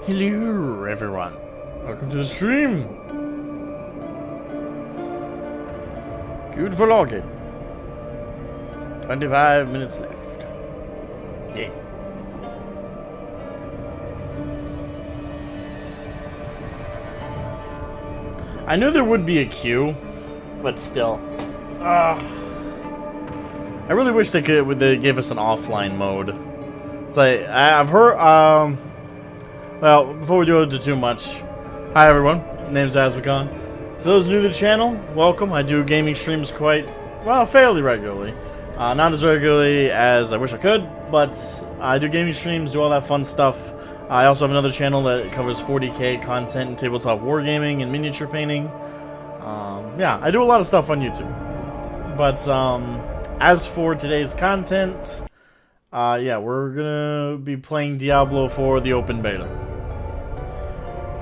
Hello, everyone. Welcome to the stream. Good for login. 25 minutes left. Yeah. I knew there would be a queue, but still. I really wish they give us an offline mode. It's like, I've heard, well, before we do into too much, hi everyone, my name's Asmogan. For those new to the channel, welcome. I do gaming streams fairly regularly. Not as regularly as I wish I could, but I do gaming streams, do all that fun stuff. I also have another channel that covers 40k content and tabletop wargaming and miniature painting. Yeah, I do a lot of stuff on YouTube. But as for today's content, yeah, we're gonna be playing Diablo for the open beta.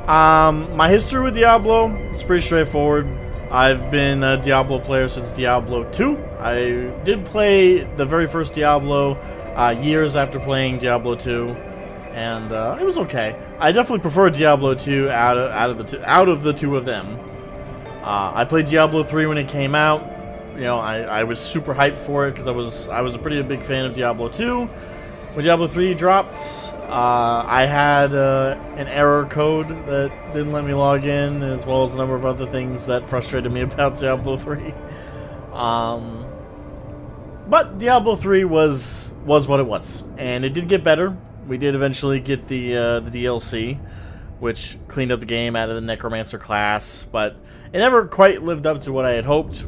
My history with Diablo is pretty straightforward. I've been a Diablo player since Diablo 2. I did play the very first Diablo years after playing Diablo 2, and it was okay. I definitely prefer Diablo 2 out of the two of them. I played Diablo 3 when it came out. You know, I was super hyped for it because I was a pretty big fan of Diablo 2. When Diablo 3 dropped, I had an error code that didn't let me log in, as well as a number of other things that frustrated me about Diablo 3. But Diablo 3 was what it was, and it did get better. We did eventually get the DLC, which cleaned up the game, added the Necromancer class, but it never quite lived up to what I had hoped.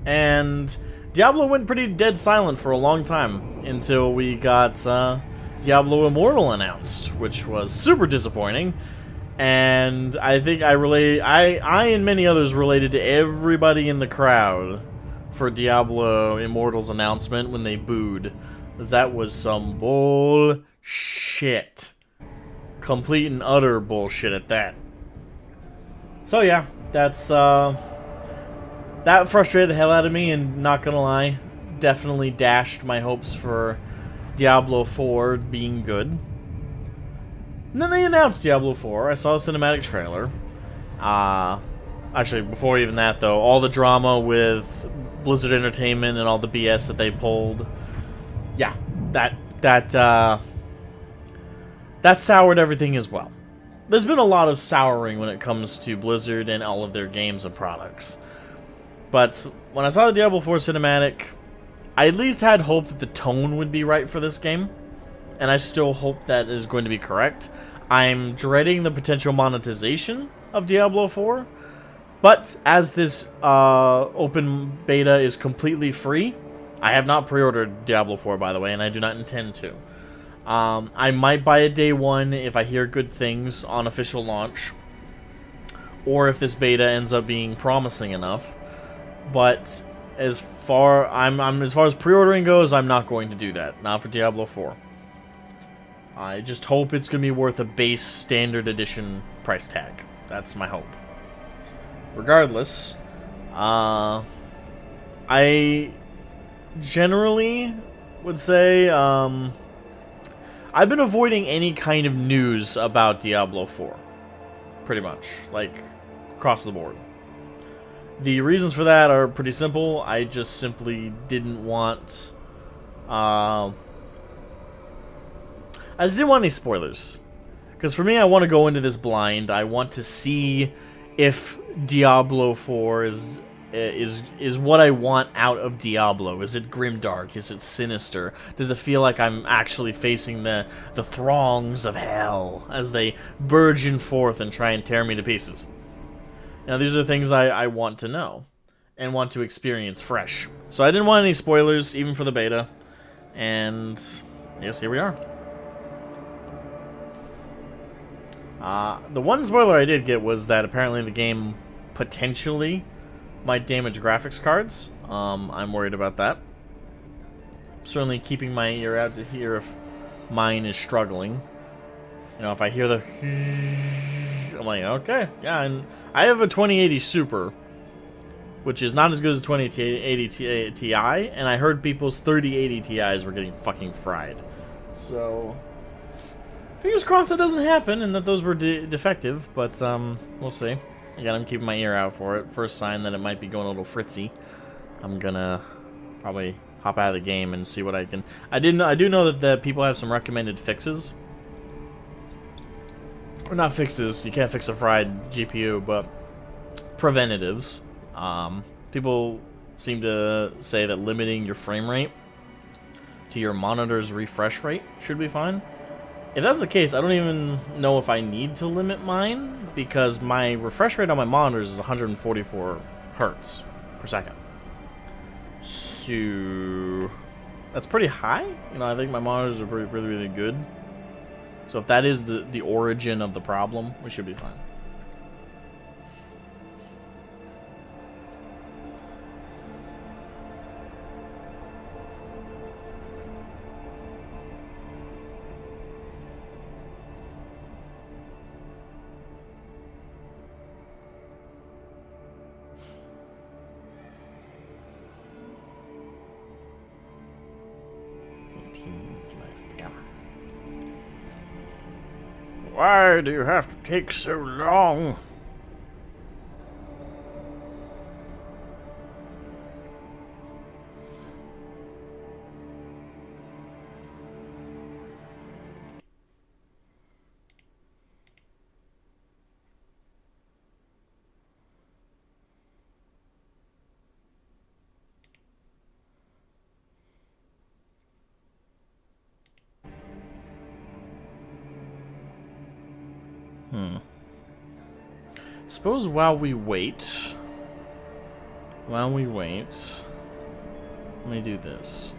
And Diablo went pretty dead silent for a long time until we got Diablo Immortal announced, which was super disappointing. And I think I and many others related to everybody in the crowd for Diablo Immortal's announcement when they booed. That was some bullshit. Complete and utter bullshit at that. So yeah, that's that frustrated the hell out of me, and not gonna lie, definitely dashed my hopes for Diablo 4 being good. And then they announced Diablo 4. I saw a cinematic trailer. Actually, before even that though, all the drama with Blizzard Entertainment and all the BS that they pulled. Yeah, that soured everything as well. There's been a lot of souring when it comes to Blizzard and all of their games and products. But when I saw the Diablo 4 cinematic, I at least had hope that the tone would be right for this game. And I still hope that is going to be correct. I'm dreading the potential monetization of Diablo 4. But as this open beta is completely free, I have not pre-ordered Diablo 4, by the way, and I do not intend to. I might buy it day one if I hear good things on official launch, or if this beta ends up being promising enough. But as far as pre-ordering goes, I'm not going to do that. Not for Diablo 4. I just hope it's going to be worth a base standard edition price tag. That's my hope. Regardless, I generally would say I've been avoiding any kind of news about Diablo 4. Pretty much. Like, across the board. The reasons for that are pretty simple. I just simply didn't want... I just didn't want any spoilers. Because for me, I want to go into this blind. I want to see if Diablo 4 is what I want out of Diablo. Is it grimdark? Is it sinister? Does it feel like I'm actually facing the throngs of hell as they burgeon forth and try and tear me to pieces? Now, these are things I want to know and want to experience fresh. So I didn't want any spoilers, even for the beta. And yes, here we are. The one spoiler I did get was that apparently the game potentially might damage graphics cards. I'm worried about that. I'm certainly keeping my ear out to hear if mine is struggling. You know, if I hear the... I'm like, okay, yeah, and I have a 2080 Super, which is not as good as a 2080 Ti, and I heard people's 3080 Ti's were getting fucking fried. So, Fingers crossed that doesn't happen and that those were defective, but we'll see. Again, I'm keeping my ear out for it. First sign that it might be going a little fritzy, I'm gonna probably hop out of the game and see what I can. I do know that people have some recommended fixes. Or not fixes, you can't fix a fried GPU, but preventatives. People seem to say that limiting your frame rate to your monitor's refresh rate should be fine. If that's the case, I don't even know if I need to limit mine, because my refresh rate on my monitors is 144 hertz per second. So that's pretty high. You know, I think my monitors are really good. So if that is the origin of the problem, we should be fine. Why do you have to take so long? Suppose while we wait, let me do this.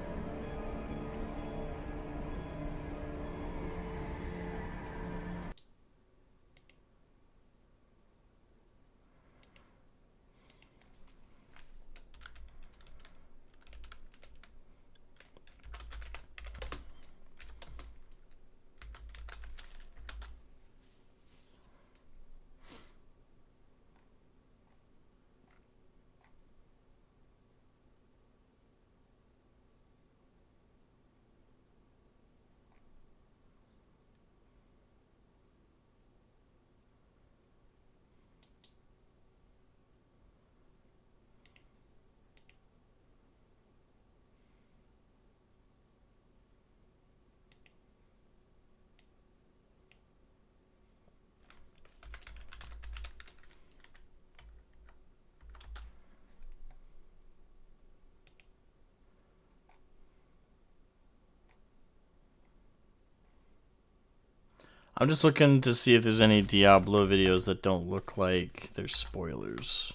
I'm just looking to see if there's any Diablo videos that don't look like they're spoilers.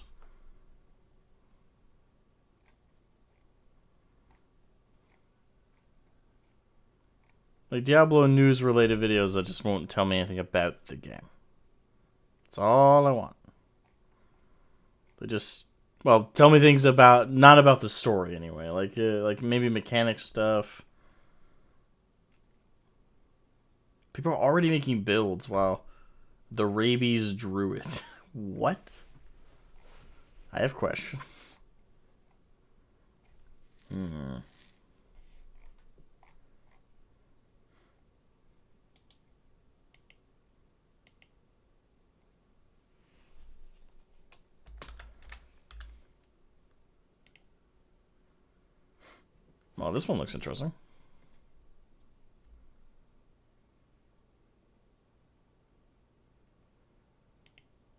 Like Diablo news related videos that just won't tell me anything about the game. That's all I want. They just, well, tell me things about, not about the story anyway. Like maybe mechanic stuff. People are already making builds. Wow. The rabies druid. What? I have questions. Well, this one looks interesting.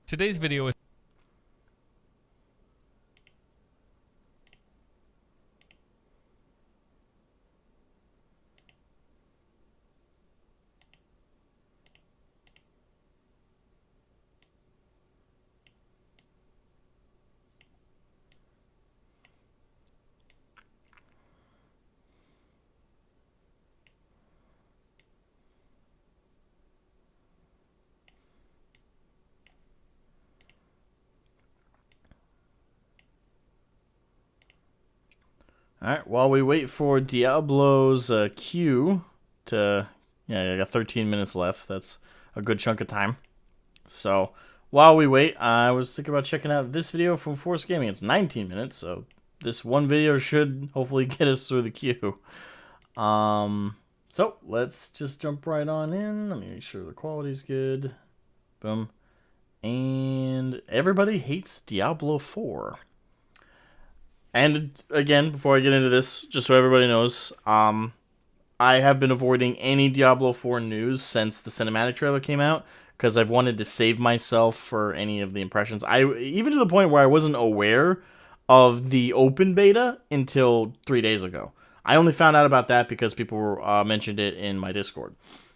Today's video is Alright, while we wait for Diablo's queue to... Yeah, I got 13 minutes left. That's a good chunk of time. So, while we wait, I was thinking about checking out this video from Force Gaming. It's 19 minutes, so this one video should hopefully get us through the queue. So So let's just jump right on in. Let me make sure the quality's good. Boom. And everybody hates Diablo 4. And again, before I get into this, just so everybody knows, I have been avoiding any Diablo 4 news since the cinematic trailer came out, because I've wanted to save myself for any of the impressions. Even to the point where I wasn't aware of the open beta until 3 days ago. I only found out about that because people mentioned it in my Discord.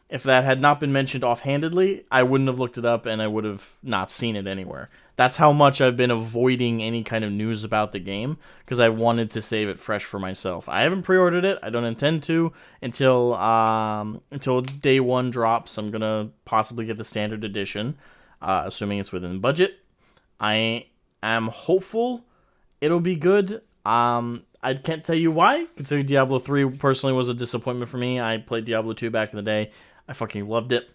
If that had not been mentioned offhandedly, I wouldn't have looked it up and I would have not seen it anywhere. That's how much I've been avoiding any kind of news about the game, because I wanted to save it fresh for myself. I haven't pre-ordered it. I don't intend to until day one drops. I'm going to possibly get the standard edition, assuming it's within budget. I am hopeful it'll be good. I can't tell you why, considering Diablo 3 personally was a disappointment for me. I played Diablo 2 back in the day. I fucking loved it.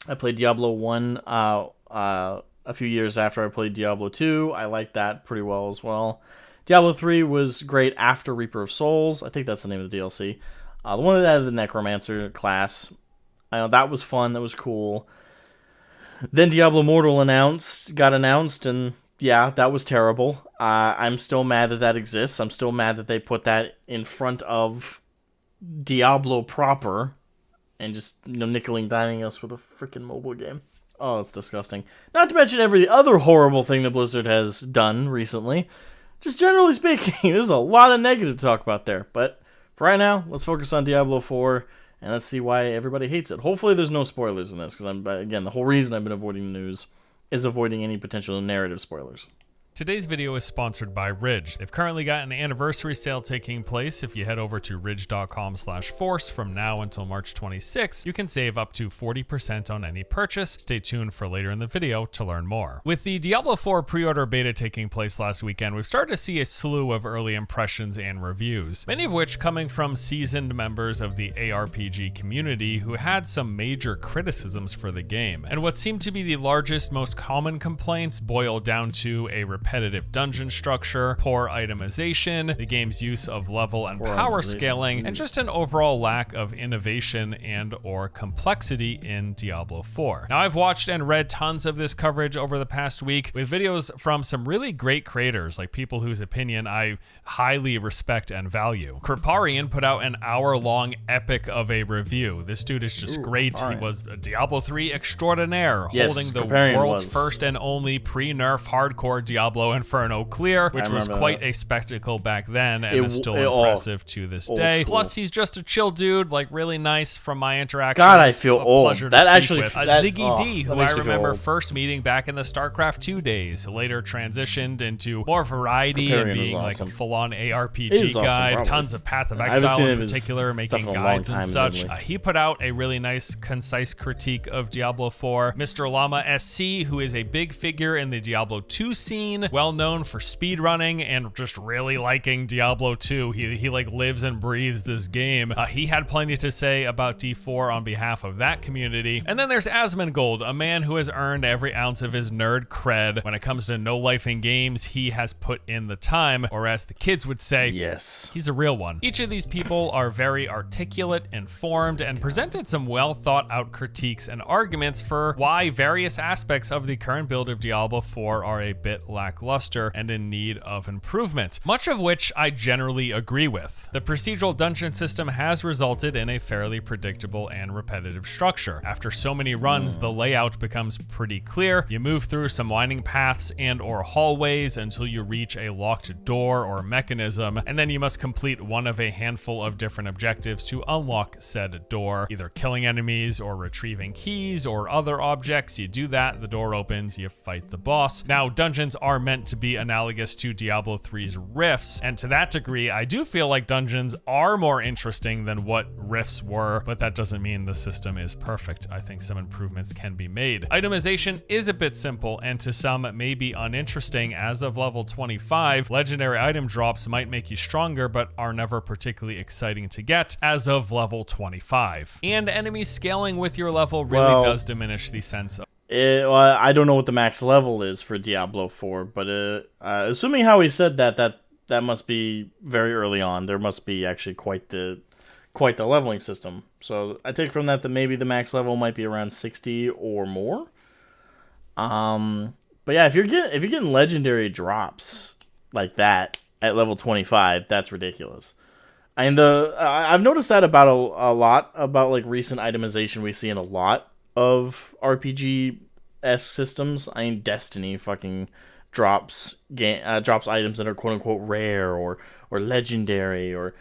I played Diablo 1 a few years after I played Diablo 2. I liked that pretty well as well. Diablo 3 was great after Reaper of Souls. I think that's the name of the DLC. The one that added the Necromancer class. That was fun. That was cool. Then Diablo Immortal got announced, and yeah, that was terrible. I'm still mad that exists. I'm still mad that they put that in front of Diablo proper and just, nickel and diming us with a freaking mobile game. Oh, it's disgusting. Not to mention every other horrible thing that Blizzard has done recently. Just generally speaking, there's a lot of negative to talk about there. But for right now, let's focus on Diablo 4, and let's see why everybody hates it. Hopefully there's no spoilers in this, because again, the whole reason I've been avoiding the news is avoiding any potential narrative spoilers. Today's video is sponsored by Ridge. They've currently got an anniversary sale taking place. If you head over to ridge.com/force from now until March 26, you can save up to 40% on any purchase. Stay tuned for later in the video to learn more. With the Diablo 4 pre-order beta taking place last weekend, we've started to see a slew of early impressions and reviews, many of which coming from seasoned members of the ARPG community who had some major criticisms for the game. And what seemed to be the largest, most common complaints boiled down to a repetitive dungeon structure, poor itemization, the game's use of level and power scaling, and just an overall lack of innovation and or complexity in Diablo 4. Now, I've watched and read tons of this coverage over the past week with videos from some really great creators, like people whose opinion I highly respect and value. Kriparian put out an hour-long epic of a review. This dude is just great. He was a Diablo 3 extraordinaire, holding the world's first and only pre-nerf hardcore Diablo Inferno clear, which was quite a spectacle back then and is still impressive to this day. Plus, he's just a chill dude, like really nice from my interactions. God, I feel old. That actually, Ziggy D, who I remember first meeting back in the StarCraft 2 days, later transitioned into more variety and being like a full-on ARPG guide. Tons of Path of Exile in particular, making guides and such. He put out a really nice, concise critique of Diablo 4. Mr. Llama SC, who is a big figure in the Diablo 2 scene, well known for speedrunning and just really liking Diablo 2. He like lives and breathes this game. He had plenty to say about D4 on behalf of that community. And then there's Asmongold, a man who has earned every ounce of his nerd cred. When it comes to no life in games, he has put in the time, or as the kids would say, yes, he's a real one. Each of these people are very articulate, informed, and presented some well thought out critiques and arguments for why various aspects of the current build of Diablo 4 are a bit lackluster and in need of improvement, much of which I generally agree with. The procedural dungeon system has resulted in a fairly predictable and repetitive structure. After so many runs, the layout becomes pretty clear. You move through some winding paths and or hallways until you reach a locked door or mechanism, and then you must complete one of a handful of different objectives to unlock said door, either killing enemies or retrieving keys or other objects. You do that, the door opens, you fight the boss. Now, dungeons are meant to be analogous to Diablo 3's rifts, and to that degree, I do feel like dungeons are more interesting than what rifts were, but that doesn't mean the system is perfect. I think some improvements can be made. Itemization is a bit simple, and to some may be uninteresting. As of level 25, legendary item drops might make you stronger, but are never particularly exciting to get as of level 25. And enemy scaling with your level really does diminish the sense of I don't know what the max level is for Diablo 4, but assuming how he said that must be very early on. There must be actually quite quite the leveling system. So I take from that maybe the max level might be around 60 or more. But yeah, if you're getting legendary drops like that at level 25, that's ridiculous. And I've noticed that about a lot about like recent itemization we see in a lot of RPG-esque systems. I mean, Destiny fucking drops items that are quote unquote rare or legendary, or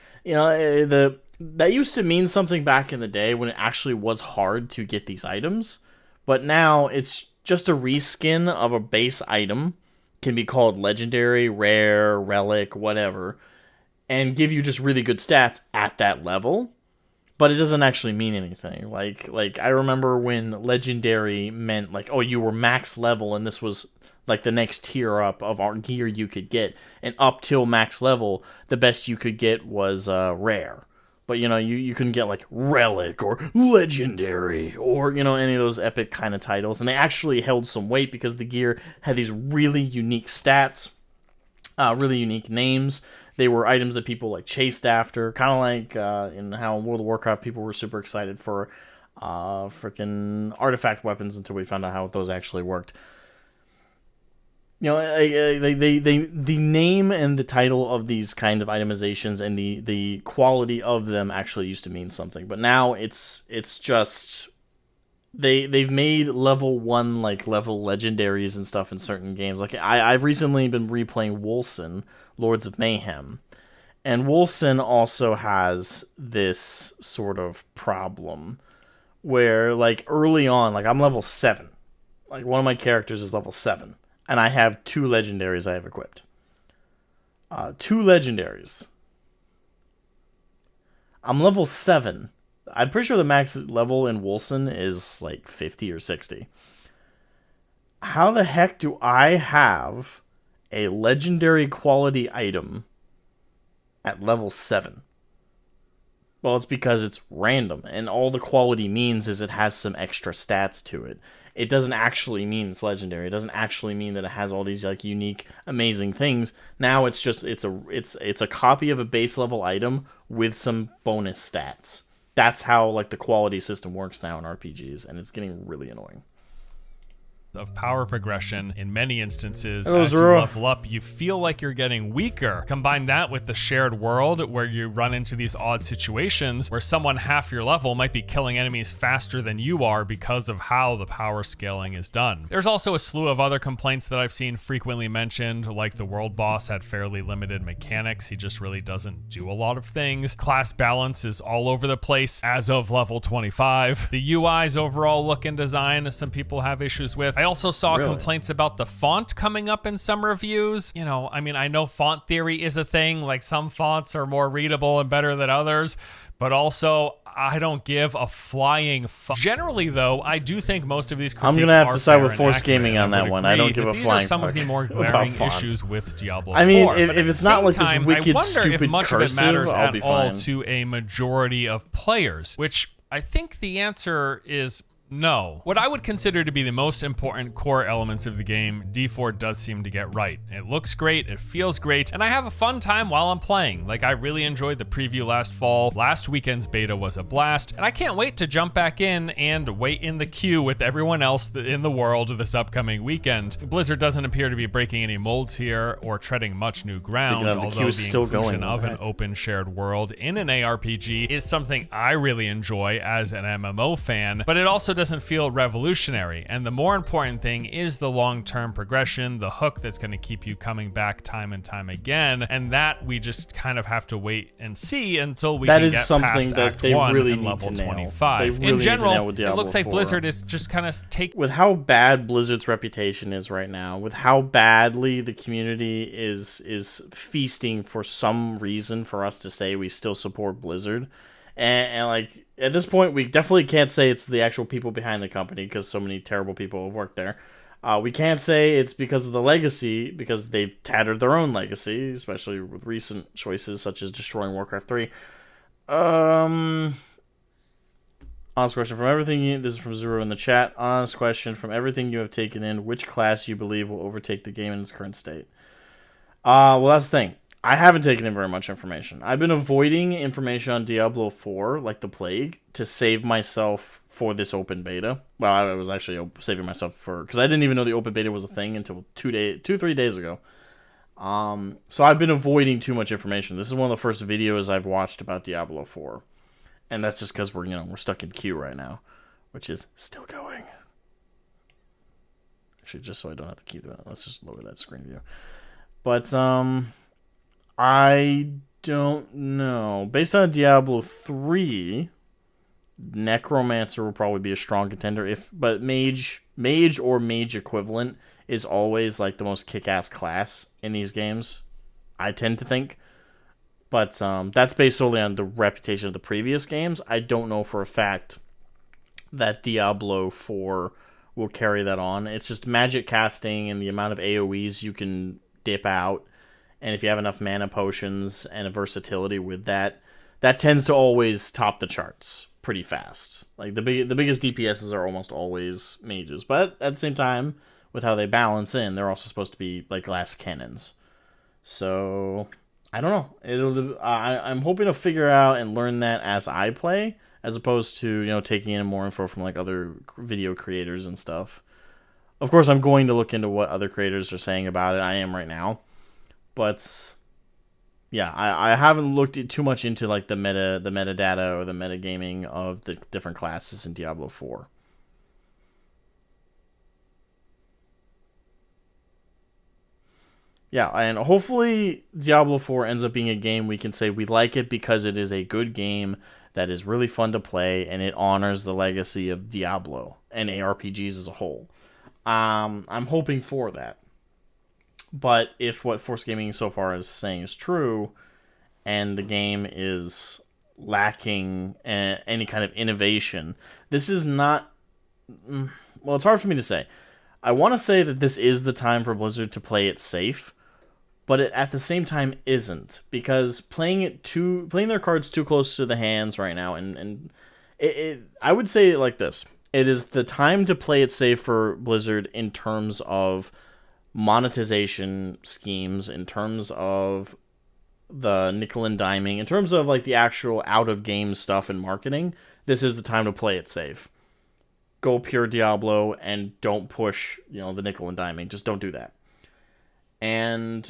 that used to mean something back in the day when it actually was hard to get these items, but now it's just a reskin of a base item, can be called legendary, rare, relic, whatever, and give you just really good stats at that level, but it doesn't actually mean anything. Like I remember when legendary meant like, oh, you were max level and this was like the next tier up of our gear you could get, and up till max level, the best you could get was rare. But, you couldn't get, like, Relic or Legendary or, any of those epic kind of titles. And they actually held some weight because the gear had these really unique stats, really unique names. They were items that people, like, chased after. Kind of like in how in World of Warcraft people were super excited for freaking artifact weapons until we found out how those actually worked. The name and the title of these kind of itemizations and the quality of them actually used to mean something, but now it's just they've made level 1 like level legendaries and stuff in certain games. Like I've recently been replaying Wolcen, Lords of Mayhem, and Wolcen also has this sort of problem where like early on, like I'm level 7, like one of my characters is level 7. And I have 2 legendaries I have equipped. 2 legendaries. I'm level 7. I'm pretty sure the max level in Wolcen is like 50 or 60. How the heck do I have a legendary quality item at level 7? Well, it's because it's random, and all the quality means is it has some extra stats to it. It doesn't actually mean it's legendary. It doesn't actually mean that it has all these like unique, amazing things. Now it's just it's a copy of a base level item with some bonus stats. That's how like the quality system works now in RPGs, and it's getting really annoying. Of power progression in many instances. As you level up, you feel like you're getting weaker. Combine that with the shared world where you run into these odd situations where someone half your level might be killing enemies faster than you are because of how the power scaling is done. There's also a slew of other complaints that I've seen frequently mentioned, like the world boss had fairly limited mechanics. He just really doesn't do a lot of things. Class balance is all over the place as of level 25. The UI's overall look and design, some people have issues with. I also saw complaints about the font coming up in some reviews. I know font theory is a thing, like some fonts are more readable and better than others, but also I don't give a flying fuck. Generally, though, I do think most of these critiques I'm going to have to side with Force Gaming on that one. I don't give a flying fuck. These are some of the more glaring issues with Diablo 4. I mean, if it's not like this wicked, stupid if much cursive, of it matters I'll be at all fine. to a majority of players, which I think the answer is no. What I would consider to be the most important core elements of the game, D4 does seem to get right. It looks great, it feels great, and I have a fun time while I'm playing. Like, I really enjoyed the preview last fall. Last weekend's beta was a blast, and I can't wait to jump back in and wait in the queue with everyone else in the world this upcoming weekend. Blizzard doesn't appear to be breaking any molds here or treading much new ground, although the inclusion of an open shared world in an ARPG is something I really enjoy as an MMO fan, but it also doesn't feel revolutionary. And the more important thing is the long-term progression, the hook that's going to keep you coming back time and time again, and that we just kind of have to wait and see until we can get past Act 1 and level 25. In general, it looks like Blizzard is just kind of with how bad Blizzard's reputation is right now, with how badly the community is feasting for some reason for us to say we still support Blizzard, and like at this point we definitely can't say it's the actual people behind the company because so many terrible people have worked there. We can't say it's because of the legacy, because they've tattered their own legacy, especially with recent choices such as destroying Warcraft 3. Honest question from everything this is from Zero in the chat. Honest question from everything you have taken in, which class you believe will overtake the game in its current state? Well, that's the thing. I haven't taken in very much information. I've been avoiding information on Diablo 4 like the plague to save myself for this open beta. Well, I was actually saving myself for, because I didn't even know the open beta was a thing until 3 days ago. So I've been avoiding too much information. This is one of the first videos I've watched about Diablo 4, and that's just because we're stuck in queue right now, which is still going. Actually, just so I don't have to keep doing it, let's just lower that screen view. But I don't know. Based on Diablo 3, Necromancer will probably be a strong contender. But Mage or Mage equivalent is always like the most kick-ass class in these games, I tend to think. But that's based solely on the reputation of the previous games. I don't know for a fact that Diablo 4 will carry that on. It's just magic casting and the amount of AoEs you can dip out. And if you have enough mana potions and a versatility with that, that tends to always top the charts pretty fast. Like the biggest DPSs are almost always mages, but at the same time, with how they balance in, they're also supposed to be like glass cannons. So I don't know. I'm hoping to figure out and learn that as I play, as opposed to taking in more info from like other video creators and stuff. Of course, I'm going to look into what other creators are saying about it. I am right now. But yeah, I haven't looked too much into like the metadata or the metagaming of the different classes in Diablo 4. Yeah, and hopefully Diablo 4 ends up being a game we can say we like it because it is a good game that is really fun to play and it honors the legacy of Diablo and ARPGs as a whole. I'm hoping for that. But if what Force Gaming so far is saying is true, and the game is lacking any kind of innovation, this is not... Well, it's hard for me to say. I want to say that this is the time for Blizzard to play it safe, but it at the same time isn't, because playing their cards too close to the hands right now, and I would say it like this. It is the time to play it safe for Blizzard in terms of monetization schemes, in terms of the nickel and diming, in terms of like the actual out of game stuff and marketing. This is the time to play it safe. Go pure Diablo and don't push the nickel and diming. Just don't do that. And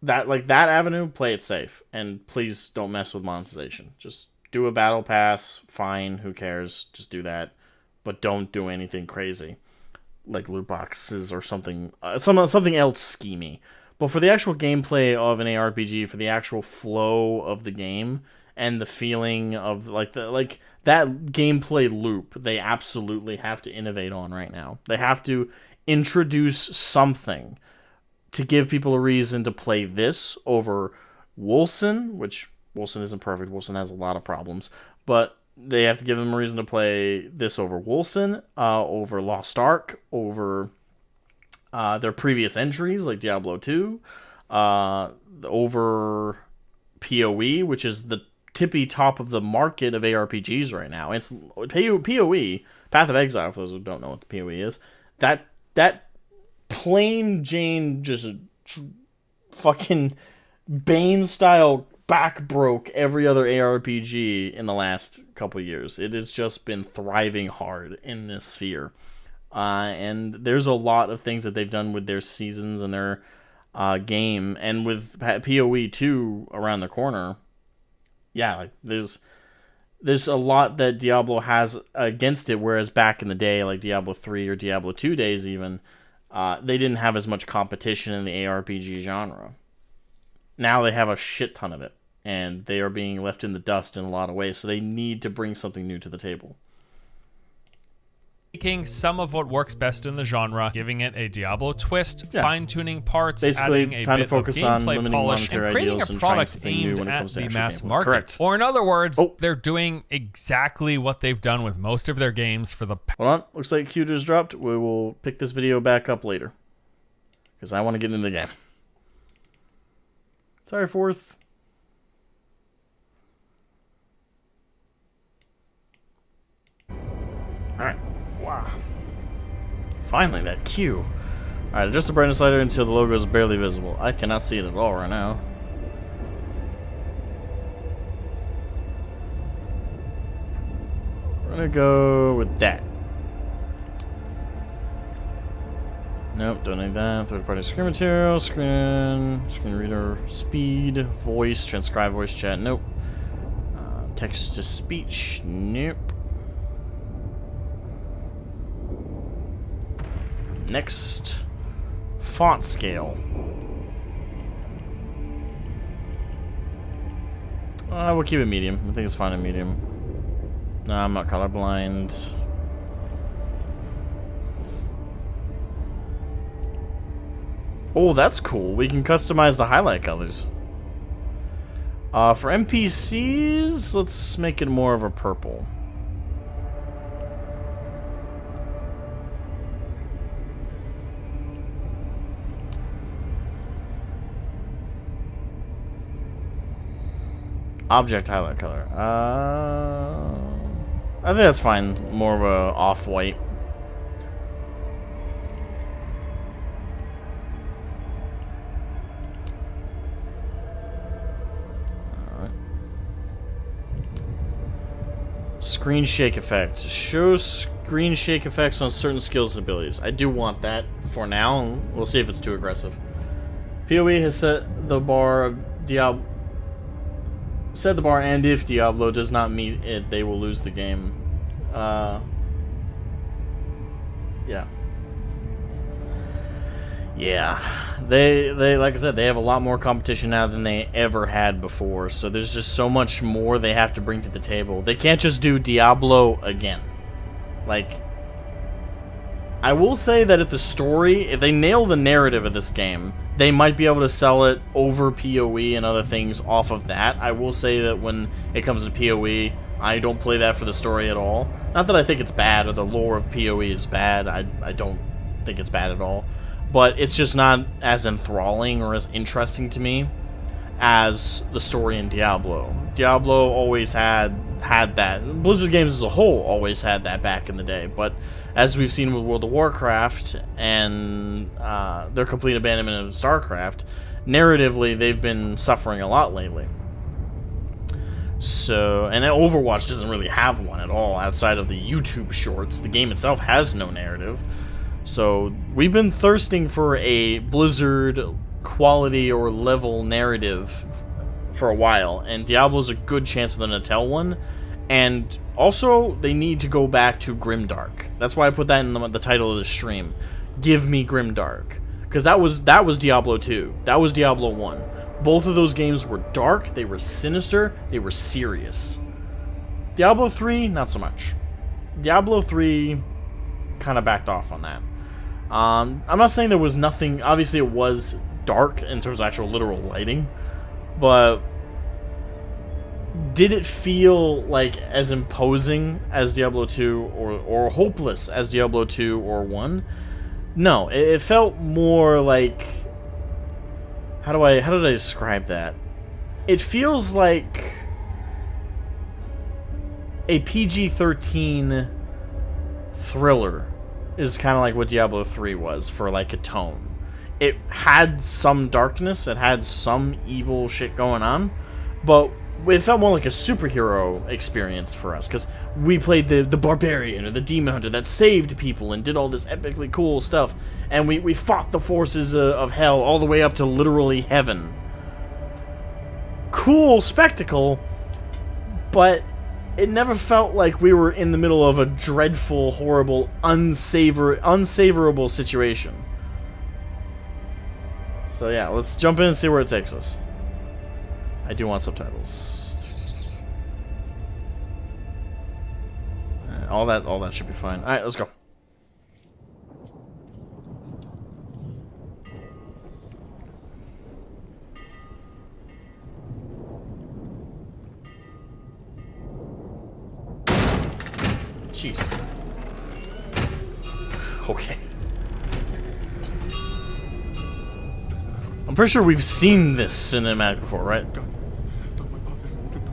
that avenue, play it safe, and please don't mess with monetization. Just do a battle pass, fine, who cares, just do that, but don't do anything crazy like loot boxes or something else schemy. But for the actual gameplay of an ARPG, for the actual flow of the game and the feeling of that gameplay loop, they absolutely have to innovate on right now. They have to introduce something to give people a reason to play this over Wolcen, which Wolcen isn't perfect. Wolcen has a lot of problems, but they have to give them a reason to play this over Wolcen, over Lost Ark, over their previous entries like Diablo 2, over PoE, which is the tippy top of the market of ARPGs right now. It's PoE, Path of Exile, for those who don't know what the PoE is. That plain Jane just fucking Bane-style back broke every other ARPG in the last couple years. It has just been thriving hard in this sphere. And there's a lot of things that they've done with their seasons and their game, and with PoE 2 around the corner. Yeah, like there's a lot that Diablo has against it, whereas back in the day, like Diablo 3 or Diablo 2 days even, they didn't have as much competition in the ARPG genre. Now they have a shit ton of it, and they are being left in the dust in a lot of ways, so they need to bring something new to the table. Taking some of what works best in the genre, giving it a Diablo twist, fine-tuning parts, basically, adding a bit of gameplay polish, and creating a product aimed at the mass market. Correct. Or in other words, they're doing exactly what they've done with most of their games for the... Hold on, looks like Q just dropped. We will pick this video back up later, because I want to get into the game. Sorry, Forth. Alright. Wow. Finally, that Q. Alright, adjust the brightness slider until the logo is barely visible. I cannot see it at all right now. gonna go with that. Nope, don't need that. Third-party screen material, screen reader, speed, voice, transcribe voice chat. Nope. Text to speech. Nope. Next, font scale. We'll keep it medium. I think it's fine in medium. No, I'm not colorblind. Oh, that's cool. We can customize the highlight colors. For NPCs, let's make it more of a purple. Object highlight color. I think that's fine. More of a off-white. Alright. Screen shake effect. Show screen shake effects on certain skills and abilities. I do want that for now. We'll see if it's too aggressive. PoE has set the bar of Diablo. Set the bar, and if Diablo does not meet it, they will lose the game. Yeah. They like I said, they have a lot more competition now than they ever had before. So there's just so much more they have to bring to the table. They can't just do Diablo again. Like, I will say that if they nail the narrative of this game, they might be able to sell it over PoE and other things off of that. I will say that when it comes to PoE, I don't play that for the story at all. Not that I think it's bad or the lore of PoE is bad. I don't think it's bad at all. But it's just not as enthralling or as interesting to me as the story in Diablo. Diablo always had that. Blizzard games as a whole always had that back in the day. But as we've seen with World of Warcraft and their complete abandonment of StarCraft, narratively they've been suffering a lot lately. So, and Overwatch doesn't really have one at all outside of the YouTube shorts. The game itself has no narrative. So we've been thirsting for a Blizzard quality or level narrative for a while, and Diablo's a good chance for them to tell one. And also, they need to go back to GRIMDARK. That's why I put that in the title of the stream. Give me GRIMDARK. Because that was Diablo 2. That was Diablo 1. Both of those games were dark, they were sinister, they were serious. Diablo 3, not so much. Diablo 3 kind of backed off on that. I'm not saying there was nothing. Obviously, it was dark in terms of actual literal lighting. But did it feel like as imposing as Diablo 2 or hopeless as Diablo 2 or 1? No, it felt more like, how did I describe that? It feels like a PG-13 thriller is kind of like what Diablo 3 was for like a tone. It had some darkness, it had some evil shit going on, but it felt more like a superhero experience for us, because we played the barbarian or the demon hunter that saved people and did all this epically cool stuff, and we fought the forces of hell all the way up to literally heaven. Cool spectacle, but it never felt like we were in the middle of a dreadful, horrible, unsavorable situation. So yeah, let's jump in and see where it takes us. I do want subtitles. All that should be fine. Alright, let's go. Jeez. Okay. I'm pretty sure we've seen this cinematic before, right?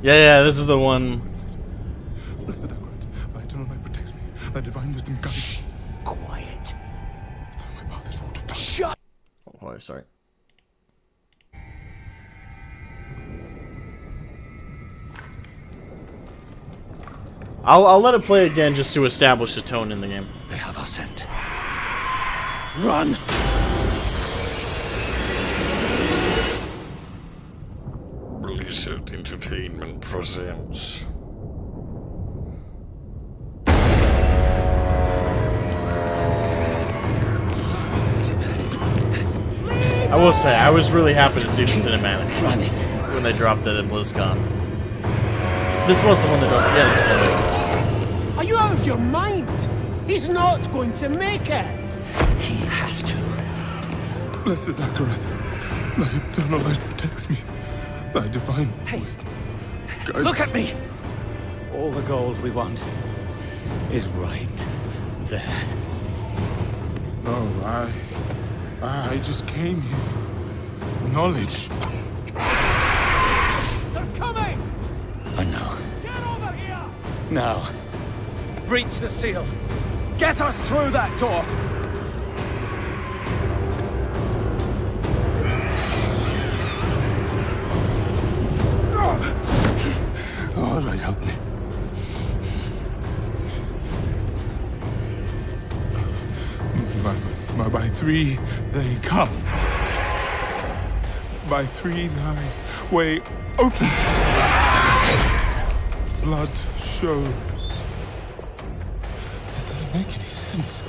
Yeah, this is the one. Quiet. Shut. Oh, sorry. I'll let it play again just to establish the tone in the game. They have us sent. Run! Blizzard Entertainment presents. I will say, I was really happy to see the cinematic when they dropped it at BlizzCon. This was the one that dropped. Yeah, this one. Are you out of your mind? He's not going to make it. He has to. Blessed Akarat, thy eternal light protects me. Thy divine voice guides. Look at me! All the gold we want is right there. No, I just came here for knowledge. They're coming! I know. Get over here! Now, breach the seal. Get us through that door! Oh, light, help me. By three, they come. By three, thy way opens. Blood shows. This doesn't make any sense.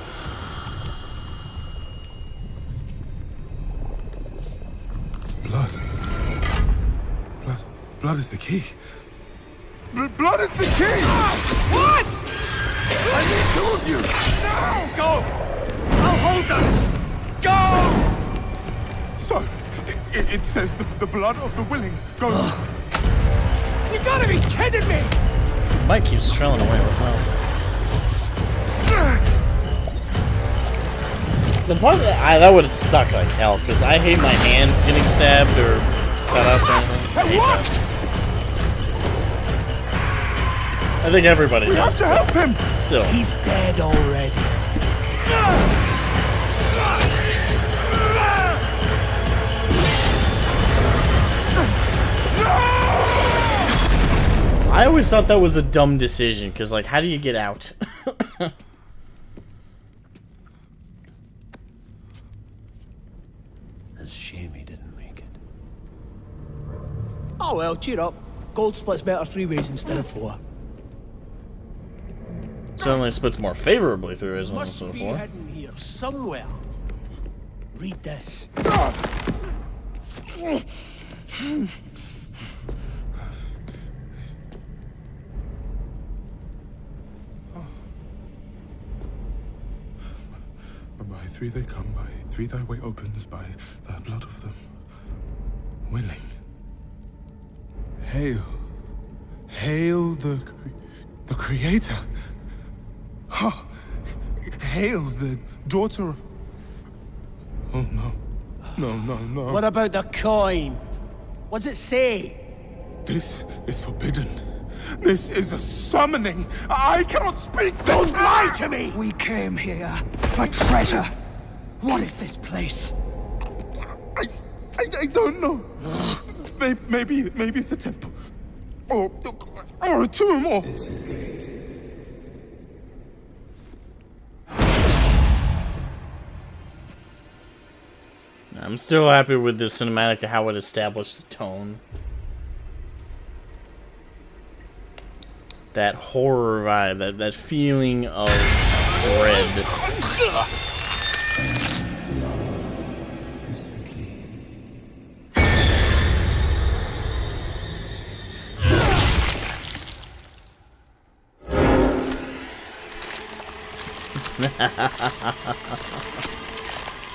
Blood is the key. Blood is the key! What? I need two of you! No! Go! I'll hold them! Go! So, it says the blood of the willing goes... You gotta be kidding me! Mike keeps trailing away with mouth. The part that would have sucked like hell, because I hate my hands getting stabbed or cut up or anything. I hate that. I think everybody We does. have to help him! Still. He's dead already. I always thought that was a dumb decision, because, like, how do you get out? It's a shame he didn't make it. Oh well, cheer up. Gold splits better 3 ways instead of 4. Certainly splits more favorably through his one Must so be far. hidden here somewhere. Read this. By three they come, by three thy way opens, by the blood of them willing. Hail. Hail the Creator. Ha! Hail the daughter of... Oh, no. No. What about the coin? What's it say? This is forbidden. This is a summoning. I cannot speak. Don't lie to me! We came here for treasure. What is this place? I don't know. Maybe it's a temple. Or a tomb, or... I'm still happy with this cinematic and how it established the tone. That horror vibe, that feeling of dread.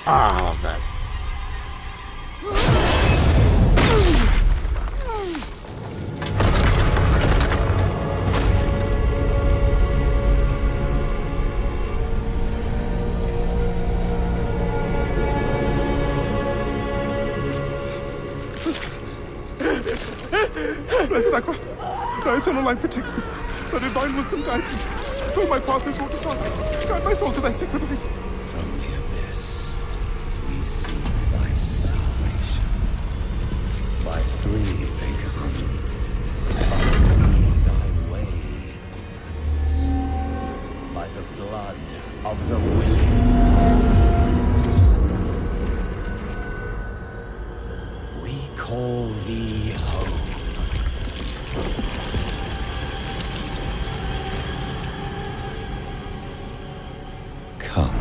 I love that. Blessed Akrat, thy eternal light protects me. Thy divine wisdom guides me. Though my path is wrought to progress, guide my soul to thy sacred ways. From the abyss, we see thy salvation. By three they come. By three thy way by the blood of the willing. We call thee home. Come.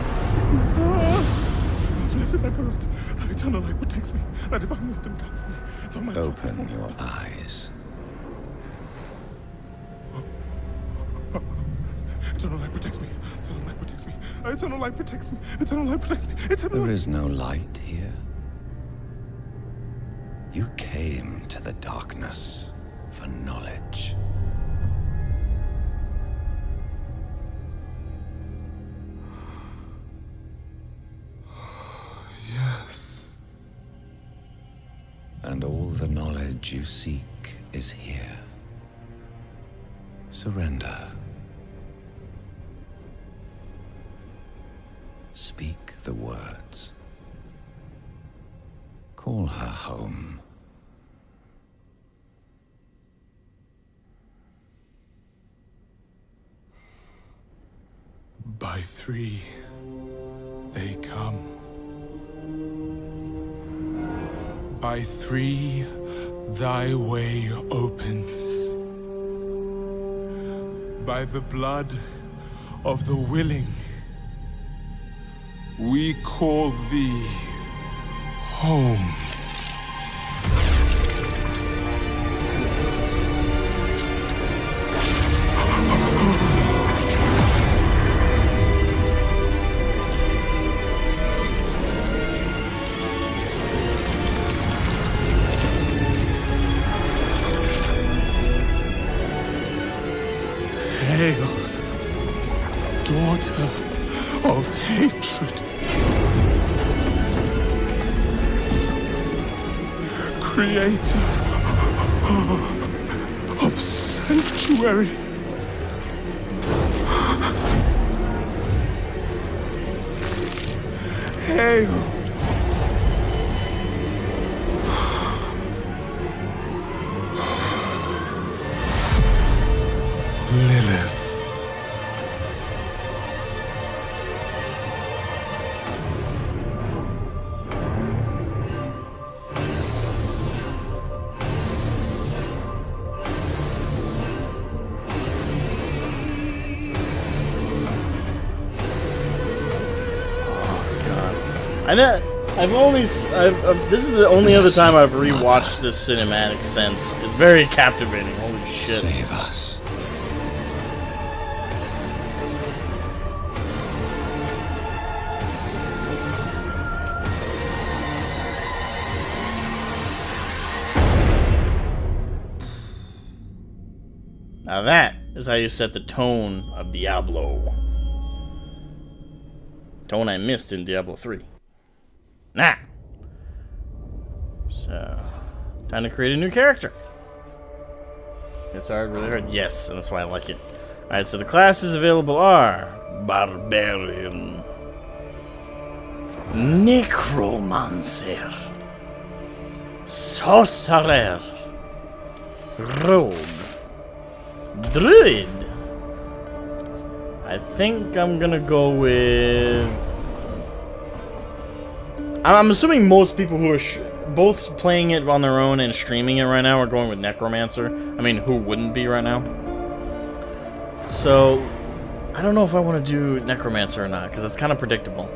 Blessed Emperor, thy eternal light protects me. Thy divine wisdom guides me. Though my Open your eyes. Eternal light protects me. Eternal light protects me. Eternal light protects me. Eternal light protects me. Eternal light. There is no light here. You came to the darkness for knowledge. Yes. And all the knowledge you seek is here. Surrender. Speak the words. Call her home. By three, they come. By three, thy way opens. By the blood of the willing, we call thee home. Hail, daughter of hatred. Creator of sanctuary. Hail, Lilith. This is the only other time I've rewatched this cinematic since. It's very captivating. Holy shit. Save us. Now that is how you set the tone of Diablo. Tone I missed in Diablo 3. Nah. So, time to create a new character. It's hard, really hard. Yes, and that's why I like it. Alright, so the classes available are Barbarian, Necromancer, Sorcerer, Rogue, Druid. I think I'm gonna go with... I'm assuming most people who are both playing it on their own and streaming it right now are going with Necromancer. I mean, who wouldn't be right now? So, I don't know if I want to do Necromancer or not, because it's kind of predictable.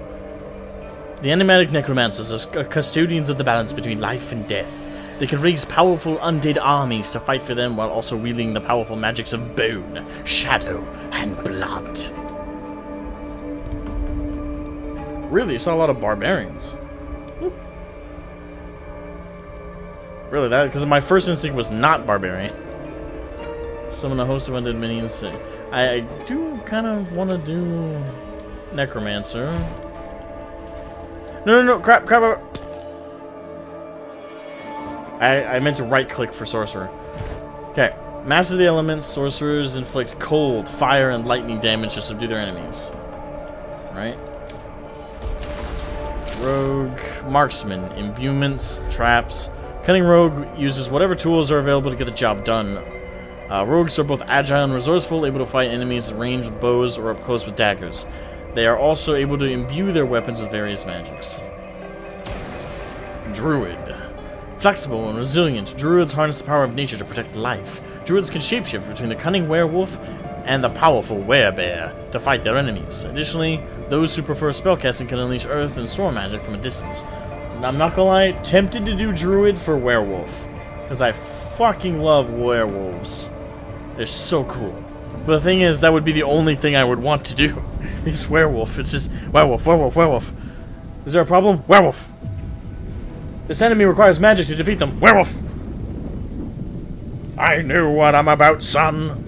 The enigmatic Necromancers are custodians of the balance between life and death. They can raise powerful undead armies to fight for them while also wielding the powerful magics of bone, shadow, and blood. Really, you saw a lot of barbarians. Really, that because my first instinct was not barbarian. Summon a host of undead minions. I do kind of want to do Necromancer. No, crap. I meant to right-click for Sorcerer. Okay, master the elements. Sorcerers inflict cold, fire, and lightning damage to subdue their enemies. Right. Rogue, Marksman, imbuements, traps. Cunning Rogue uses whatever tools are available to get the job done. Rogues are both agile and resourceful, able to fight enemies at range with bows or up close with daggers. They are also able to imbue their weapons with various magics. Druid. Flexible and resilient, druids harness the power of nature to protect life. Druids can shapeshift between the cunning werewolf and the powerful werebear to fight their enemies. Additionally, those who prefer spellcasting can unleash earth and storm magic from a distance. And I'm not gonna lie, tempted to do druid for werewolf, because I fucking love werewolves. They're so cool. But the thing is, that would be the only thing I would want to do. Is werewolf. It's just werewolf, werewolf, werewolf. Is there a problem? Werewolf. This enemy requires magic to defeat them. Werewolf! I knew what I'm about, son.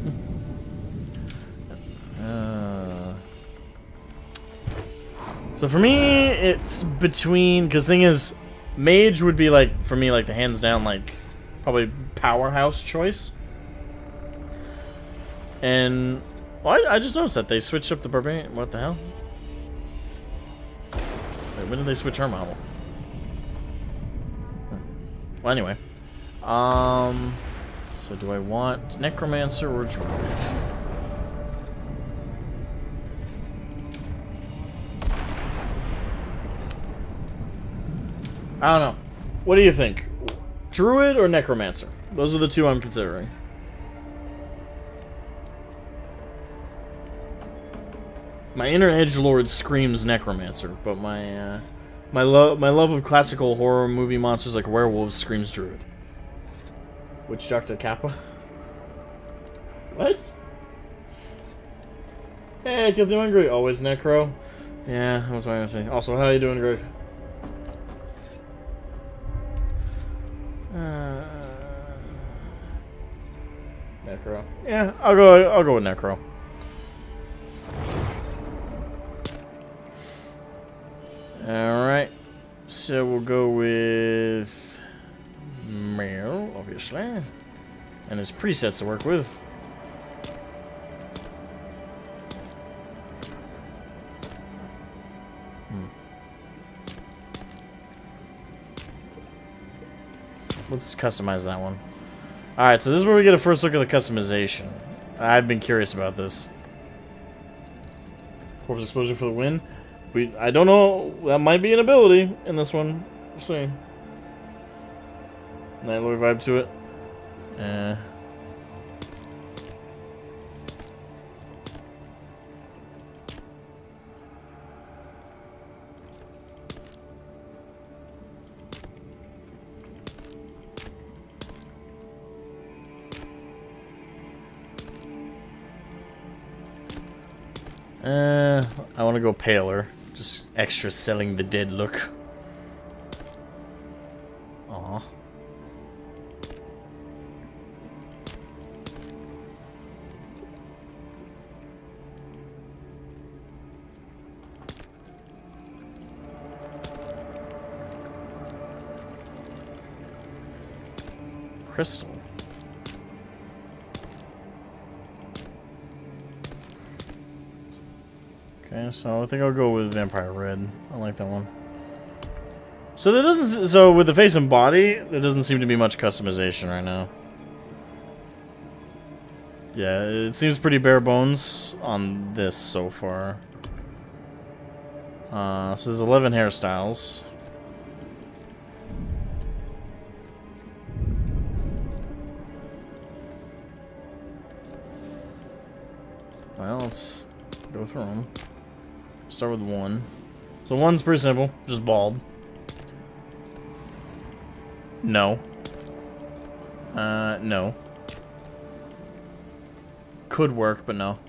So for me, it's between... Because thing is, mage would be like, for me, like the hands down, like, probably powerhouse choice. And... Well, I just noticed that they switched up the barbarian. What the hell? Wait, when did they switch her model? Well, anyway. So do I want Necromancer or Druid? I don't know. What do you think? Druid or Necromancer? Those are the two I'm considering. My inner edgelord screams Necromancer, but my love of classical horror movie monsters like werewolves screams Druid. Witch Doctor Kappa? What? Hey, kids doing great. Always Necro. Yeah, that's what I was saying. Also, how you doing, Greg? Necro. Yeah, I'll go with Necro. Alright. So we'll go with Male, obviously. And his presets to work with. Let's customize that one. Alright, so this is where we get a first look at the customization. I've been curious about this. Corpse exposure for the win. I don't know. That might be an ability in this one. We'll see. Night Lord vibe to it. I want to go paler. Just extra selling the dead look. Aw. Crystal. Okay, so I think I'll go with Vampire Red. I like that one. So there doesn't. So with the face and body, there doesn't seem to be much customization right now. Yeah, it seems pretty bare bones on this so far. So there's 11 hairstyles. Well, let's go through them. Start with one. So one's pretty simple, just bald. No. No. Could work, but no.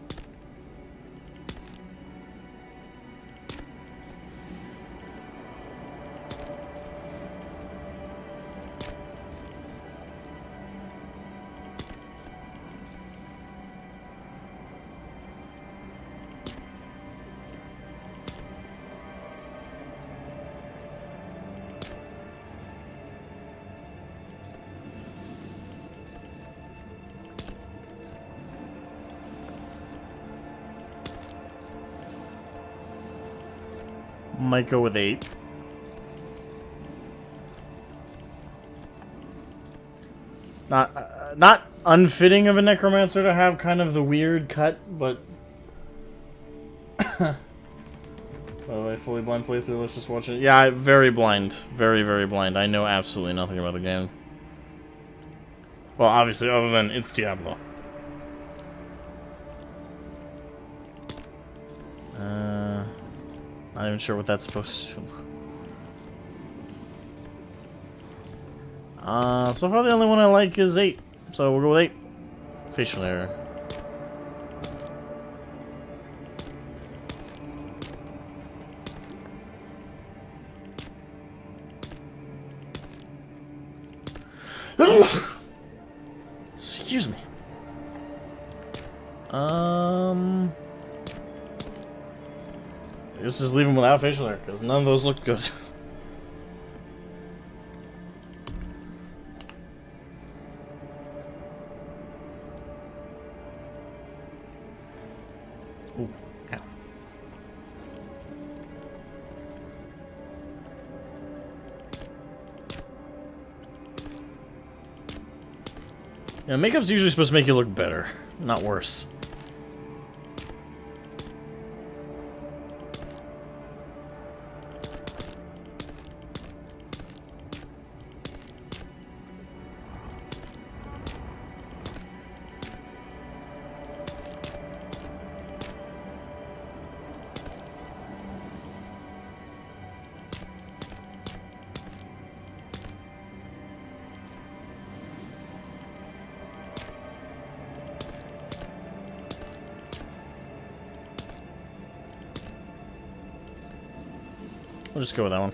Might go with 8. Not unfitting of a necromancer to have kind of the weird cut, but... By the way, fully blind playthrough, let's just watch it. Yeah, very blind. Very, very blind. I know absolutely nothing about the game. Well, obviously, other than it's Diablo. Not even sure what that's supposed to... so far the only one I like is 8. So we'll go with 8. Facial error. Excuse me. I guess just leave him without facial hair, because none of those looked good. Ooh, ow. Yeah, makeup's usually supposed to make you look better, not worse. We'll just go with that one.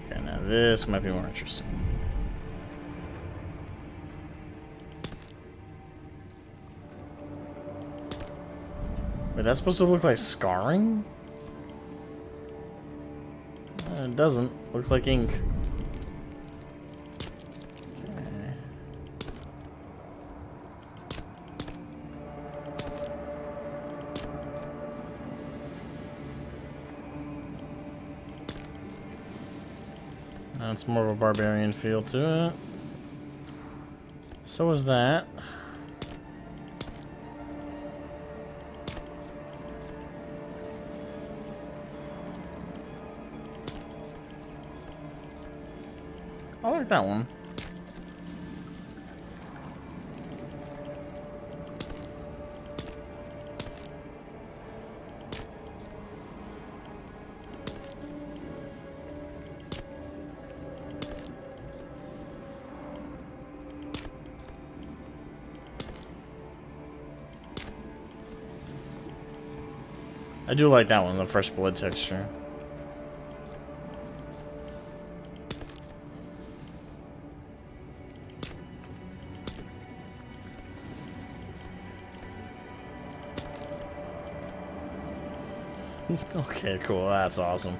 Okay, now this might be more interesting. Wait, that's supposed to look like scarring? It doesn't. Looks like ink. Okay. That's more of a barbarian feel to it. So is that. I like that one. I do like that one, the fresh blood texture. Okay, cool. That's awesome.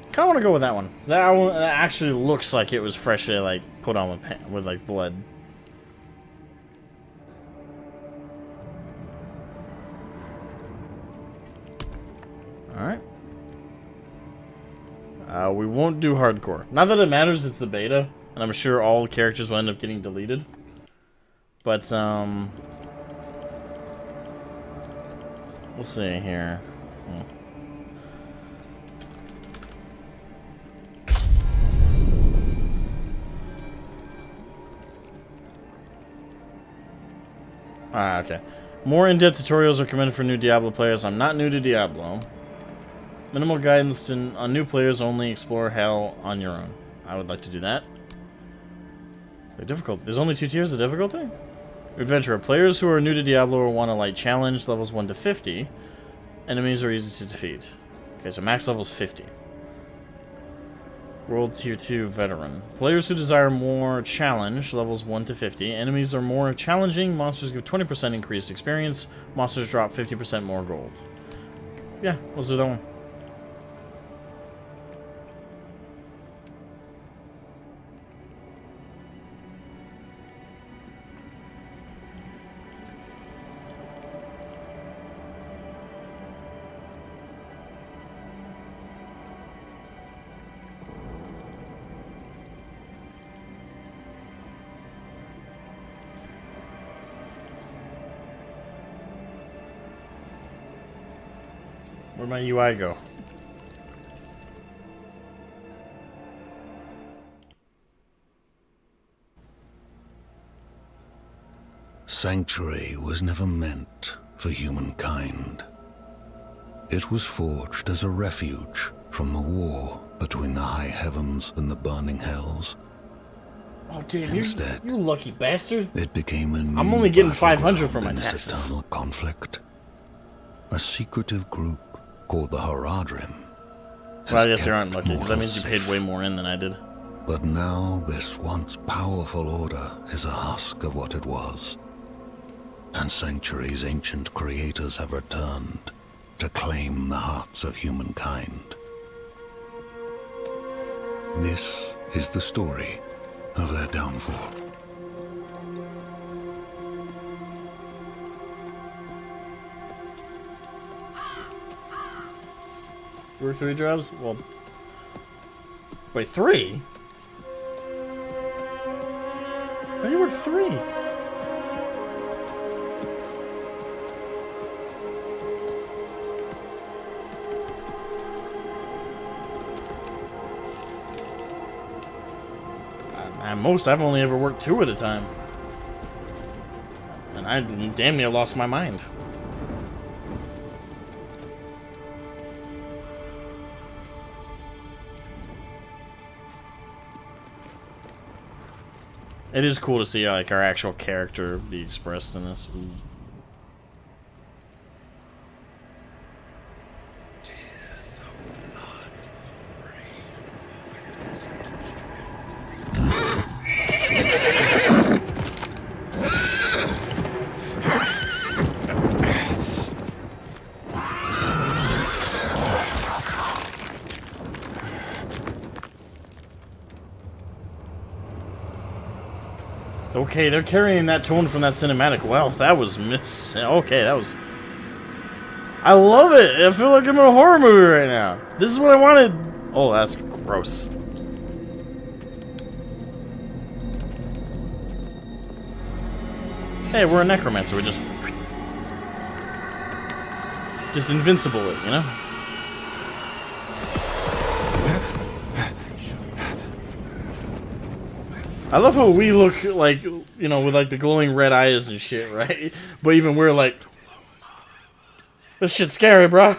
I kind of want to go with that one. That one actually looks like it was freshly like put on with like blood. All right. We won't do hardcore. Not that it matters. It's the beta, and I'm sure all the characters will end up getting deleted. But we'll see here. Ah, okay. More in-depth tutorials are recommended for new Diablo players. I'm not new to Diablo. Minimal guidance on new players only. Explore hell on your own. I would like to do that. The difficulty. There's only 2 tiers of difficulty? Adventurer. Players who are new to Diablo will want a light challenge. Levels 1 to 50. Enemies are easy to defeat. Okay, so max level is 50. World Tier 2 Veteran. Players who desire more challenge, levels 1 to 50. Enemies are more challenging. Monsters give 20% increased experience. Monsters drop 50% more gold. Yeah, let's do that one. Where'd my UI go? Sanctuary was never meant for humankind. It was forged as a refuge from the war between the high heavens and the burning hells. Oh damn! Instead, you lucky bastard! It became a new I'm only getting 500 for my in this taxes. eternal conflict. A secretive group called the Haradrim. Well, I guess you aren't lucky, because that means you paid way more in than I did. But now this once powerful order is a husk of what it was. And Sanctuary's ancient creators have returned to claim the hearts of humankind. This is the story of their downfall. You work 3 jobs? Well... Wait, 3? How do you work 3? At most, I've only ever worked 2 at a time. And I damn near lost my mind. It is cool to see like our actual character be expressed in this. Ooh. Okay, they're carrying that tone from that cinematic well. That was okay, that was... I love it! I feel like I'm in a horror movie right now. This is what I wanted! Oh, that's gross. Hey, we're a necromancer. We're just invincible, you know? I love how we look like, you know, with like the glowing red eyes and shit, right? But even we're like, this shit's scary, bro.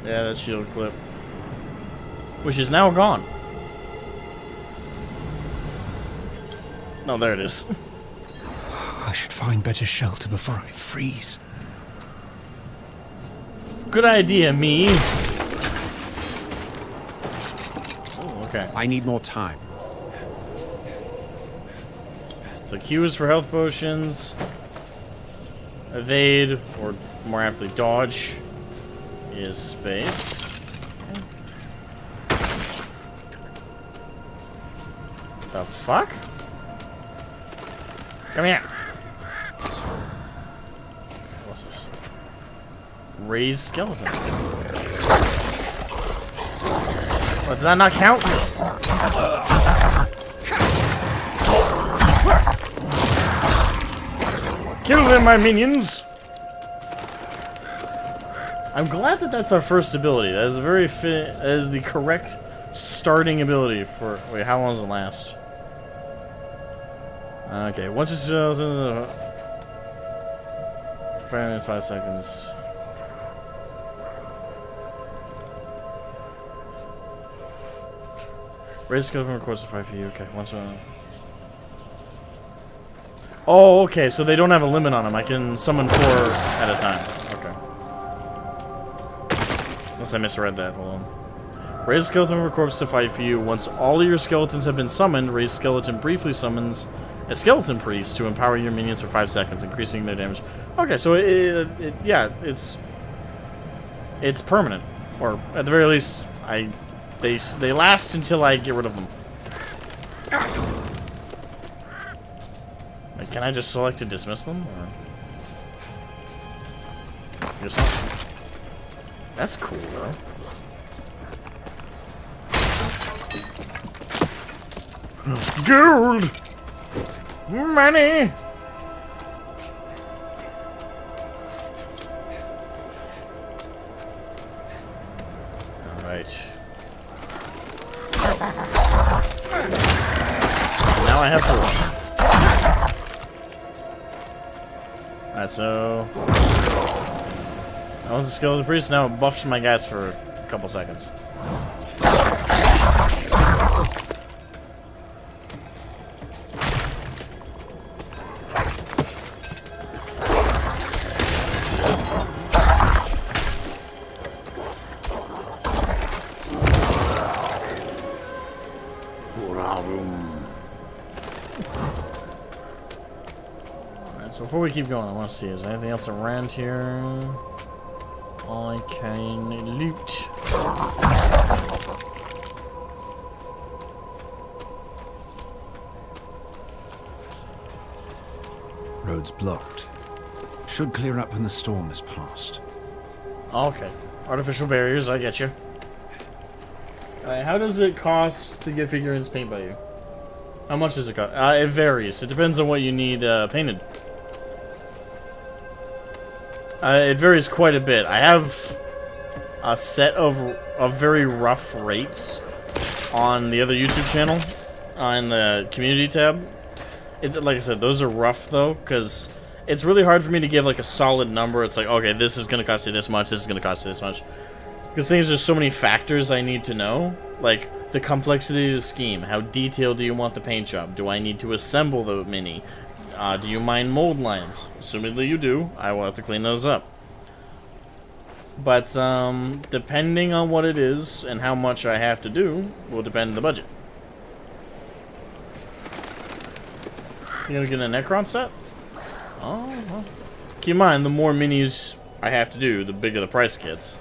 Yeah, that shield clip. Which is now gone. No, there it is. I should find better shelter before I freeze. Good idea, me. Oh, okay. I need more time. So Q is for health potions. Evade, or more aptly, dodge, is space. The fuck? Come here. What's this? Raised skeleton. What, did that not count? Kill them, my minions! I'm glad that that's our first ability. That is a very that is the correct starting ability for. Wait, how long does it last? Okay, once it's 5 minutes, 5 seconds. Raise skeleton records to 5 feet. Okay, once. Oh, okay, so they don't have a limit on them. I can summon 4 at a time. Okay. Unless I misread that. Hold on. Raise skeleton records to 5 feet. Once all of your skeletons have been summoned, raise skeleton briefly summons a skeleton priest to empower your minions for 5 seconds, increasing their damage. Okay, so yeah, it's permanent, or at the very least, they last until I get rid of them. Like, can I just select to dismiss them? Or? Guess not. That's cool, though. Gold! Money! Alright. Now I have 4. Alright, so... I was a skeleton priest, now it buffs my guys for a couple seconds. So before we keep going, I want to see, is there anything else around here I can loot? Road's blocked. Should clear up when the storm has passed. Okay. Artificial barriers, I get you. Alright, how does it cost to get figurines painted by you? How much does it cost? It varies. It depends on what you need painted. It varies quite a bit. I have a set of very rough rates on the other YouTube channel, in the community tab. Like I said, those are rough though, because it's really hard for me to give like a solid number. It's like, okay, this is going to cost you this much, this is going to cost you this much. Because there's just so many factors I need to know. Like, the complexity of the scheme. How detailed do you want the paint job? Do I need to assemble the mini? Do you mind mold lines? Assumedly you do. I will have to clean those up. But, depending on what it is and how much I have to do, will depend on the budget. You gonna get a Necron set? Oh, well. Keep in mind, the more minis I have to do, the bigger the price gets.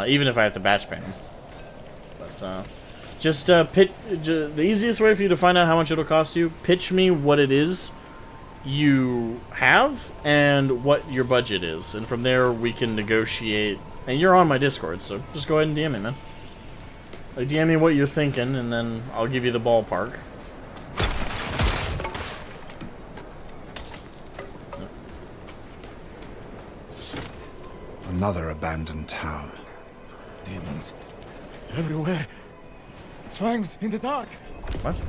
Even if I have to batch paint them. But, the easiest way for you to find out how much it'll cost you, pitch me what it is you have and what your budget is. And from there, we can negotiate. And you're on my Discord, so just go ahead and DM me, man. Like, DM me what you're thinking, and then I'll give you the ballpark. Another abandoned town. Demons. Everywhere. Fangs in the dark. What?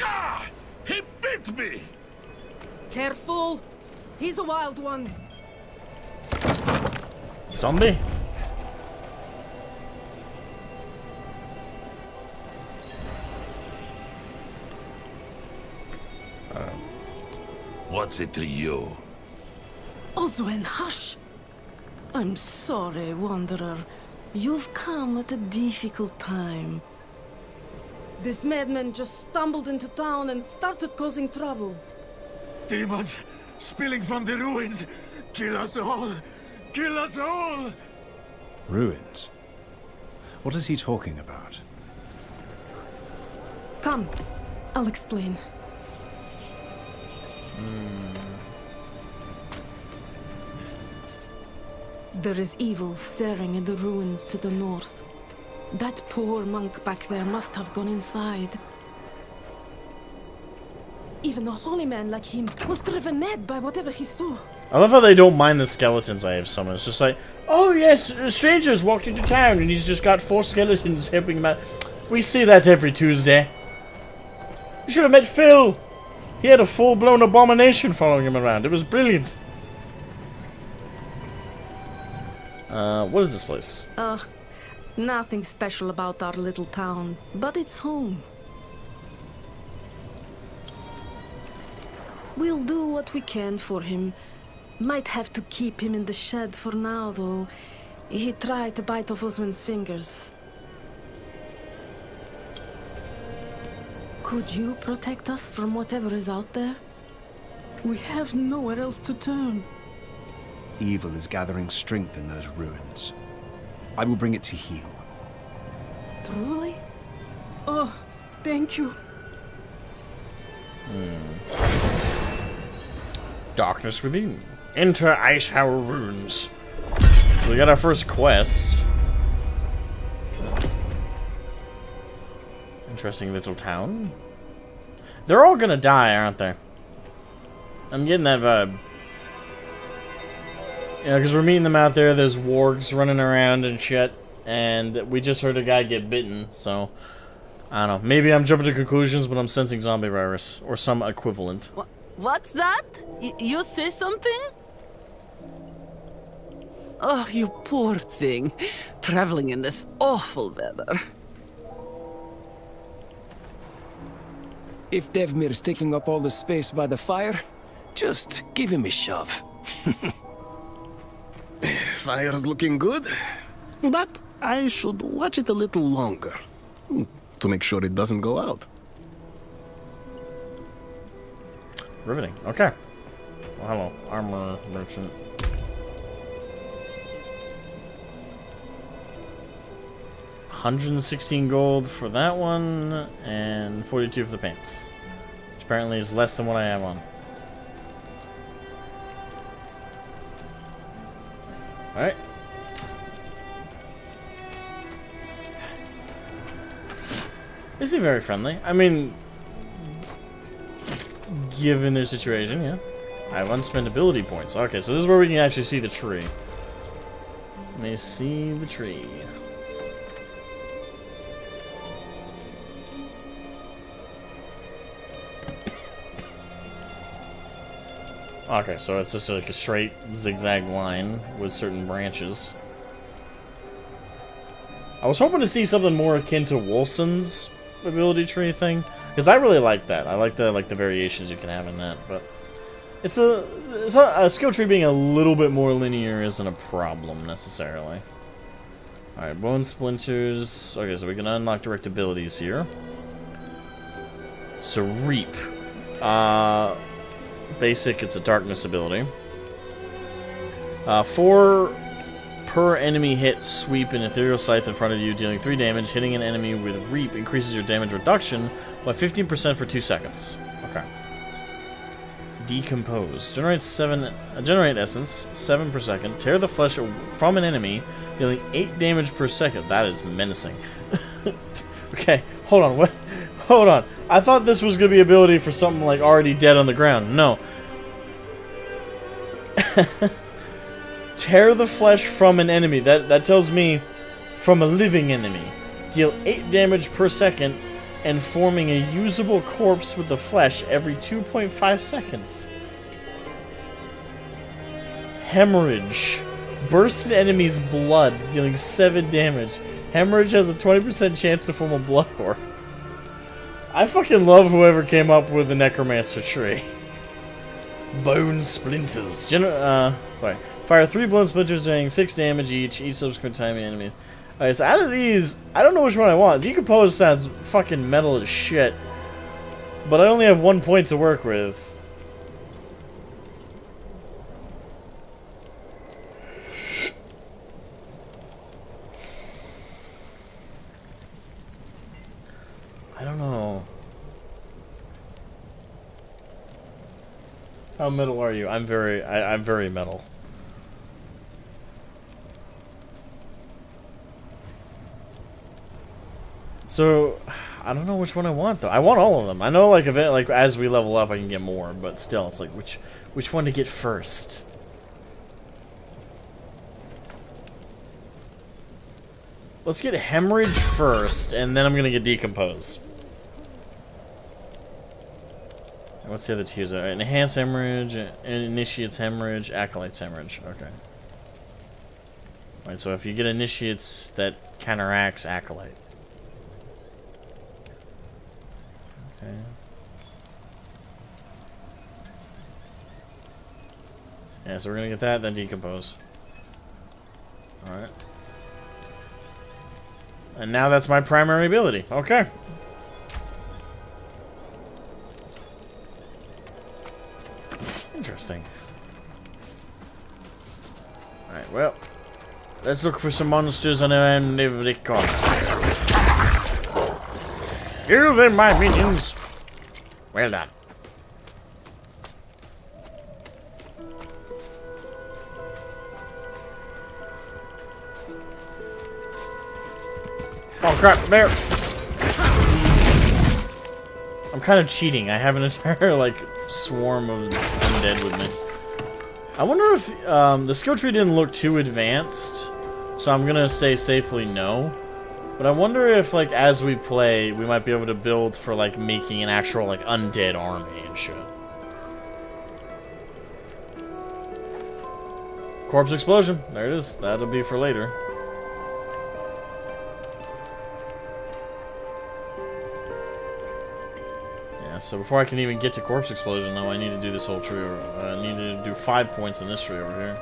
Ah! He bit me! Careful! He's a wild one. Zombie? What's it to you? Oswin, hush! I'm sorry, Wanderer. You've come at a difficult time. This madman just stumbled into town and started causing trouble. Demons spilling from the ruins. Kill us all! Kill us all! Ruins? What is he talking about? Come, I'll explain. There is evil staring in the ruins to the north. That poor monk back there must have gone inside. Even a holy man like him was driven mad by whatever he saw. I love how they don't mind the skeletons I have summoned. It's just like, oh yes, strangers walked into town and he's just got 4 skeletons helping him out. We see that every Tuesday. You should have met Phil. He had a full-blown abomination following him around. It was brilliant. What is this place? Nothing special about our little town, but it's home. We'll do what we can for him. Might have to keep him in the shed for now, though. He tried to bite off Oswin's fingers. Could you protect us from whatever is out there? We have nowhere else to turn. Evil is gathering strength in those ruins. I will bring it to heal. Truly? Oh, thank you. Darkness within. Enter Icehour Ruins. We got our first quest. Interesting little town. They're all gonna die, aren't they? I'm getting that vibe. Yeah, because we're meeting them out there. There's wargs running around and shit. And we just heard a guy get bitten, so... I don't know. Maybe I'm jumping to conclusions, but I'm sensing zombie virus. Or some equivalent. What's that? You say something? Oh, you poor thing. Traveling in this awful weather. If Devmir's taking up all the space by the fire, just give him a shove. Fire's looking good, but I should watch it a little longer to make sure it doesn't go out. Riveting. Okay. Well, hello, armor merchant. $116 gold for that one, and 42 for the pants, which apparently is less than what I have on. Alright. Is he very friendly? I mean, given their situation, yeah. I have unspent ability points. Okay, so this is where we can actually see the tree. Let me see the tree. Okay, so it's just like a straight zigzag line with certain branches. I was hoping to see something more akin to Wolfson's ability tree thing, because I really like that. I like the variations you can have in that, but it's a skill tree being a little bit more linear isn't a problem necessarily. All right, bone splinters. Okay, so we can unlock direct abilities here. So reap. Basic, it's a darkness ability. 4 per enemy hit, sweep an ethereal scythe in front of you, dealing 3 damage. Hitting an enemy with reap increases your damage reduction by 15% for 2 seconds. Okay. Decompose. Generate essence, 7 per second. Tear the flesh from an enemy, dealing 8 damage per second. That is menacing. Okay, hold on. What? Hold on. I thought this was going to be ability for something like already dead on the ground. No. Tear the flesh from an enemy. That tells me from a living enemy. Deal 8 damage per second and forming a usable corpse with the flesh every 2.5 seconds. Hemorrhage. Burst an enemy's blood, dealing 7 damage. Hemorrhage has a 20% chance to form a blood orb. I fucking love whoever came up with the necromancer tree. Bone splinters. Sorry. Fire 3 bone splinters doing 6 damage each subsequent time the enemies. Alright, so out of these, I don't know which one I want. Decompose sounds fucking metal as shit. But I only have 1 point to work with. I don't know. How metal are you? I'm very metal. So, I don't know which one I want though. I want all of them. I know like as we level up I can get more, but still it's like which one to get first? Let's get hemorrhage first, and then I'm gonna get decompose. What's the other tiers? Enhance hemorrhage, initiates hemorrhage, acolytes hemorrhage. Okay. Alright, so if you get initiates, that counteracts acolyte. Okay. Yeah, so we're gonna get that, then decompose. Alright. And now that's my primary ability. Okay. Interesting. Alright, well. Let's look for some monsters on our end of the corner. Kill them, my minions! Well done. Oh crap, there! I'm kind of cheating. I have an entire, like, swarm of undead with me. I wonder if, the skill tree didn't look too advanced, so I'm gonna say safely no. But I wonder if, like, as we play, we might be able to build for, like, making an actual, like, undead army and shit. Corpse explosion. There it is. That'll be for later. Yeah, so before I can even get to corpse explosion, though, I need to do this whole tree. I need to do 5 points in this tree over here.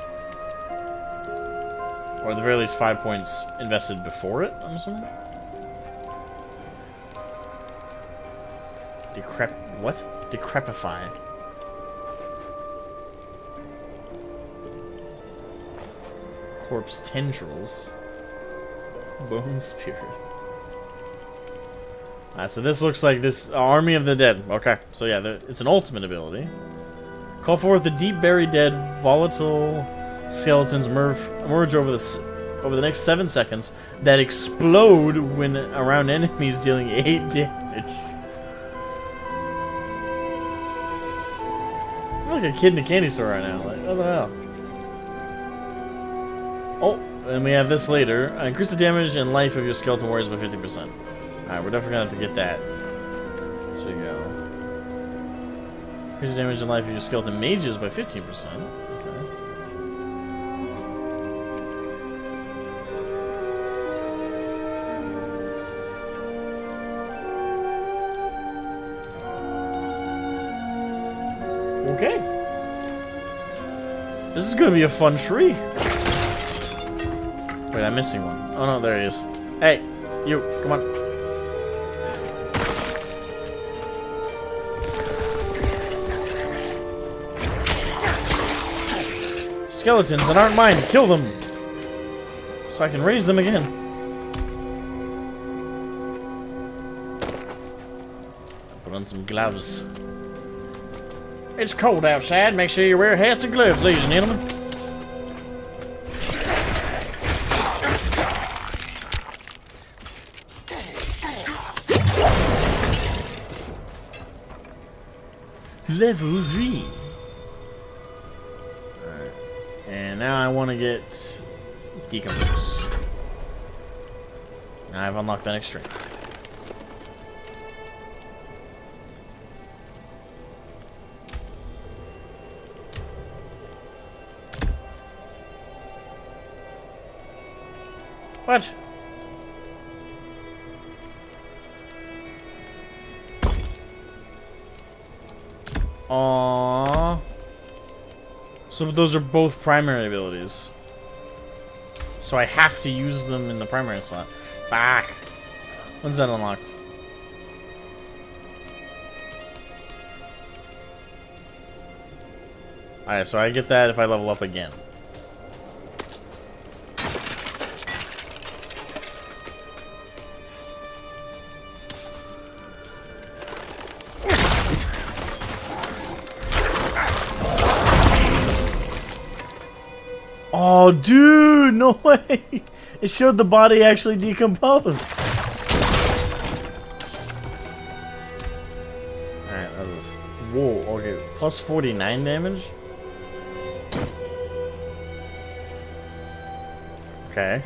Or at the very least 5 points invested before it, I'm assuming? What? Decrepify. Corpse tendrils. Bone spirit. Alright, so this looks like this army of the dead. Okay, so yeah, it's an ultimate ability. Call forth the deep buried dead, volatile skeletons emerge over the next 7 seconds that explode when around enemies, dealing 8 damage. I'm like a kid in a candy store right now. Like, what the hell? Oh, and we have this later. Increase the damage and life of your skeleton warriors by 50%. Alright, we're definitely gonna have to get that. So we go. Increase the damage and life of your skeleton mages by 15%. Okay. This is gonna be a fun tree. Wait, I'm missing one. Oh no, there he is. Hey, you, come on. Skeletons that aren't mine, kill them! So I can raise them again. Put on some gloves. It's cold outside. Make sure you wear hats and gloves, ladies and gentlemen. Level 3. Alright. And now I want to get decompose. Now I've unlocked that extreme. What? Aww. So those are both primary abilities. So I have to use them in the primary slot. Fuck. When's that unlocked? Alright, so I get that if I level up again. Oh, dude, no way. It showed the body actually decompose. Alright, how's this? Whoa, okay. Plus 49 damage? Okay.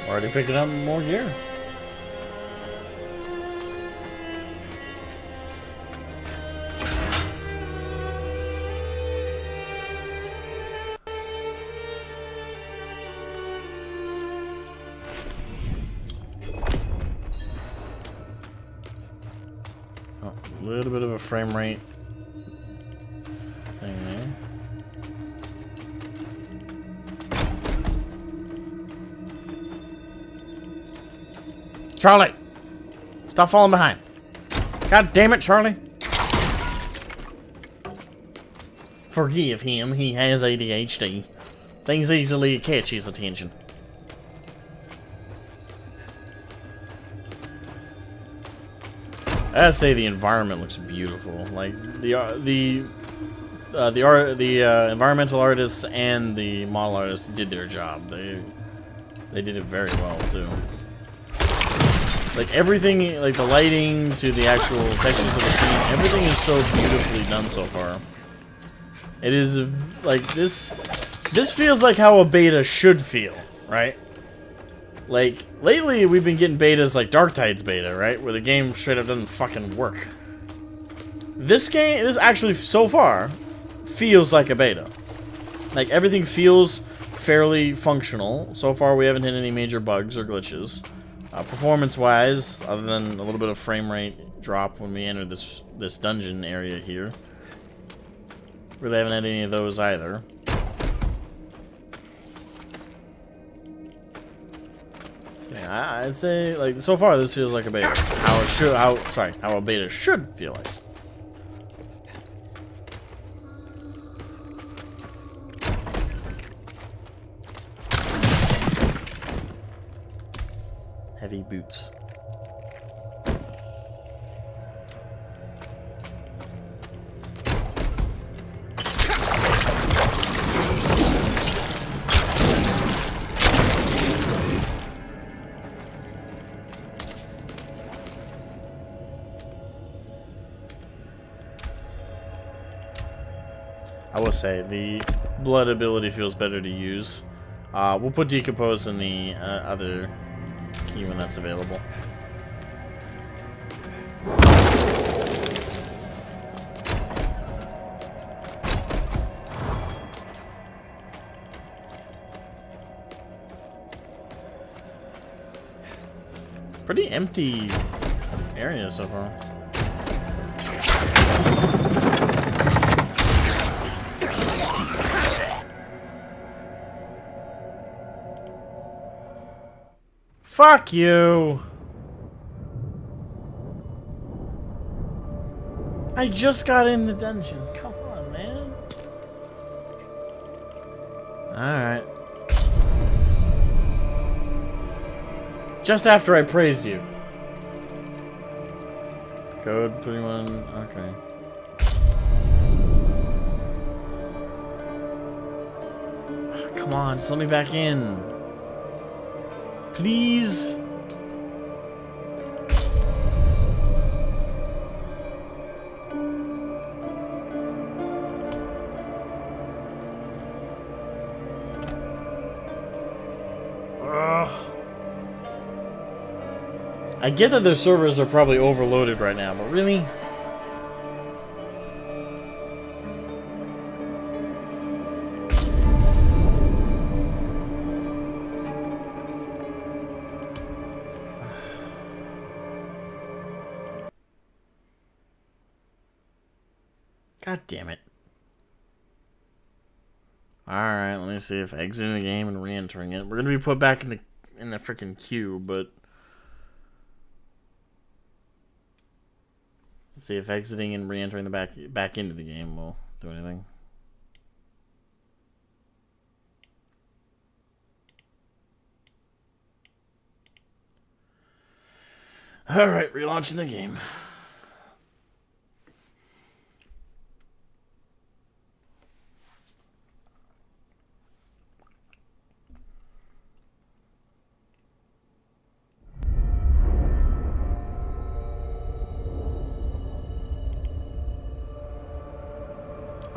Already picking up more gear. Oh, a little bit of a frame rate thing there. Charlie! Stop falling behind. God damn it, Charlie. Forgive him, he has ADHD. Things easily catch his attention. I gotta say the environment looks beautiful. Like the environmental artists and the model artists did their job. They did it very well too. Like everything, like the lighting to the actual textures of the scene, everything is so beautifully done so far. It is like this feels like how a beta should feel, right? Like lately we've been getting betas like Darktide's beta, right? Where the game straight up doesn't fucking work. This actually so far feels like a beta. Like everything feels fairly functional. So far we haven't hit any major bugs or glitches. Performance-wise, other than a little bit of frame rate drop when we enter this dungeon area here, really haven't had any of those either. So yeah, I'd say like so far this feels like a beta. How a beta should feel like. Heavy boots. I will say the blood ability feels better to use. We'll put decompose in the other key when that's available. Pretty empty area so far. Fuck you! I just got in the dungeon. Come on, man. Alright. Just after I praised you. Code 31. Okay. Oh, come on, just let me back in. Please. I get that their servers are probably overloaded right now, but really? God damn it. Alright, let me see if exiting the game and re-entering it. We're gonna be put back in the freaking queue, but let's see if exiting and re-entering the back into the game will do anything. Alright, relaunching the game.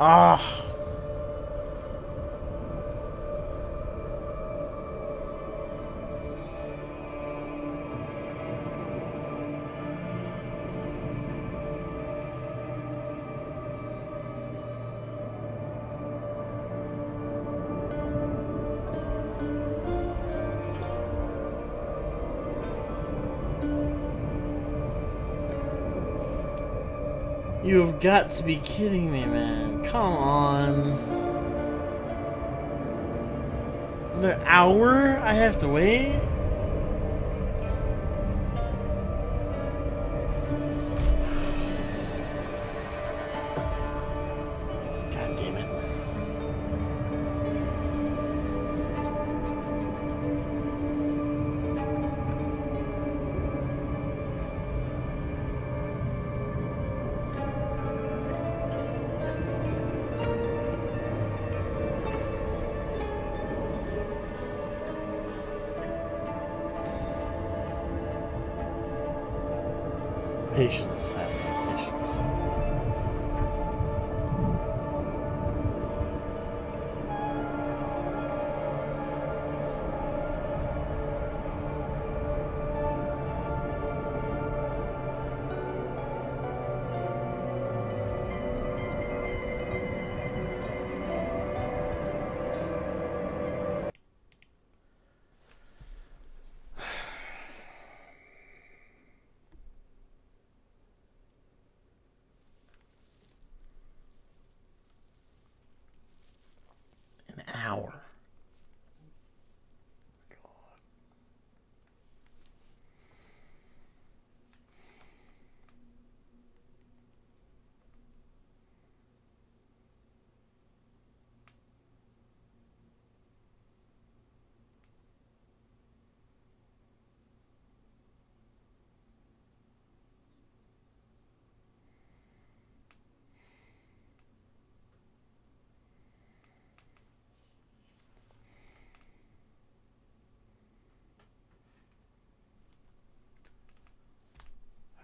Ah. You've got to be kidding me, man. Come on. Another hour I have to wait? God damn it. Patience, Asmogan, patience. Hour.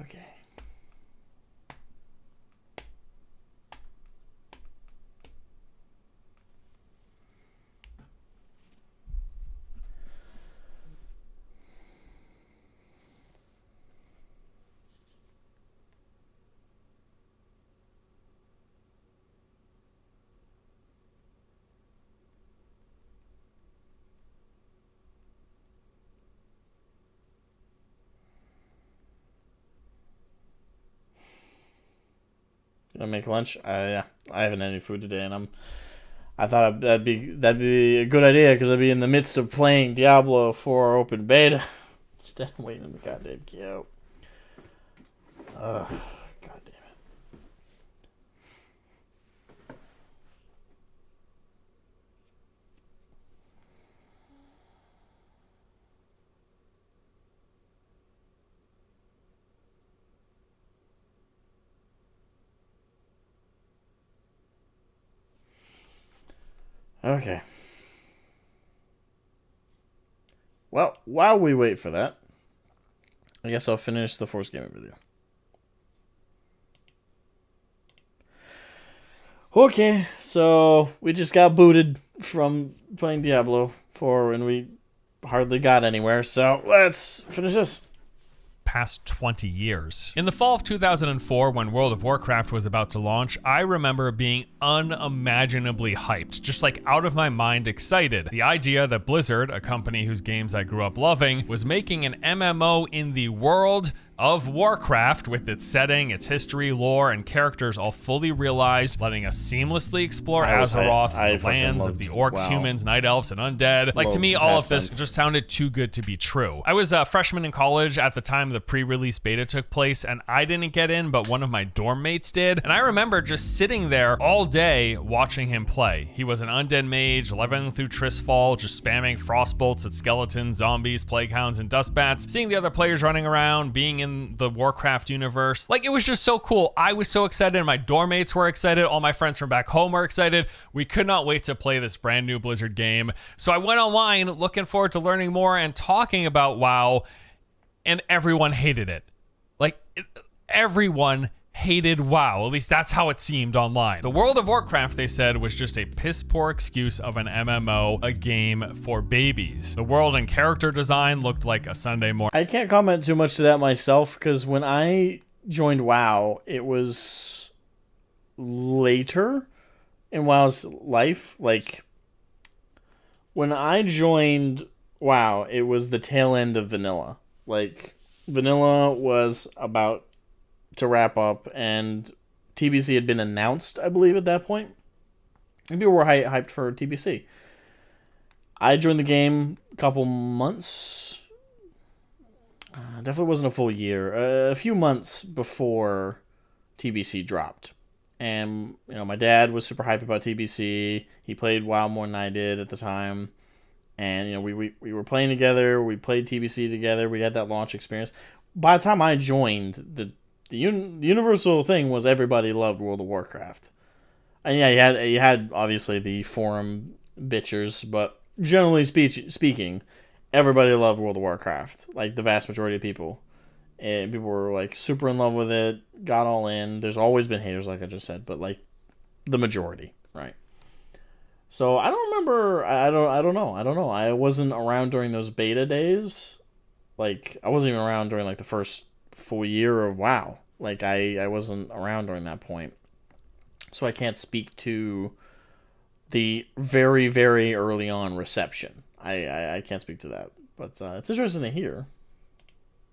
Okay. Gonna make lunch. Yeah, I haven't had any food today, and I thought that'd be a good idea because I'd be in the midst of playing Diablo 4 open beta instead of waiting in the goddamn queue. God damn it. Okay. Well, while we wait for that, I guess I'll finish the Force Gaming video. Okay, so we just got booted from playing Diablo 4 when we hardly got anywhere, so let's finish this. Past 20 years. In the fall of 2004, when World of Warcraft was about to launch, I remember being unimaginably hyped, just like out of my mind excited. The idea that Blizzard, a company whose games I grew up loving, was making an MMO in the world of Warcraft, with its setting, its history, lore, and characters all fully realized, letting us seamlessly explore Azeroth, the lands of the orcs, humans, night elves, and undead. Like, to me, all of this just sounded too good to be true. I was a freshman in college at the time the pre-release beta took place, and I didn't get in, but one of my dorm mates did, and I remember just sitting there all day watching him play. He was an undead mage, leveling through Tristfall, just spamming frostbolts at skeletons, zombies, plague hounds, and dustbats, seeing the other players running around, being in the Warcraft universe. Like, it was just so cool. I was so excited. My dorm mates were excited. All my friends from back home were excited. We could not wait to play this brand new Blizzard game. So I went online looking forward to learning more and talking about WoW, and everyone hated it. Like, everyone hated WoW. At least that's how it seemed online. The World of Warcraft, they said, was just a piss poor excuse of an MMO, a game for babies. The world and character design looked like a Sunday morning. I can't comment too much to that myself, because when I joined WoW, it was later in WoW's life. Like, when I joined WoW, it was the tail end of vanilla. Like, vanilla was about to wrap up, and TBC had been announced, I believe, at that point. And people were hyped for TBC. I joined the game a couple months. Definitely wasn't a full year. A few months before TBC dropped. And, you know, my dad was super hyped about TBC. He played WoW more than I did at the time. And, you know, we were playing together. We played TBC together. We had that launch experience. By the time I joined, the universal thing was everybody loved World of Warcraft. And yeah, you had obviously the forum bitchers, but generally speaking, everybody loved World of Warcraft. Like, the vast majority of people. And people were, like, super in love with it, got all in. There's always been haters, like I just said, but, like, the majority, right? So I don't remember. I don't know. I wasn't around during those beta days. Like, I wasn't even around during, like, the first full year of WoW. Like, I wasn't around during that point. So I can't speak to the very, very early on reception. I can't speak to that. But it's interesting to hear.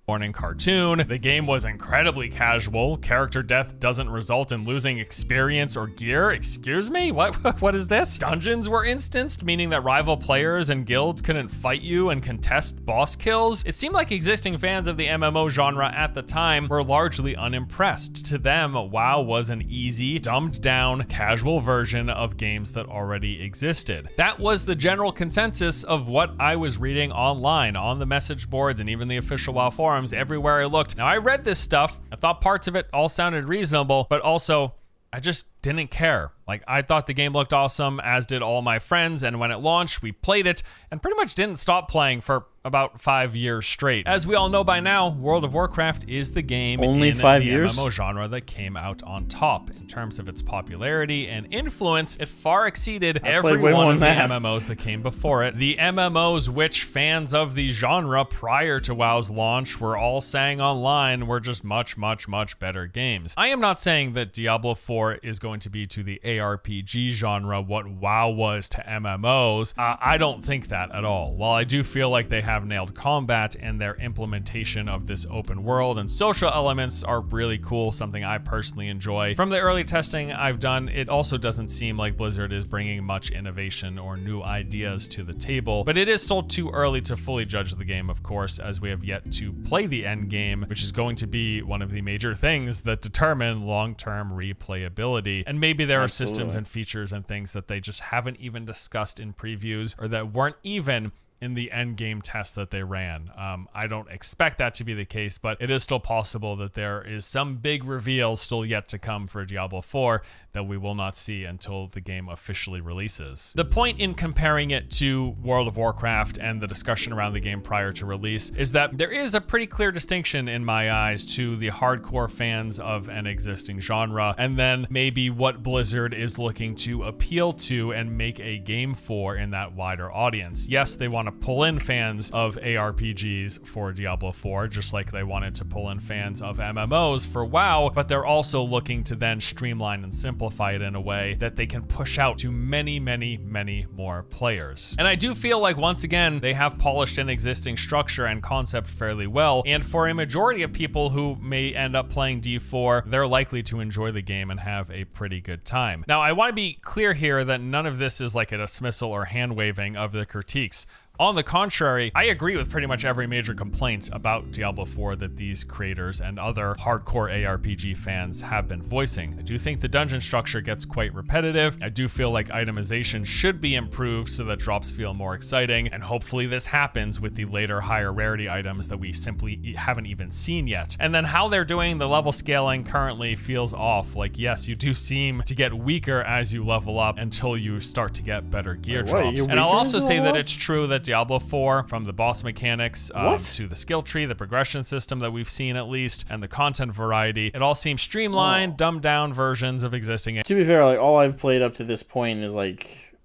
Morning cartoon. The game was incredibly casual. Character death doesn't result in losing experience or gear. Excuse me? What is this? Dungeons were instanced, meaning that rival players and guilds couldn't fight you and contest boss kills. It seemed like existing fans of the MMO genre at the time were largely unimpressed. To them, WoW was an easy, dumbed down, casual version of games that already existed. That was the general consensus of what I was reading online, on the message boards, and even the official WoW forums. Everywhere I looked. Now, I read this stuff. I thought parts of it all sounded reasonable, but also I just didn't care. Like, I thought the game looked awesome, as did all my friends, and when it launched, we played it and pretty much didn't stop playing for about 5 years straight. As we all know by now, World of Warcraft is the game only in 5 the years? MMO genre that came out on top. In terms of its popularity and influence, it far exceeded every one of the MMOs that came before it. The MMOs which fans of the genre prior to WoW's launch were all saying online were just much, much, much better games. I am not saying that Diablo 4 is going to be to the ARPG genre what WoW was to MMOs. I don't think that at all. While I do feel like they have nailed combat, and their implementation of this open world and social elements are really cool, something I personally enjoy. From the early testing I've done, it also doesn't seem like Blizzard is bringing much innovation or new ideas to the table, but it is still too early to fully judge the game, of course, as we have yet to play the end game, which is going to be one of the major things that determine long-term replayability. And maybe there are systems and features and things that they just haven't even discussed in previews, or that weren't even in the end game test that they ran. I don't expect that to be the case, but it is still possible that there is some big reveal still yet to come for Diablo 4 that we will not see until the game officially releases. The point in comparing it to World of Warcraft and the discussion around the game prior to release is that there is a pretty clear distinction in my eyes to the hardcore fans of an existing genre, and then maybe what Blizzard is looking to appeal to and make a game for in that wider audience. Yes, they want to to pull in fans of ARPGs for Diablo 4, just like they wanted to pull in fans of MMOs for WoW, but they're also looking to then streamline and simplify it in a way that they can push out to many, many, many more players. And I do feel like, once again, they have polished an existing structure and concept fairly well, and for a majority of people who may end up playing D4, they're likely to enjoy the game and have a pretty good time. Now, I want to be clear here that none of this is like a dismissal or hand-waving of the critiques. On the contrary, I agree with pretty much every major complaint about Diablo 4 that these creators and other hardcore ARPG fans have been voicing. I do think the dungeon structure gets quite repetitive. I do feel like itemization should be improved so that drops feel more exciting, and hopefully this happens with the later higher rarity items that we simply haven't even seen yet. And then how they're doing the level scaling currently feels off. Like, yes, you do seem to get weaker as you level up until you start to get better gear drops. And I'll also say that it's true that Diablo 4, from the boss mechanics to the skill tree, the progression system that we've seen at least, and the content variety, it all seems streamlined, dumbed down versions of existing. To be fair, like, all I've played up to this point is like,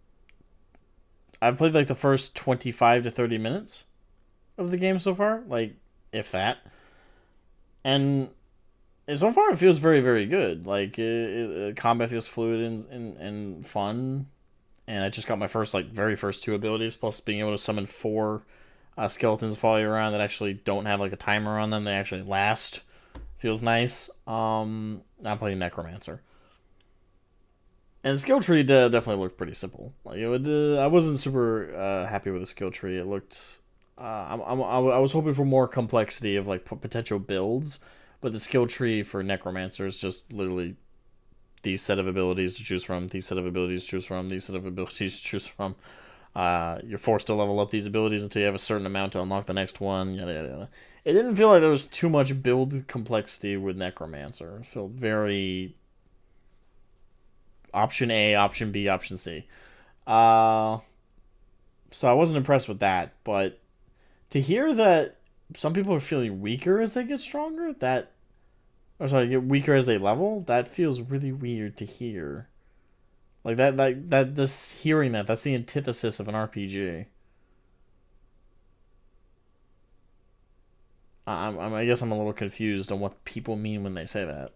I've played like the first 25 to 30 minutes of the game so far, like, if that. And so far it feels very, very good. Like, combat feels fluid and fun. And I just got my very first 2 abilities, plus being able to summon 4 skeletons follow you around that actually don't have like a timer on them. They actually last. Feels nice. I'm playing Necromancer. And the skill tree definitely looked pretty simple. Like, I wasn't super happy with the skill tree. It looked... I was hoping for more complexity of like potential builds, but the skill tree for Necromancer is just literally... these set of abilities to choose from, these set of abilities to choose from, these set of abilities to choose from. You're forced to level up these abilities until you have a certain amount to unlock the next one, yada, yada, yada. It didn't feel like there was too much build complexity with Necromancer. It felt very... option A, option B, option C. So I wasn't impressed with that, but to hear that some people are feeling weaker as they get stronger, get weaker as they level, that feels really weird to hear. Like just hearing that's the antithesis of an RPG. I guess I'm a little confused on what people mean when they say that.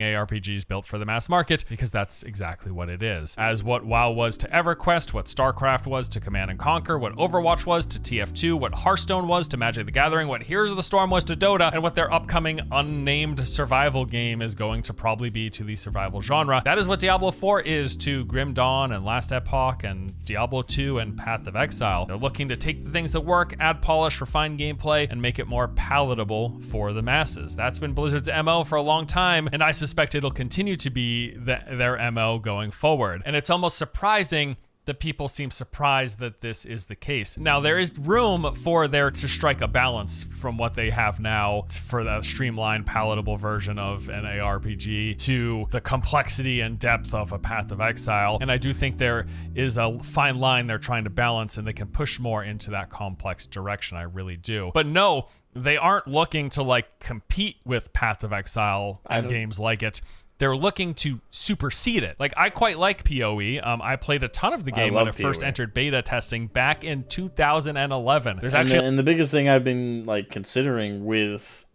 ARPGs built for the mass market, because that's exactly what it is. As what WoW was to EverQuest, what StarCraft was to Command & Conquer, what Overwatch was to TF2, what Hearthstone was to Magic the Gathering, what Heroes of the Storm was to Dota, and what their upcoming unnamed survival game is going to probably be to the survival genre. That is what Diablo 4 is to Grim Dawn and Last Epoch and Diablo 2 and Path of Exile. They're looking to take the things that work, add polish, refine gameplay, and make it more palatable for the masses. That's been Blizzard's MO for a long time, and I suspect it'll continue to be their MO going forward. And it's almost surprising that people seem surprised that this is the case. Now, there is room for there to strike a balance from what they have now for the streamlined, palatable version of an ARPG to the complexity and depth of a Path of Exile. And I do think there is a fine line they're trying to balance, and they can push more into that complex direction. I really do. But no, they aren't looking to like compete with Path of Exile and games like it. They're looking to supersede it. Like, I quite like PoE. I played a ton of the game when it first entered beta testing back in 2011. There's actually and the biggest thing I've been like considering with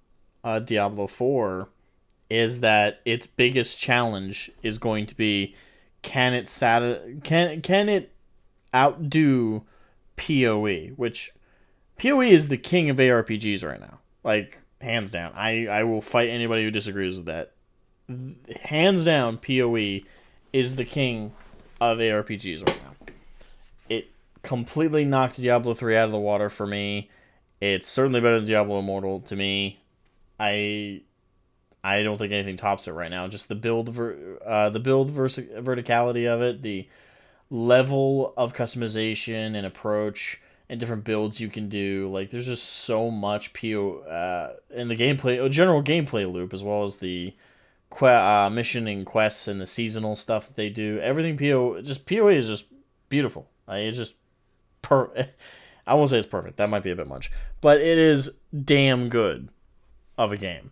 Diablo 4 is that its biggest challenge is going to be, can it outdo PoE, which PoE is the king of ARPGs right now. Like, hands down. I will fight anybody who disagrees with that. Hands down, PoE is the king of ARPGs right now. It completely knocked Diablo 3 out of the water for me. It's certainly better than Diablo Immortal to me. I don't think anything tops it right now. Just the build verticality of it, the level of customization and approach, and different builds you can do. Like, there's just so much in the gameplay, general gameplay loop, as well as the mission and quests and the seasonal stuff that they do. Everything PoE is just beautiful. It's just I won't say it's perfect. That might be a bit much, but it is damn good of a game.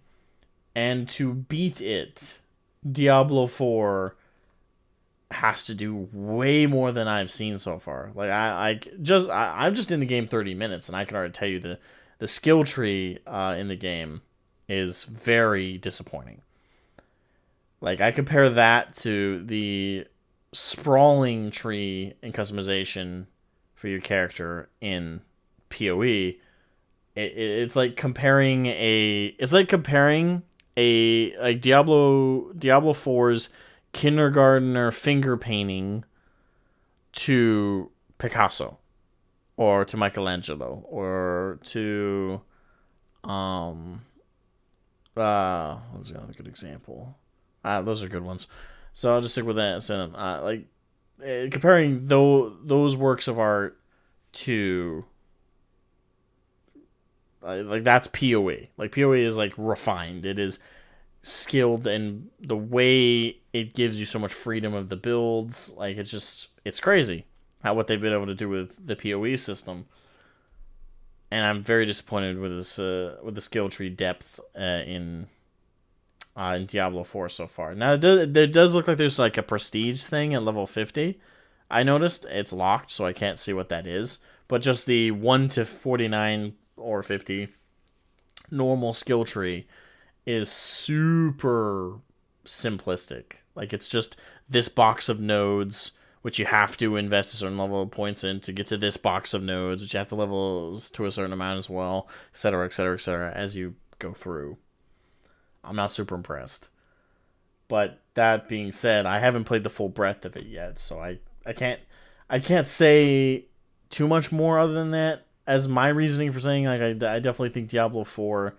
And to beat it, Diablo 4 has to do way more than I've seen so far. Like I'm just in the game 30 minutes, and I can already tell you the skill tree in the game is very disappointing. Like, I compare that to the sprawling tree and customization for your character in PoE. It's like comparing like Diablo 4's kindergartner finger painting to Picasso or to Michelangelo or to what was another good example? Those are good ones. So I'll just stick with that. So comparing those works of art to like that's PoE. Like PoE is like refined. It is skilled, and the way it gives you so much freedom of the builds, like it's crazy what they've been able to do with the PoE system. And I'm very disappointed with this with the skill tree depth in Diablo 4 so far. Now there does look like there's like a prestige thing at level 50. I noticed it's locked, so I can't see what that is. But just the 1 to 49 or 50 normal skill tree is super simplistic. Like, it's just this box of nodes, which you have to invest a certain level of points in to get to this box of nodes, which you have to level to a certain amount as well, etc., etc., etc., as you go through. I'm not super impressed. But that being said, I haven't played the full breadth of it yet, so I can't say too much more other than that as my reasoning for saying, like, I definitely think Diablo 4,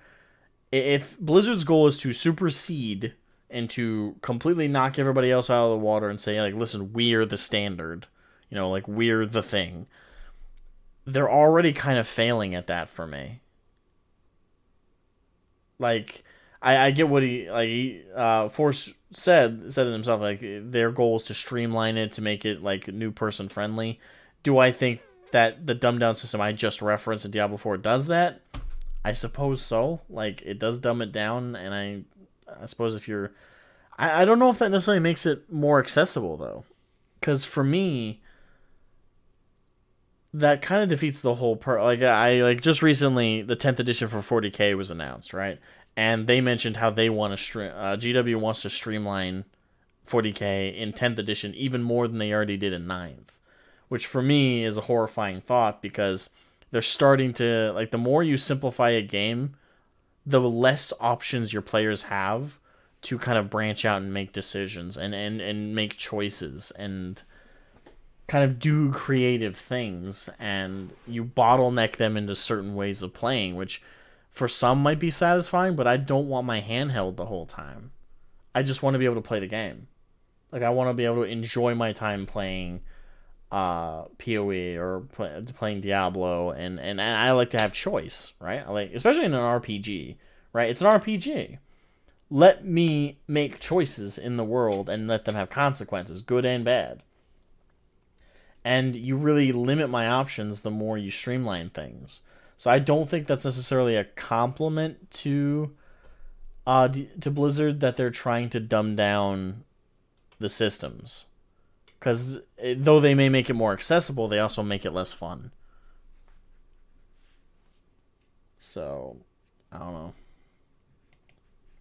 if Blizzard's goal is to supersede and to completely knock everybody else out of the water and say, like, listen, we're the standard, you know, like, we're the thing, they're already kind of failing at that for me. Like, I get what Force said it himself, like, their goal is to streamline it, to make it, like, new person friendly. Do I think that the dumbed down system I just referenced in Diablo 4 does that? I suppose so. Like, it does dumb it down, and I suppose if you're... I don't know if that necessarily makes it more accessible, though. Because for me, that kind of defeats the whole just recently, the 10th edition for 40k was announced, right? And they mentioned how they want to GW wants to streamline 40k in 10th edition even more than they already did in 9th. Which for me is a horrifying thought, because they're starting to, like, the more you simplify a game, the less options your players have to kind of branch out and make decisions and make choices and kind of do creative things, and you bottleneck them into certain ways of playing, which for some might be satisfying, but I don't want my hand held the whole time. I just want to be able to play the game. Like, I want to be able to enjoy my time playing PoE or playing Diablo, and I like to have choice, right? I like, especially in an RPG, right? It's an RPG. Let me make choices in the world and let them have consequences, good and bad. And you really limit my options the more you streamline things. So I don't think that's necessarily a compliment to Blizzard that they're trying to dumb down the systems. Because though they may make it more accessible, they also make it less fun. So, I don't know.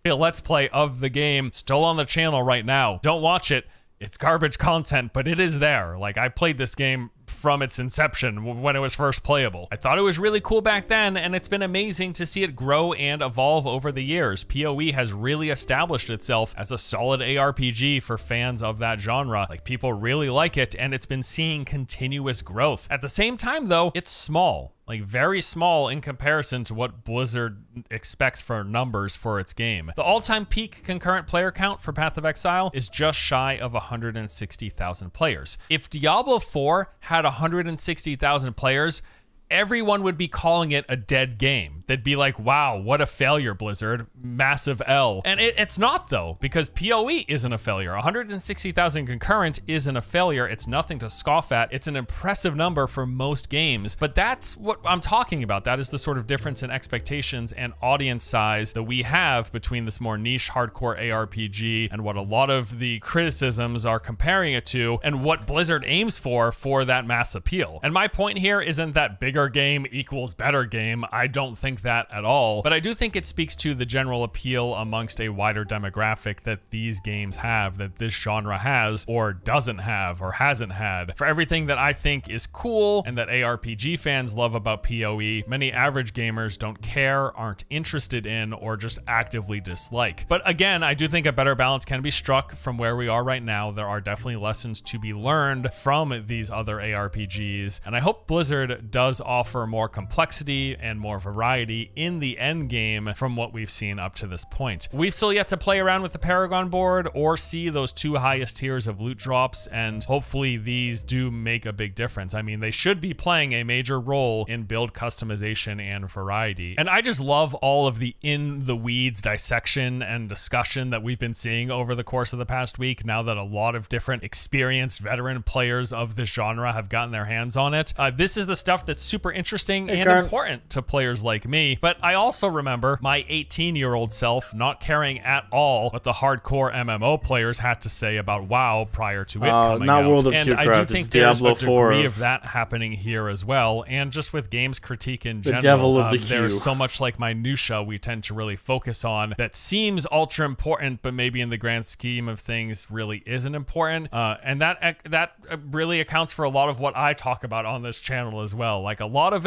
A Let's Play of the game still on the channel right now. Don't watch it. It's garbage content, but it is there. Like, I played this game from its inception when it was first playable. I thought it was really cool back then, and it's been amazing to see it grow and evolve over the years. PoE has really established itself as a solid ARPG for fans of that genre. Like, people really like it, and it's been seeing continuous growth. At the same time, though, it's small. Like, very small in comparison to what Blizzard expects for numbers for its game. The all-time peak concurrent player count for Path of Exile is just shy of 160,000 players. If Diablo 4 had 160,000 players, everyone would be calling it a dead game. game. They'd be like, wow, what a failure, Blizzard. Massive L. And it's not, though, because PoE isn't a failure. 160,000 concurrent isn't a failure. It's nothing to scoff at. It's an impressive number for most games, but that's what I'm talking about. That is the sort of difference in expectations and audience size that we have between this more niche hardcore ARPG and what a lot of the criticisms are comparing it to, and what Blizzard aims for that mass appeal. And my point here isn't that bigger game equals better game. I don't think that at all, but I do think it speaks to the general appeal amongst a wider demographic that these games have, that this genre has or doesn't have or hasn't had. For everything that I think is cool and that ARPG fans love about PoE, many average gamers don't care, aren't interested in, or just actively dislike. But again, I do think a better balance can be struck from where we are right now. There are definitely lessons to be learned from these other ARPGs, and I hope Blizzard does offer more complexity and more variety in the end game from what we've seen up to this point. We've still yet to play around with the Paragon board or see those 2 highest tiers of loot drops, and hopefully these do make a big difference. I mean, they should be playing a major role in build customization and variety. And I just love all of the in the weeds dissection and discussion that we've been seeing over the course of the past week, now that a lot of different experienced veteran players of this genre have gotten their hands on it. This is the stuff that's super interesting and important to players like me, but I also remember my 18-year-old self not caring at all what the hardcore MMO players had to say about WoW prior to it coming not out. World of And Warcraft, I do think there's Diablo a degree 4 of that happening here as well, and just with games critique in the general, devil of the there's queue. so much like minutia we tend to really focus on that seems ultra important, but maybe in the grand scheme of things really isn't important. And that really accounts for a lot of what I talk about on this channel as well. Like a lot of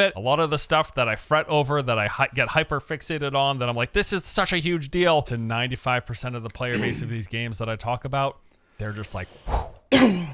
the stuff that I fret over, that I get hyper fixated on, that I'm like, this is such a huge deal, to 95% of the player base of these games that I talk about, they're just like,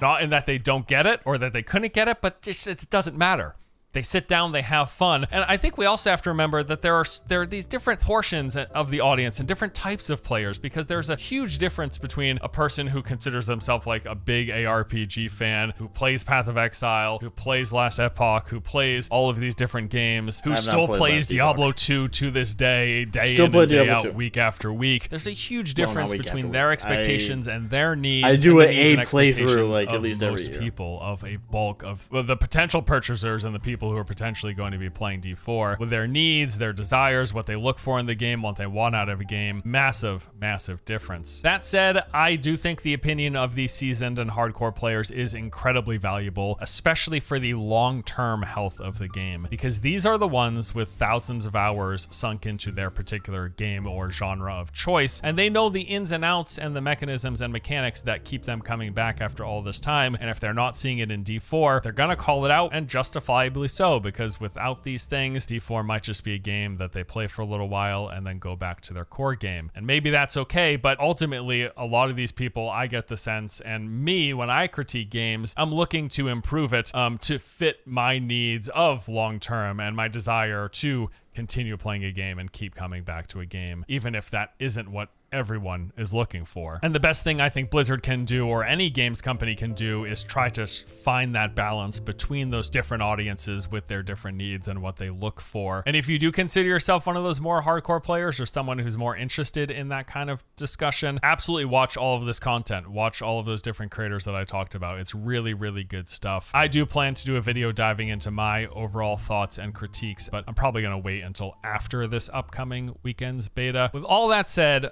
not in that they don't get it or that they couldn't get it, but it doesn't matter. They sit down, they have fun. And I think we also have to remember that there are these different portions of the audience and different types of players, because there's a huge difference between a person who considers themselves like a big ARPG fan, who plays Path of Exile, who plays Last Epoch, who plays all of these different games, who still plays Diablo 2 to this day, day in and day out, week after week. There's a huge difference between their expectations and their needs. I do an A playthrough like at least every year. People, of a bulk of the potential purchasers and the people who are potentially going to be playing D4, with their needs, their desires, what they look for in the game, what they want out of a game. Massive, massive difference. That said, I do think the opinion of these seasoned and hardcore players is incredibly valuable, especially for the long-term health of the game, because these are the ones with thousands of hours sunk into their particular game or genre of choice, and they know the ins and outs and the mechanisms and mechanics that keep them coming back after all this time. And if they're not seeing it in D4, they're gonna call it out, and justifiably so, because without these things, D4 might just be a game that they play for a little while and then go back to their core game. And maybe that's okay, but ultimately, a lot of these people, I get the sense, and me, when I critique games, I'm looking to improve it to fit my needs of long-term and my desire to continue playing a game and keep coming back to a game, even if that isn't what everyone is looking for. And the best thing I think Blizzard can do, or any games company can do, is try to find that balance between those different audiences with their different needs and what they look for. And if you do consider yourself one of those more hardcore players, or someone who's more interested in that kind of discussion, absolutely watch all of this content. Watch all of those different creators that I talked about. It's really, really good stuff. I do plan to do a video diving into my overall thoughts and critiques, but I'm probably going to wait until after this upcoming weekend's beta. With all that said,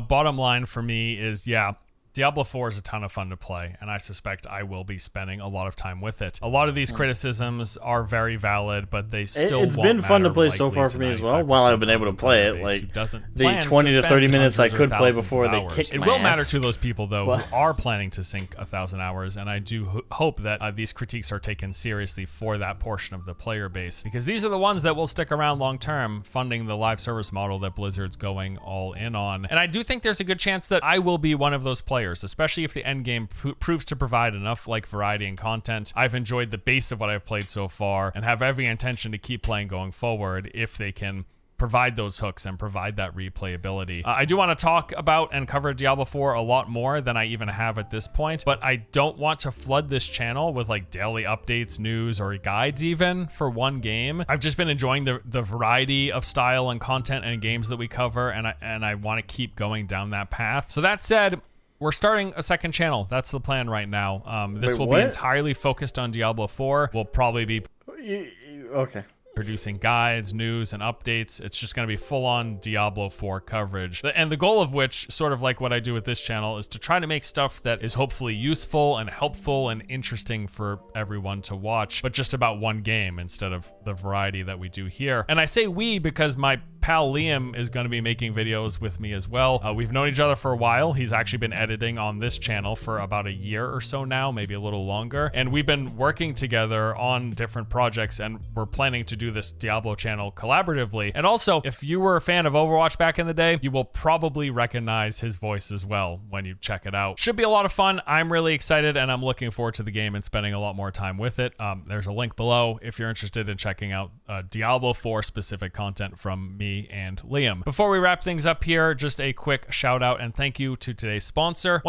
bottom line for me is, yeah, Diablo 4 is a ton of fun to play, and I suspect I will be spending a lot of time with it. A lot of these criticisms are very valid, but they still It's been fun to play so far for me as well, while I've been able to play it. Like, the 20 to 30 minutes I could play before they kicked my ass. It will matter to those people, though, who are planning to sink 1,000 hours, and I do hope that these critiques are taken seriously for that portion of the player base, because these are the ones that will stick around long-term, funding the live service model that Blizzard's going all in on. And I do think there's a good chance that I will be one of those players, especially if the end game proves to provide enough variety and content. I've enjoyed the base of what I've played so far and have every intention to keep playing going forward if they can provide those hooks and provide that replayability. I do want to talk about and cover Diablo 4 a lot more than I even have at this point, but I don't want to flood this channel with like daily updates, news, or guides even for one game. I've just been enjoying the variety of style and content and games that we cover, and I want to keep going down that path. So that said, we're starting a second channel. That's the plan right now. This will be entirely focused on Diablo 4. We'll probably be okay. Producing guides, news, and updates. It's just going to be full-on Diablo 4 coverage. And the goal of which, sort of like what I do with this channel, is to try to make stuff that is hopefully useful and helpful and interesting for everyone to watch, but just about one game instead of the variety that we do here. And I say we because my pal Liam is going to be making videos with me as well. We've known each other for a while. He's actually been editing on this channel for about a year or so now, maybe a little longer. And we've been working together on different projects, and we're planning to do this Diablo channel collaboratively. And also, if you were a fan of Overwatch back in the day, you will probably recognize his voice as well when you check it out. Should be a lot of fun. I'm really excited, and I'm looking forward to the game and spending a lot more time with it. There's a link below if you're interested in checking out Diablo 4 specific content from me and Liam. Before we wrap things up here, just a quick shout out and thank you to today's sponsor.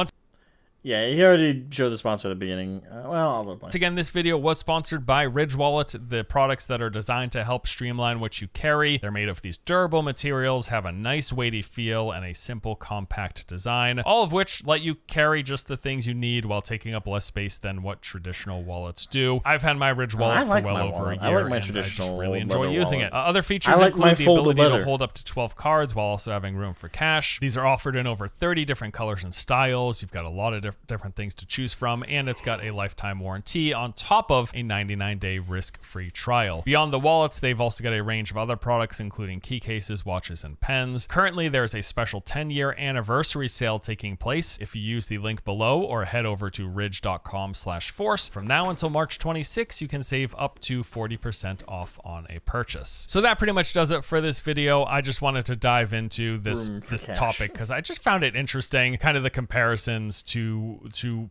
Yeah, he already showed the sponsor at the beginning. Once again, this video was sponsored by Ridge Wallet, the products that are designed to help streamline what you carry. They're made of these durable materials, have a nice weighty feel, and a simple, compact design, all of which let you carry just the things you need while taking up less space than what traditional wallets do. I've had my Ridge Wallet for well over a year, I like my and traditional I just really enjoy using it. Other features like include the ability to hold up to 12 cards while also having room for cash. These are offered in over 30 different colors and styles. You've got a lot of different things to choose from, and it's got a lifetime warranty on top of a 99-day risk-free trial. Beyond the wallets, they've also got a range of other products, including key cases, watches, and pens. Currently, there's a special 10-year anniversary sale taking place. If you use the link below or head over to ridge.com/force, from now until March 26, you can save up to 40% off on a purchase. So that pretty much does it for this video. I just wanted to dive into this topic because I just found it interesting, kind of the comparisons to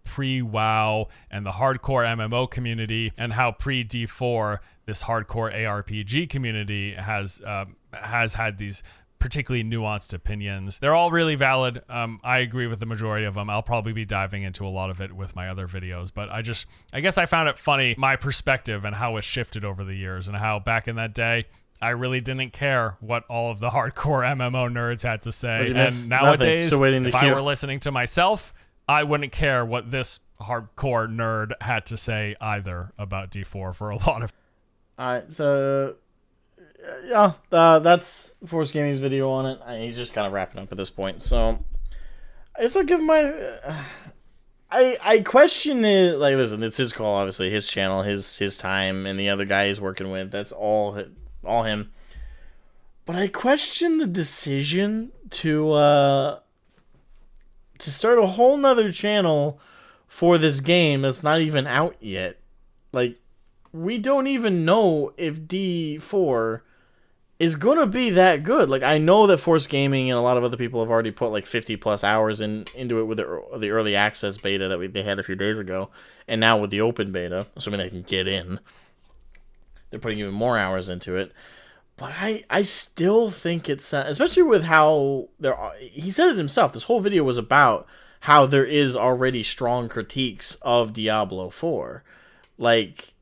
pre-WoW and the hardcore MMO community, and how pre-D4 this hardcore ARPG community has had these particularly nuanced opinions. They're all really valid. I agree with the majority of them. I'll probably be diving into a lot of it with my other videos, but I guess I found it funny, my perspective and how it shifted over the years, and how back in that day I really didn't care what all of the hardcore MMO nerds had to say. And nowadays, if I were listening to myself, I wouldn't care what this hardcore nerd had to say either about D4 for a lot of... Alright, so... yeah, that's Force Gaming's video on it. He's just kind of wrapping up at this point, so... I guess I'll give my... I question it... Like, listen, it's his call, obviously. His channel, his time, and the other guy he's working with. That's all him. But I question the decision to start a whole nother channel for this game that's not even out yet. Like, we don't even know if D4 is gonna be that good. Like, I know that Force Gaming and a lot of other people have already put like 50 plus hours into it with the early access beta that they had a few days ago, and now with the open beta, assuming they can get in, they're putting even more hours into it. But I still think it's, especially with how he said it himself, this whole video was about how there is already strong critiques of Diablo 4. Like,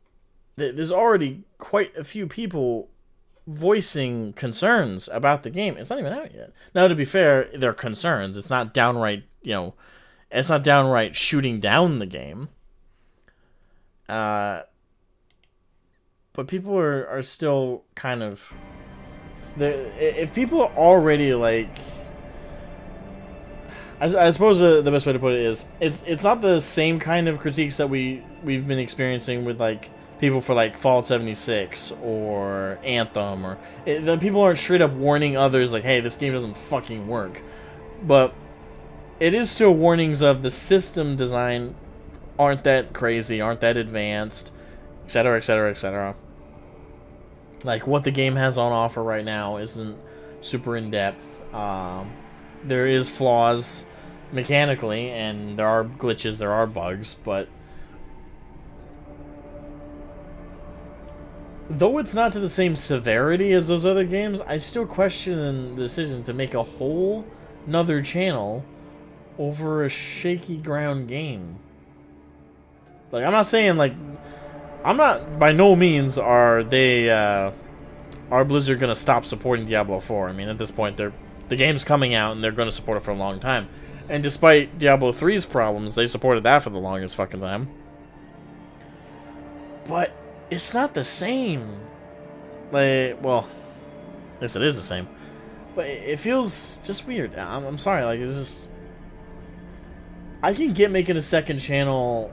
there's already quite a few people voicing concerns about the game. It's not even out yet. Now, to be fair, they're concerns. It's not downright, it's not downright shooting down the game. But people are still kind of... If people are already, like... I suppose the best way to put it is, it's not the same kind of critiques that we've been experiencing with, like, people for, like, Fallout 76 or Anthem. Or the people aren't straight up warning others, like, hey, this game doesn't fucking work. But it is still warnings of the system design aren't that crazy, aren't that advanced, etc., etc., etc. Like, what the game has on offer right now isn't super in-depth. There is flaws mechanically, and there are glitches, there are bugs, but though it's not to the same severity as those other games, I still question the decision to make a whole nother channel over a shaky ground game. Like, I'm not saying, like, I'm not, by no means are they, are Blizzard gonna stop supporting Diablo 4. I mean, at this point, the game's coming out and they're gonna support it for a long time. And despite Diablo 3's problems, they supported that for the longest fucking time. But it's not the same. Like, well, yes, it is the same. But it feels just weird. I'm sorry, like, it's just... I can get making a second channel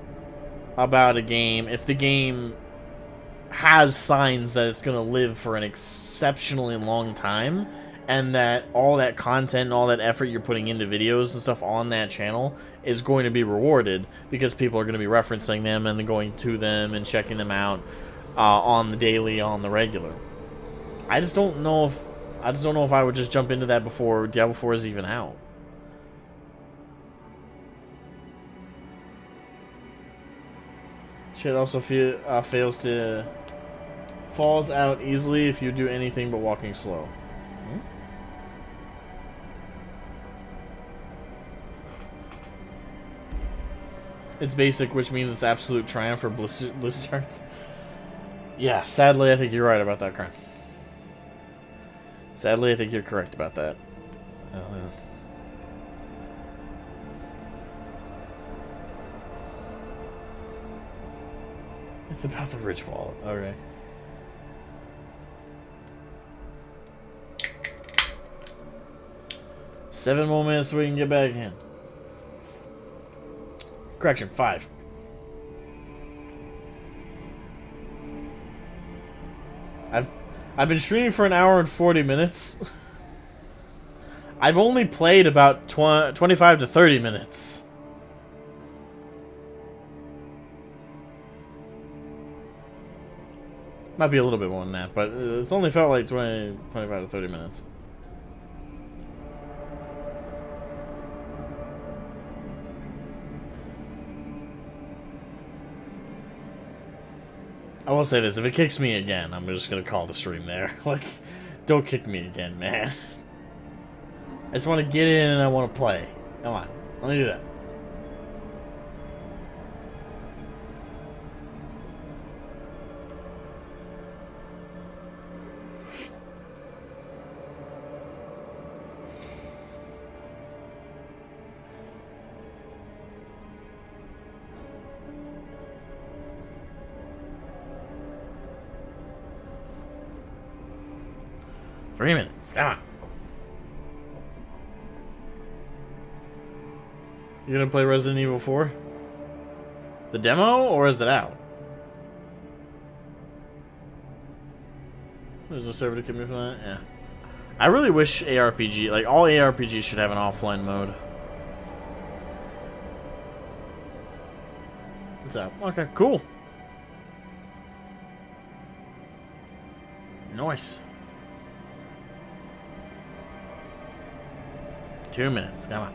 about a game if the game has signs that it's going to live for an exceptionally long time, and that all that content and all that effort you're putting into videos and stuff on that channel is going to be rewarded because people are going to be referencing them and going to them and checking them out on the daily, on the regular. I just don't know if I would just jump into that before Diablo 4 is even out. Shit also falls out easily if you do anything but walking slow. It's basic, which means it's absolute triumph for Blizzards. Yeah, sadly, I think you're right about that, Crime. Sadly, I think you're correct about that. Oh, yeah. It's about the rich wallet. Okay. Seven more minutes so we can get back in. Correction, 5. I've been streaming for an hour and 40 minutes. I've only played about 25 to 30 minutes. Might be a little bit more than that, but it's only felt like 25 to 30 minutes. I will say this, if it kicks me again, I'm just gonna call the stream there. Like, don't kick me again, man. I just want to get in and I want to play. Come on, let me do that. Three minutes, come on. You gonna play Resident Evil 4? The demo, or is it out? There's no server to keep me from that? Yeah. I really wish ARPG, like all ARPGs should have an offline mode. What's that? Okay, cool. Nice. 2 minutes, come on.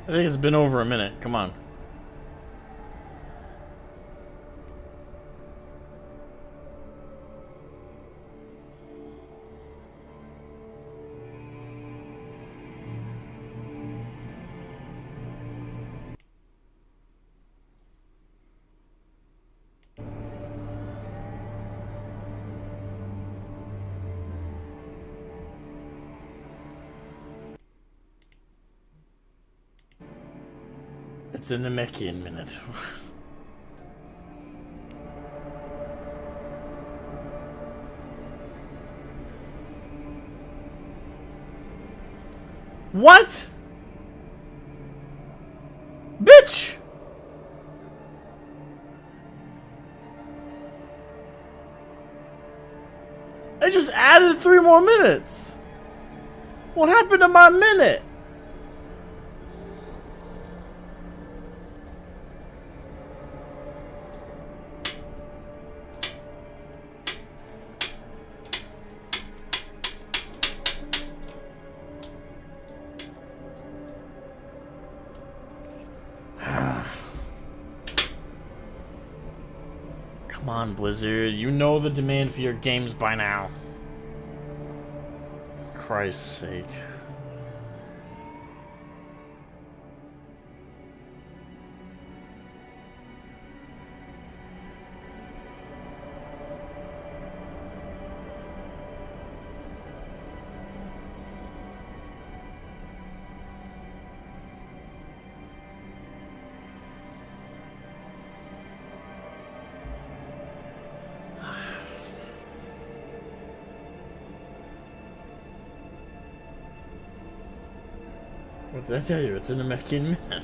I think it's been over a minute. Come on. It's a Namekian minute. What? Bitch! I just added 3 more minutes. What happened to my minute? Come on, Blizzard. You know the demand for your games by now. Christ's sake. What did I tell you? It's an Namekian minute.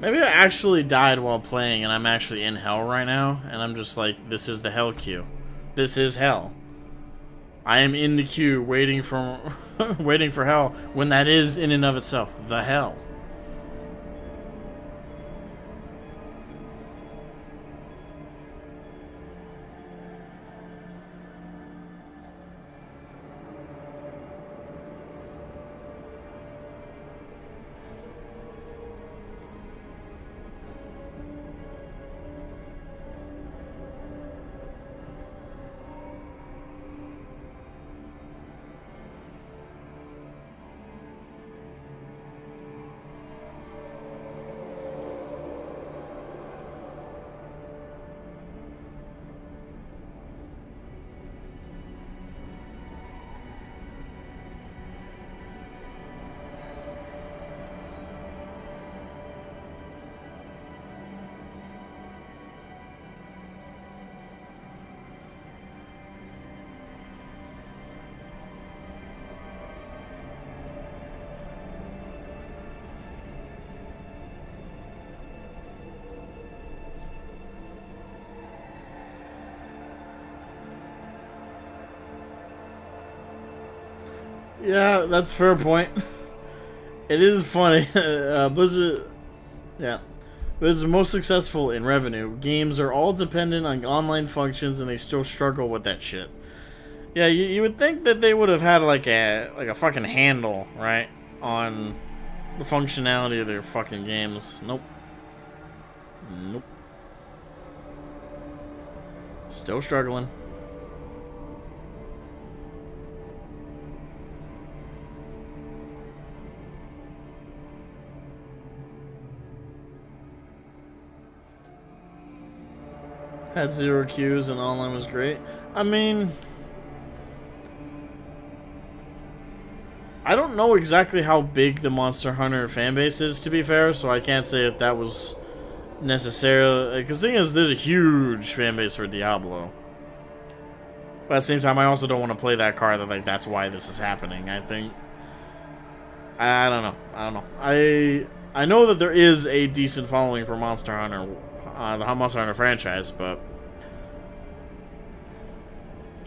Maybe I actually died while playing and I'm actually in hell right now, and I'm just like, this is the hell queue. This is hell. I am in the queue waiting for waiting for hell when that is in and of itself the hell. Yeah, that's a fair point. It is funny. Blizzard, yeah, Blizzard is most successful in revenue. Games are all dependent on online functions, and they still struggle with that shit. Yeah, you would think that they would have had like a fucking handle, right, on the functionality of their fucking games. Nope. Nope. Still struggling. Had 0 queues and online was great. I mean, I don't know exactly how big the Monster Hunter fanbase is, to be fair, so I can't say if that was necessarily... Because the thing is, there's a huge fanbase for Diablo. But at the same time, I also don't want to play that card that, like, that's why this is happening. I think... I don't know. I know that there is a decent following for Monster Hunter, the Monster Hunter franchise, but...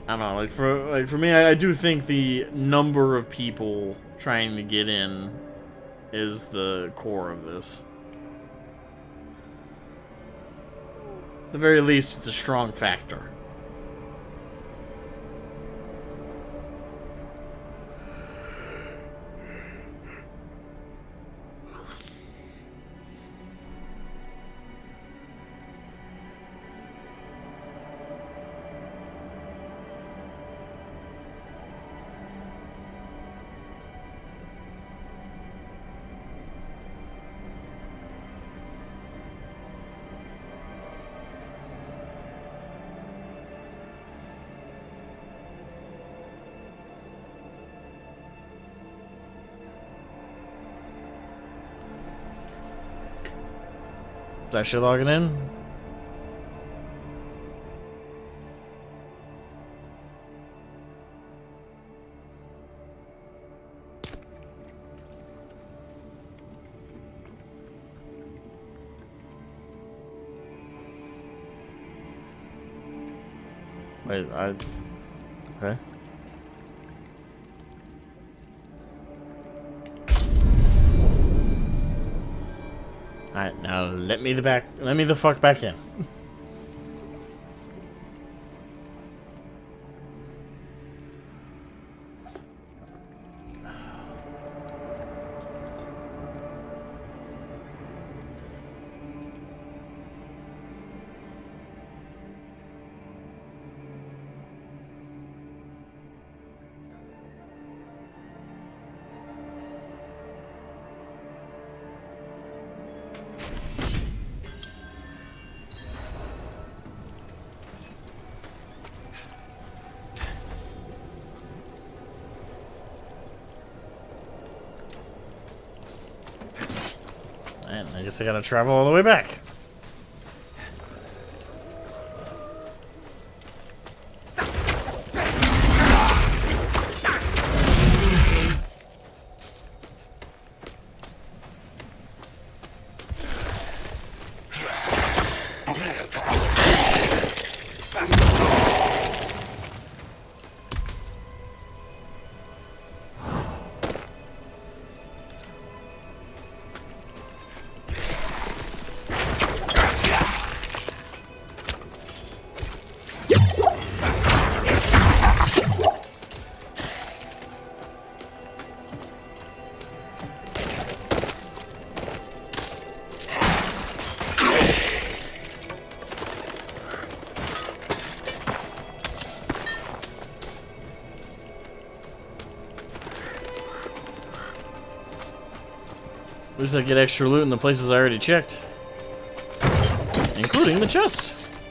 I don't know, like for me, I do think the number of people trying to get in is the core of this. At the very least, it's a strong factor. Is that shit logging in? Wait, okay. Alright, now let me the fuck back in. I guess I gotta travel all the way back. At least I get extra loot in the places I already checked. Including the chest.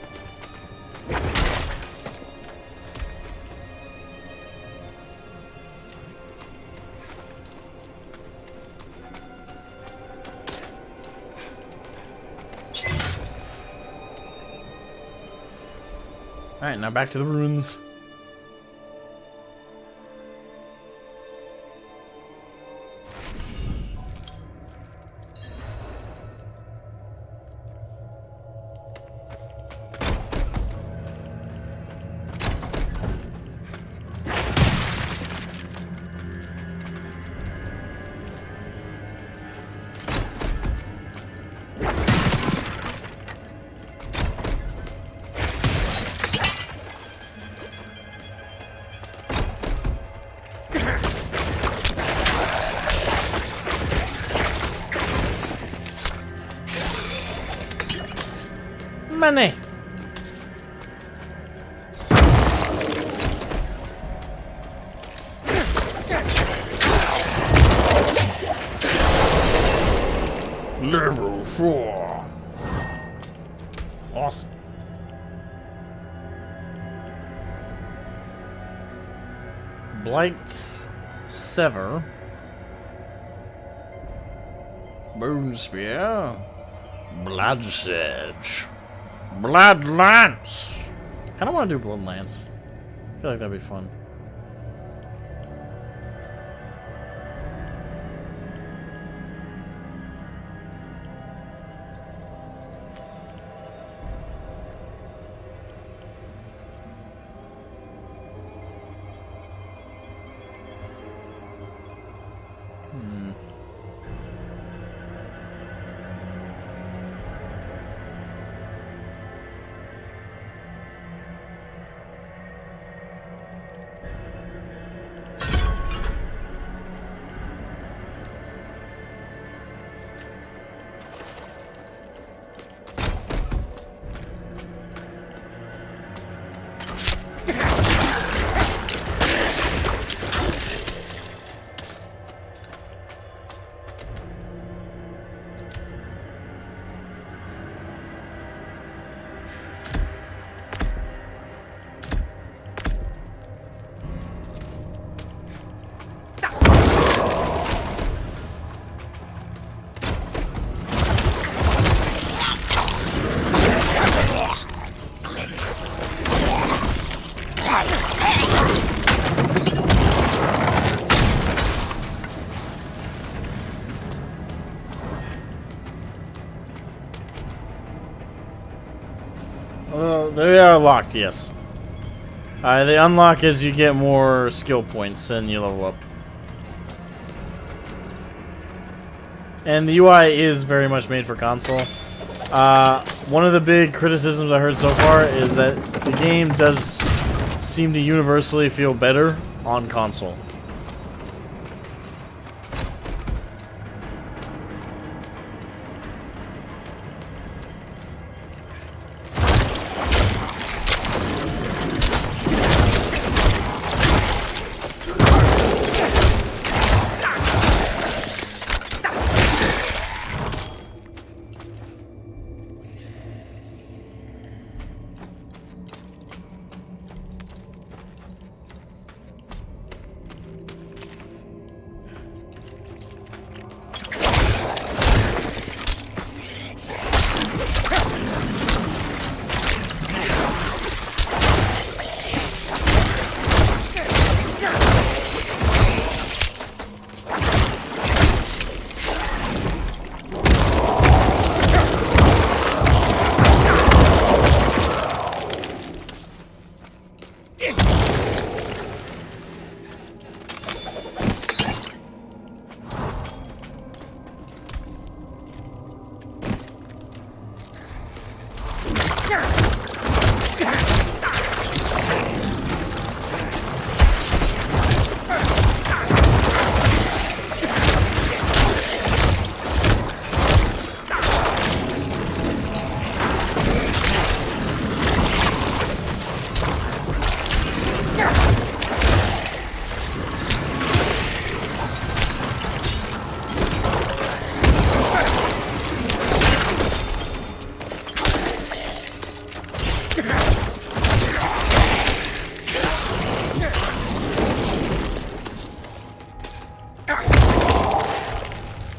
Alright, now back to the ruins. Money. Level 4. Awesome. Blight, Sever. Bone Spear. Blood Sedge. Blood Lance. I kind of want to do Blood Lance. I feel like that'd be fun. They are locked, yes. They unlock as you get more skill points and you level up. And the UI is very much made for console. One of the big criticisms I heard so far is that the game does seem to universally feel better on console.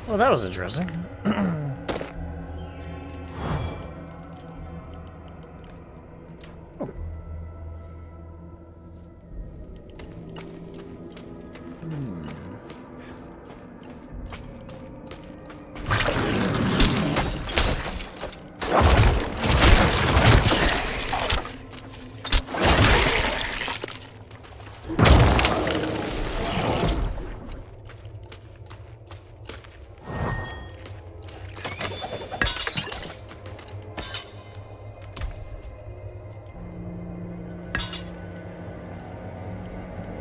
Well, that was interesting.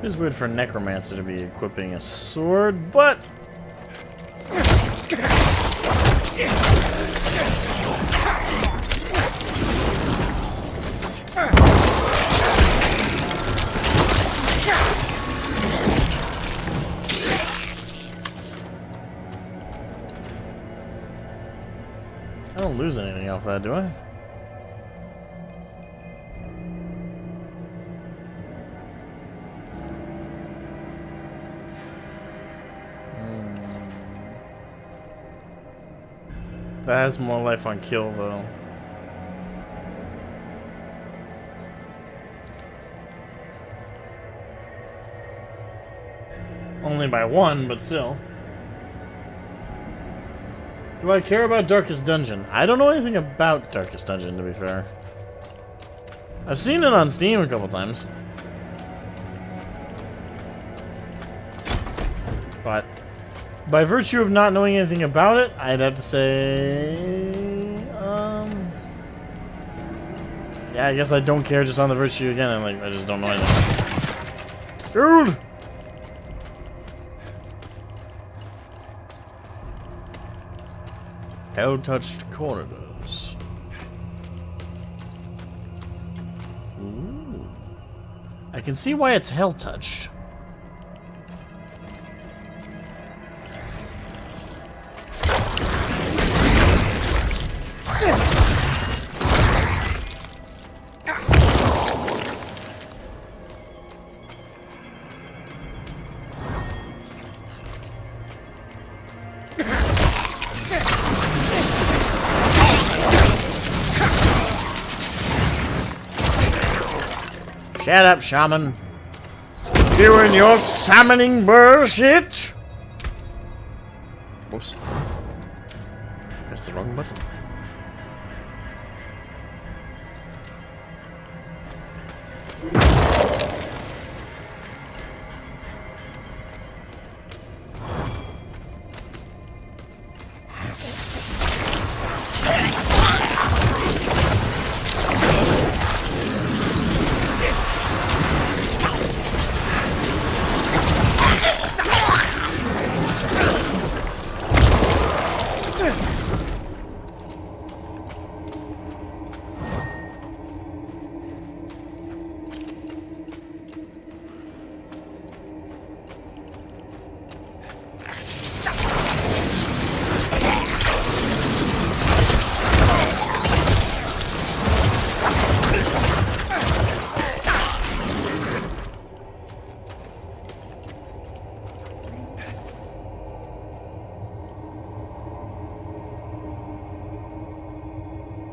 It's weird for Necromancer to be equipping a sword, but I don't lose anything off that, do I? That has more life on kill, though. Only by 1, but still. Do I care about Darkest Dungeon? I don't know anything about Darkest Dungeon, to be fair. I've seen it on Steam a couple times. But by virtue of not knowing anything about it, I'd have to say... yeah, I guess I don't care just on the virtue again. I just don't know anything. Dude! Hell-touched corridors. Ooh. I can see why it's hell-touched. Shut up, shaman. You and your summoning bullshit! Whoops. Press the wrong button.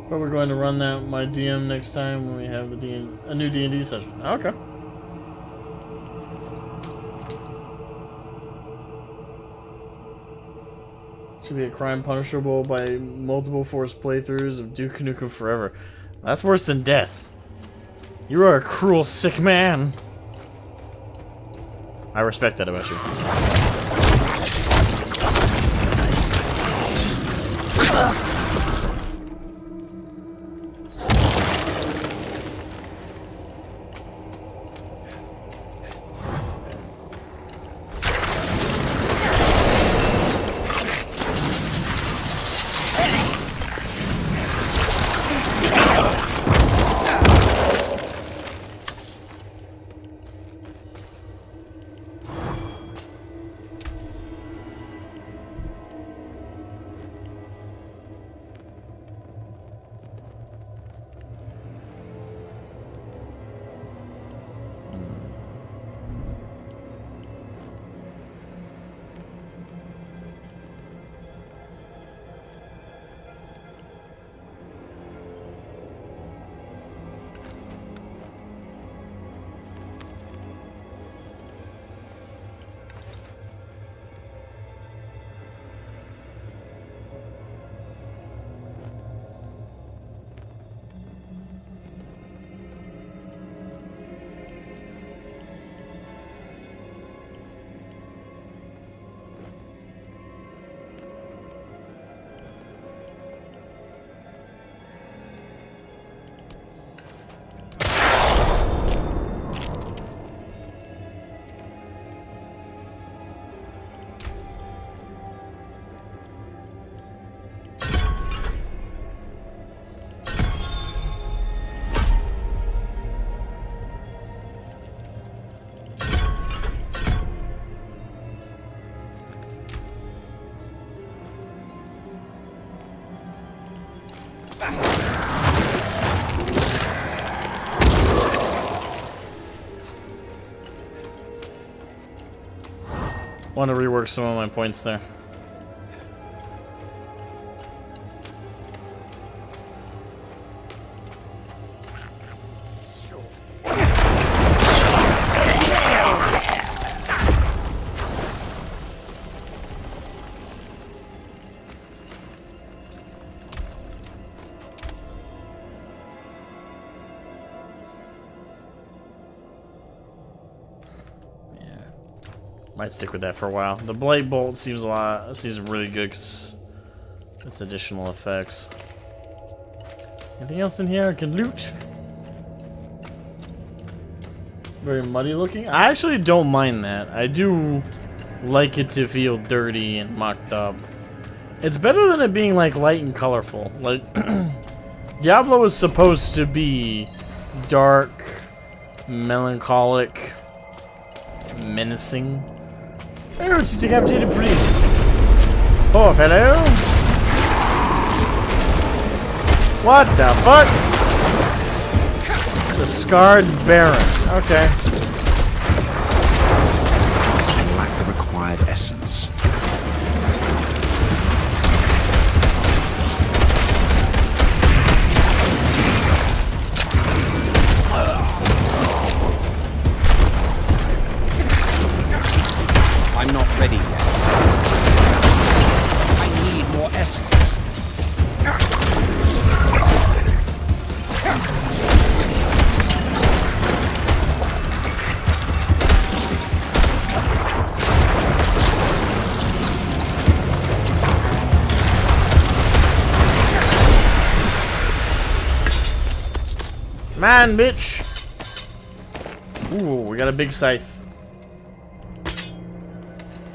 But we're going to run that my DM next time when we have the a new D&D session. Okay. Should be a crime punishable by multiple forced playthroughs of Duke Nukem Forever. That's worse than death. You are a cruel, sick man. I respect that about you. Want to rework some of my points there. Might stick with that for a while. The blade bolt seems really good because it's additional effects. Anything else in here I can loot? Very muddy looking. I actually don't mind that. I do like it to feel dirty and mucked up. It's better than it being like light and colorful. Like Diablo is supposed to be dark, melancholic, menacing. Oh, it's a decapitated priest. Oh, hello. What the fuck? The Scarred Baron. Okay. I lack the required essence. I'm not ready yet. I need more essence. Man, bitch! Ooh, we got a big scythe.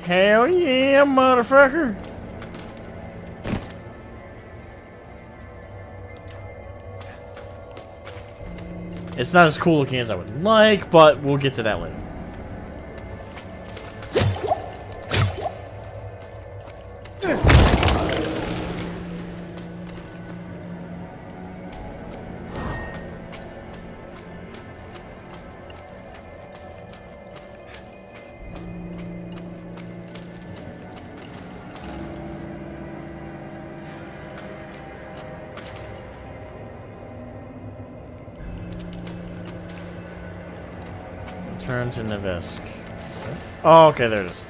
Hell yeah, motherfucker! It's not as cool looking as I would like, but we'll get to that later. Turn to Nevesk. Oh, okay, there it is.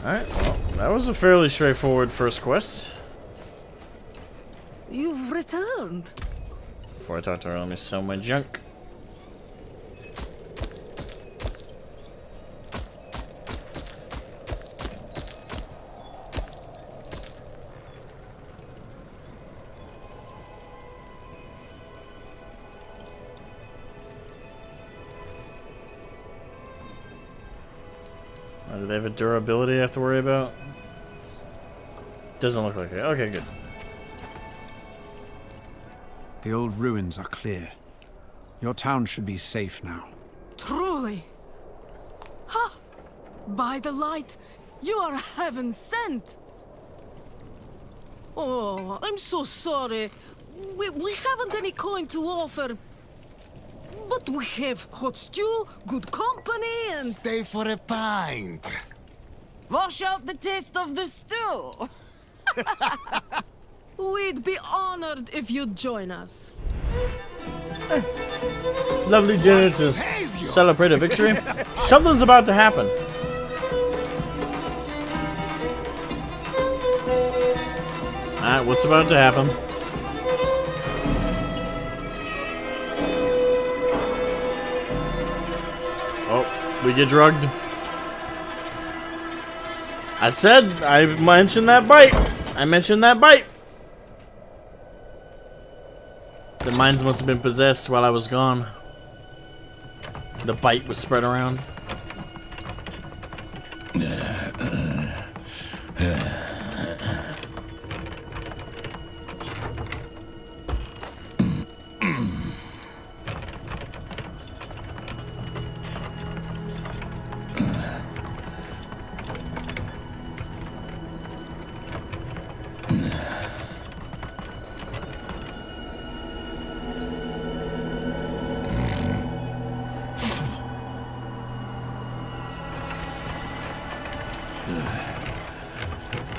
Alright, well, that was a fairly straightforward first quest. You've returned. Before I talk to her, let me sell my junk. Do they have a durability I have to worry about? Doesn't look like it. Okay, good. The old ruins are clear. Your town should be safe now. Truly. Ha! By the light, you are heaven sent. Oh, I'm so sorry. We haven't any coin to offer. But we have hot stew, good company, and... Stay for a pint. Wash out the taste of the stew. We'd be honored if you'd join us. Lovely dinner to celebrate a victory. Something's about to happen. Alright, what's about to happen? Oh, we get drugged. I mentioned that bite. I mentioned that bite. The mines must have been possessed while I was gone. The bite was spread around.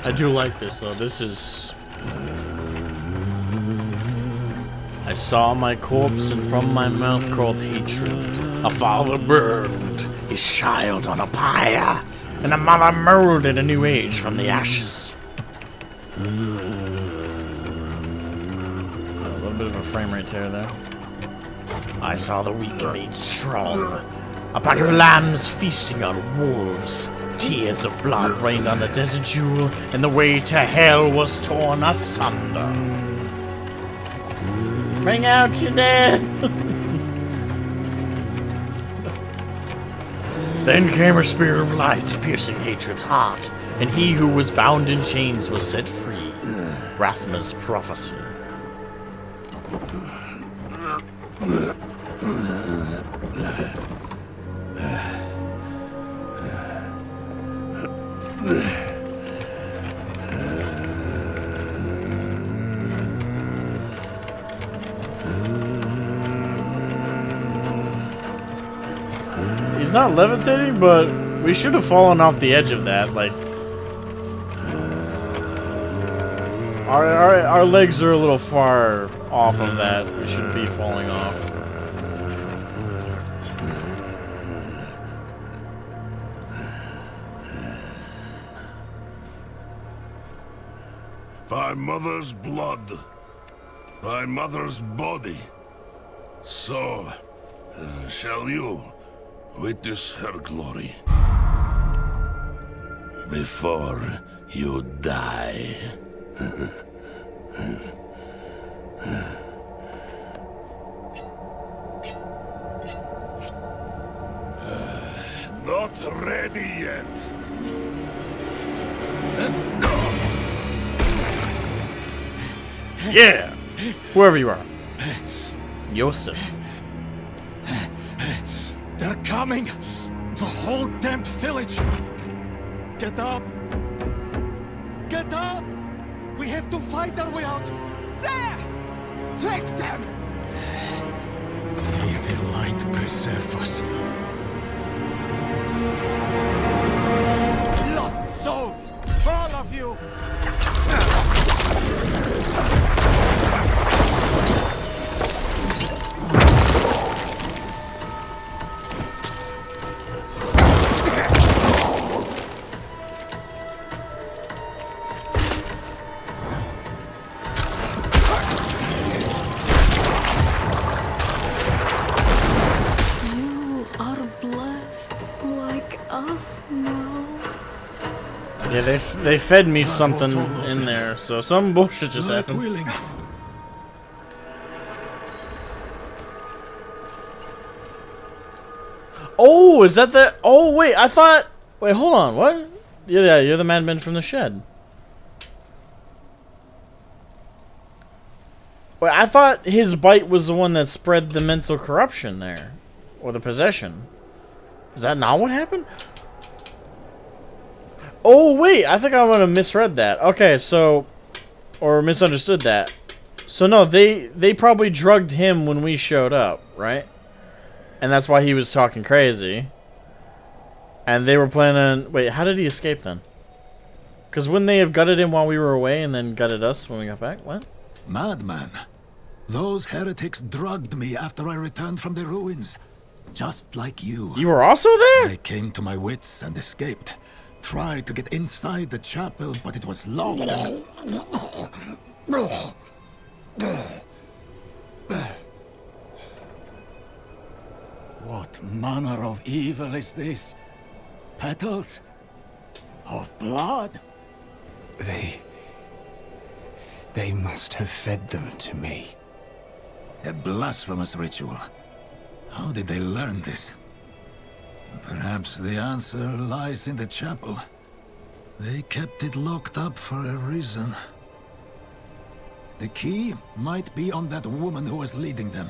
I do like this though. This is... I saw my corpse, and from my mouth crawled hatred. A father burned his child on a pyre, and a mother moulded a new age from the ashes. A little bit of a frame rate tear there. I saw the weak made strong. A pack of lambs feasting on wolves. Tears of blood rained on the desert jewel, and the way to hell was torn asunder. Bring out your dead! Then came a spear of light, piercing hatred's heart, and he who was bound in chains was set free. Rathma's prophecy. He's not levitating, but we should have fallen off the edge of that. Like, our legs are a little far off of that. We shouldn't be falling off. By mother's blood, by mother's body, so shall you witness her glory before you die. Not ready yet. Yeah! Whoever you are. Yosef. They're coming! The whole damned village! Get up! Get up! We have to fight our way out! There! Take them! May the light preserve us. Lost souls! All of you! Yeah, they fed me something in there, so some bullshit just happened. Oh, is that the... Oh, wait, I thought... Wait, hold on, what? Yeah, you're the madman from the shed. Wait, I thought his bite was the one that spread the mental corruption there. Or the possession. Is that not what happened? Oh, wait, I think I might have misread that. Okay, so... Or misunderstood that. So, no, they probably drugged him when we showed up, right? And that's why he was talking crazy. And they were planning... Wait, how did he escape then? Because wouldn't they have gutted him while we were away and then gutted us when we got back? What? Madman. Those heretics drugged me after I returned from the ruins. Just like you. You were also there? I came to my wits and escaped. Tried to get inside the chapel, but it was locked. What manner of evil is this? Petals? Of blood? They must have fed them to me. A blasphemous ritual. How did they learn this? Perhaps the answer lies in the chapel. They kept it locked up for a reason. The key might be on that woman who was leading them.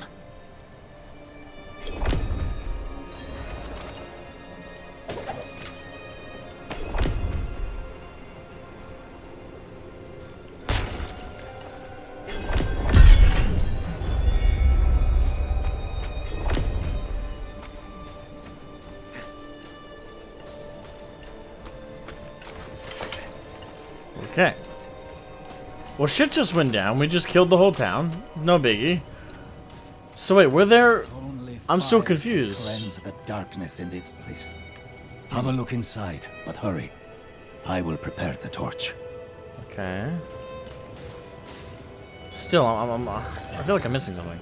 Okay. Well, shit just went down. We just killed the whole town. No biggie. So wait, were there... I'm still confused. Cleanse the darkness in this place. Have a look inside, but hurry. I will prepare the torch. Okay. Still, I feel like I'm missing something.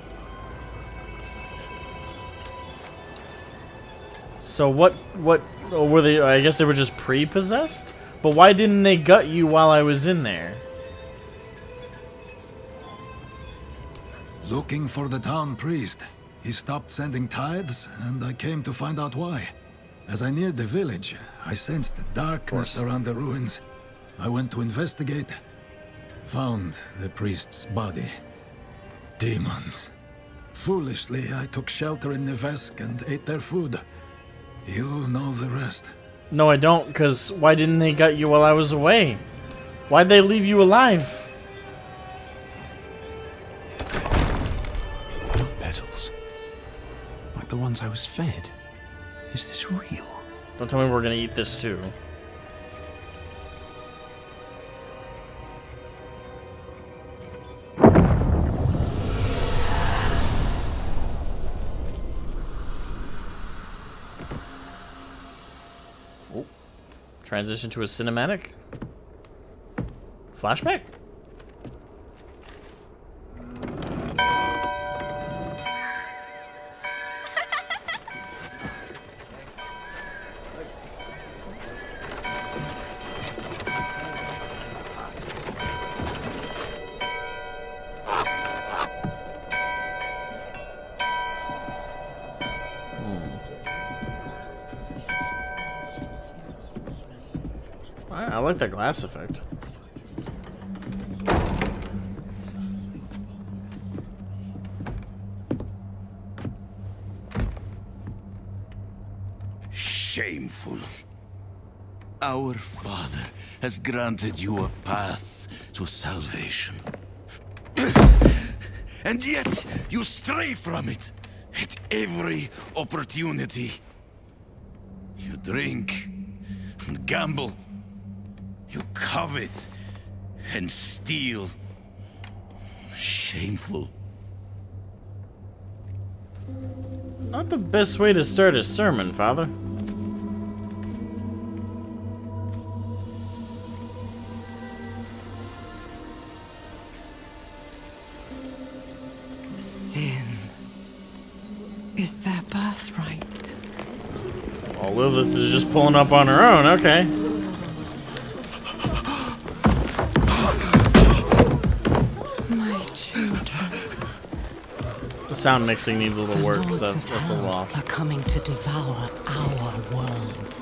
So what were they? I guess they were just pre-possessed? But why didn't they gut you while I was in there? Looking for the town priest. He stopped sending tithes, and I came to find out why. As I neared the village, I sensed darkness around the ruins. I went to investigate. Found the priest's body. Demons. Foolishly, I took shelter in Nevesk and ate their food. You know the rest. No, I don't, because why didn't they gut you while I was away? Why'd they leave you alive? Blood petals. Like the ones I was fed. Is this real? Don't tell me we're gonna eat this too. Oh. Transition to a cinematic? Flashback? I like that glass effect. Shameful. Our Father has granted you a path to salvation. And yet, you stray from it at every opportunity. You drink and gamble. You covet and steal. Shameful. Not the best way to start a sermon, Father. Sin is their birthright. Well, Lilith is just pulling up on her own, okay. Sound mixing needs a little work, so that's a lot. Are coming to devour our world.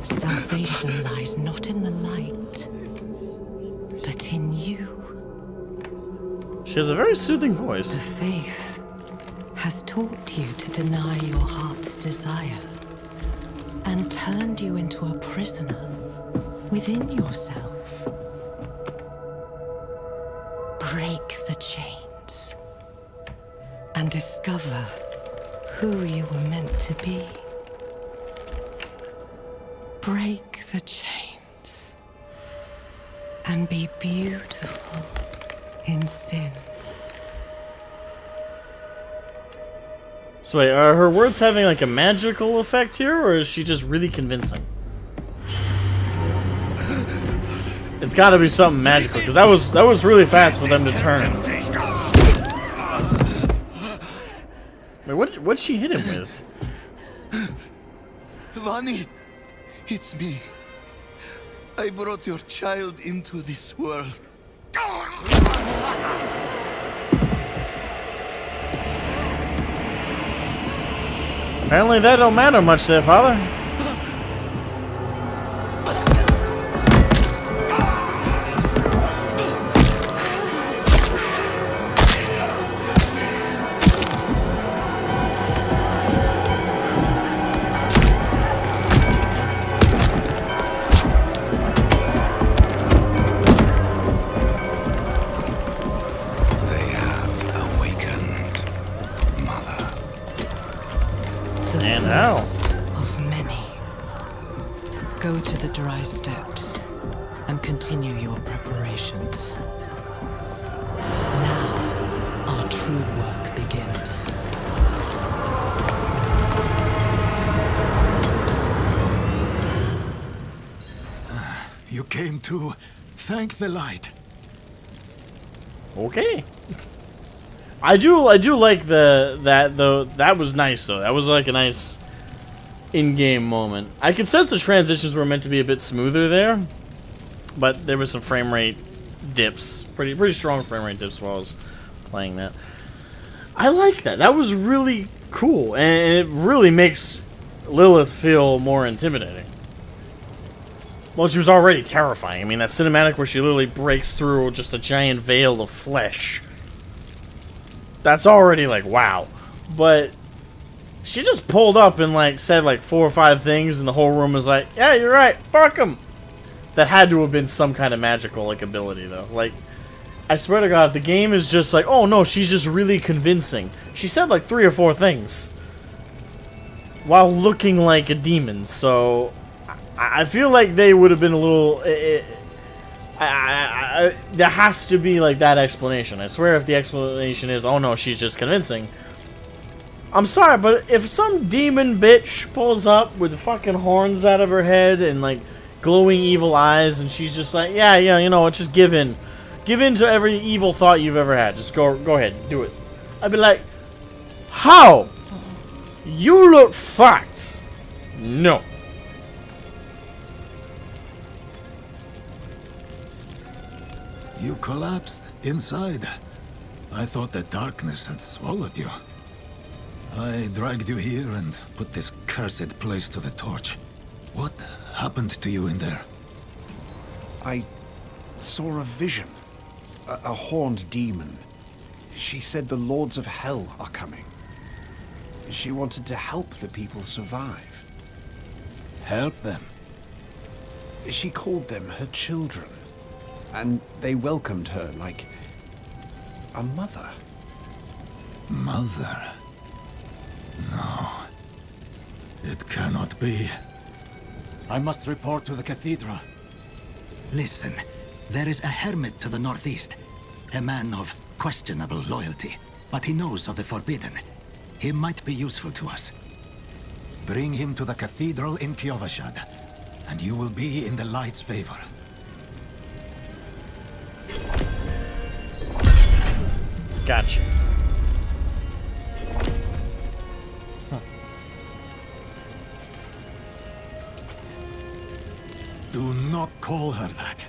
Salvation lies not in the light, but in you. She has a very soothing voice. The faith has taught you to deny your heart's desire and turned you into a prisoner within yourself. Break the chains and discover who you were meant to be. Break the chains and be beautiful in sin. So wait, are her words having like a magical effect here, or is she just really convincing? It's gotta be something magical, because that was really fast for them to turn. Wait, what'd she hit him with? Vani, it's me. I brought your child into this world. Apparently that don't matter much there, Father. Of many. Go to the dry steps and continue your preparations. Now, our true work begins. You came to thank the light. Okay. I do like that though. That was nice though. That was like a nice in-game moment. I could sense the transitions were meant to be a bit smoother there, but there was some frame rate dips, pretty strong frame rate dips while I was playing that. I like that. That was really cool, and it really makes Lilith feel more intimidating. Well, she was already terrifying. I mean, that cinematic where she literally breaks through just a giant veil of flesh. That's already like, wow. But she just pulled up and like said like 4 or 5 things, and the whole room was like, yeah, you're right, fuck him. That had to have been some kind of magical like ability though. Like, I swear to God, the game is just like, oh no, she's just really convincing. She said like 3 or 4 things while looking like a demon, so I feel like they would have been a little... there has to be like that explanation. I swear if the explanation is, oh no, she's just convincing. I'm sorry, but if some demon bitch pulls up with fucking horns out of her head and like glowing evil eyes, and she's just like, yeah, you know what, just give in. Give in to every evil thought you've ever had. Just go ahead, do it. I'd be like, how? You look fucked. No. You collapsed inside. I thought the darkness had swallowed you. I dragged you here and put this cursed place to the torch. What happened to you in there? I saw a vision. A horned demon. She said the lords of hell are coming. She wanted to help the people survive. Help them? She called them her children. And they welcomed her like a mother. Mother? No. It cannot be. I must report to the cathedral. Listen, there is a hermit to the northeast. A man of questionable loyalty, but he knows of the forbidden. He might be useful to us. Bring him to the cathedral in Kiovashad, and you will be in the light's favor. Gotcha. Huh. Do not call her that.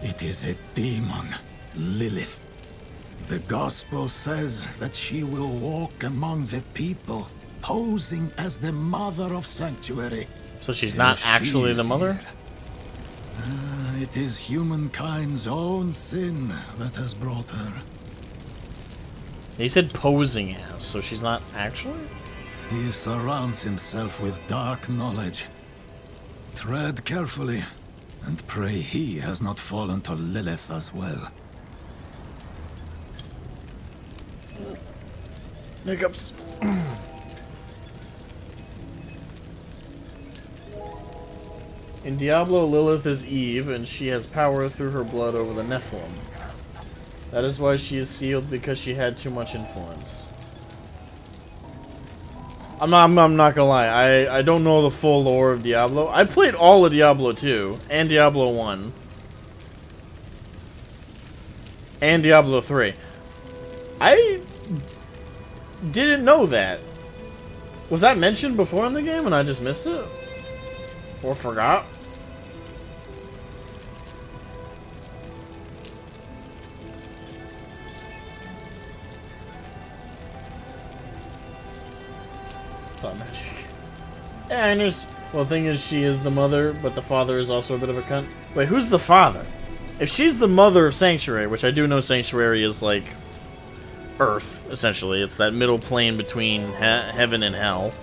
It is a demon, Lilith. The gospel says that she will walk among the people, posing as the mother of sanctuary. So she's not actually the mother? It is humankind's own sin that has brought her. He said posing as, so she's not actually? He surrounds himself with dark knowledge. Tread carefully, and pray he has not fallen to Lilith as well. Hiccups. In Diablo, Lilith is Eve, and she has power through her blood over the Nephilim. That is why she is sealed, because she had too much influence. I'm not gonna lie, I don't know the full lore of Diablo. I played all of Diablo 2, and Diablo 1. And Diablo 3. I didn't know that. Was that mentioned before in the game and I just missed it? Or forgot? Thought magic. Yeah, I know. Well, the thing is, she is the mother, but the father is also a bit of a cunt. Wait, who's the father? If she's the mother of Sanctuary, which I do know Sanctuary is like Earth, essentially. It's that middle plane between heaven and hell.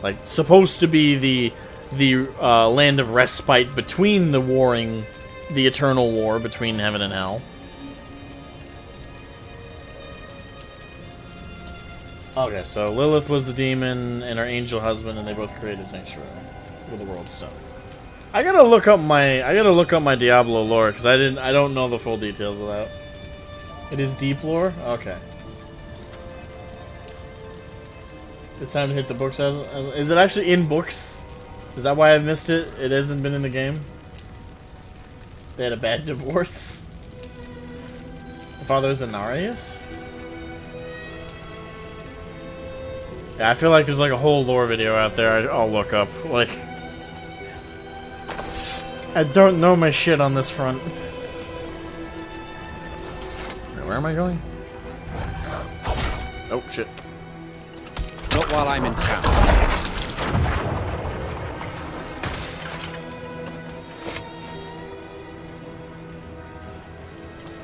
Like, supposed to be the land of respite between the eternal war between heaven and hell. Okay, so Lilith was the demon and her angel husband, and they both created Sanctuary with the world stuff. I gotta look up my Diablo lore because I don't know the full details of that. It is deep lore? Okay. It's time to hit the books. Is it actually in books? Is that why I missed it? It hasn't been in the game? They had a bad divorce? The father is Anarius? Yeah, I feel like there's like a whole lore video out there I'll look up. Like, I don't know my shit on this front. Where am I going? Oh, shit. Not while I'm in town.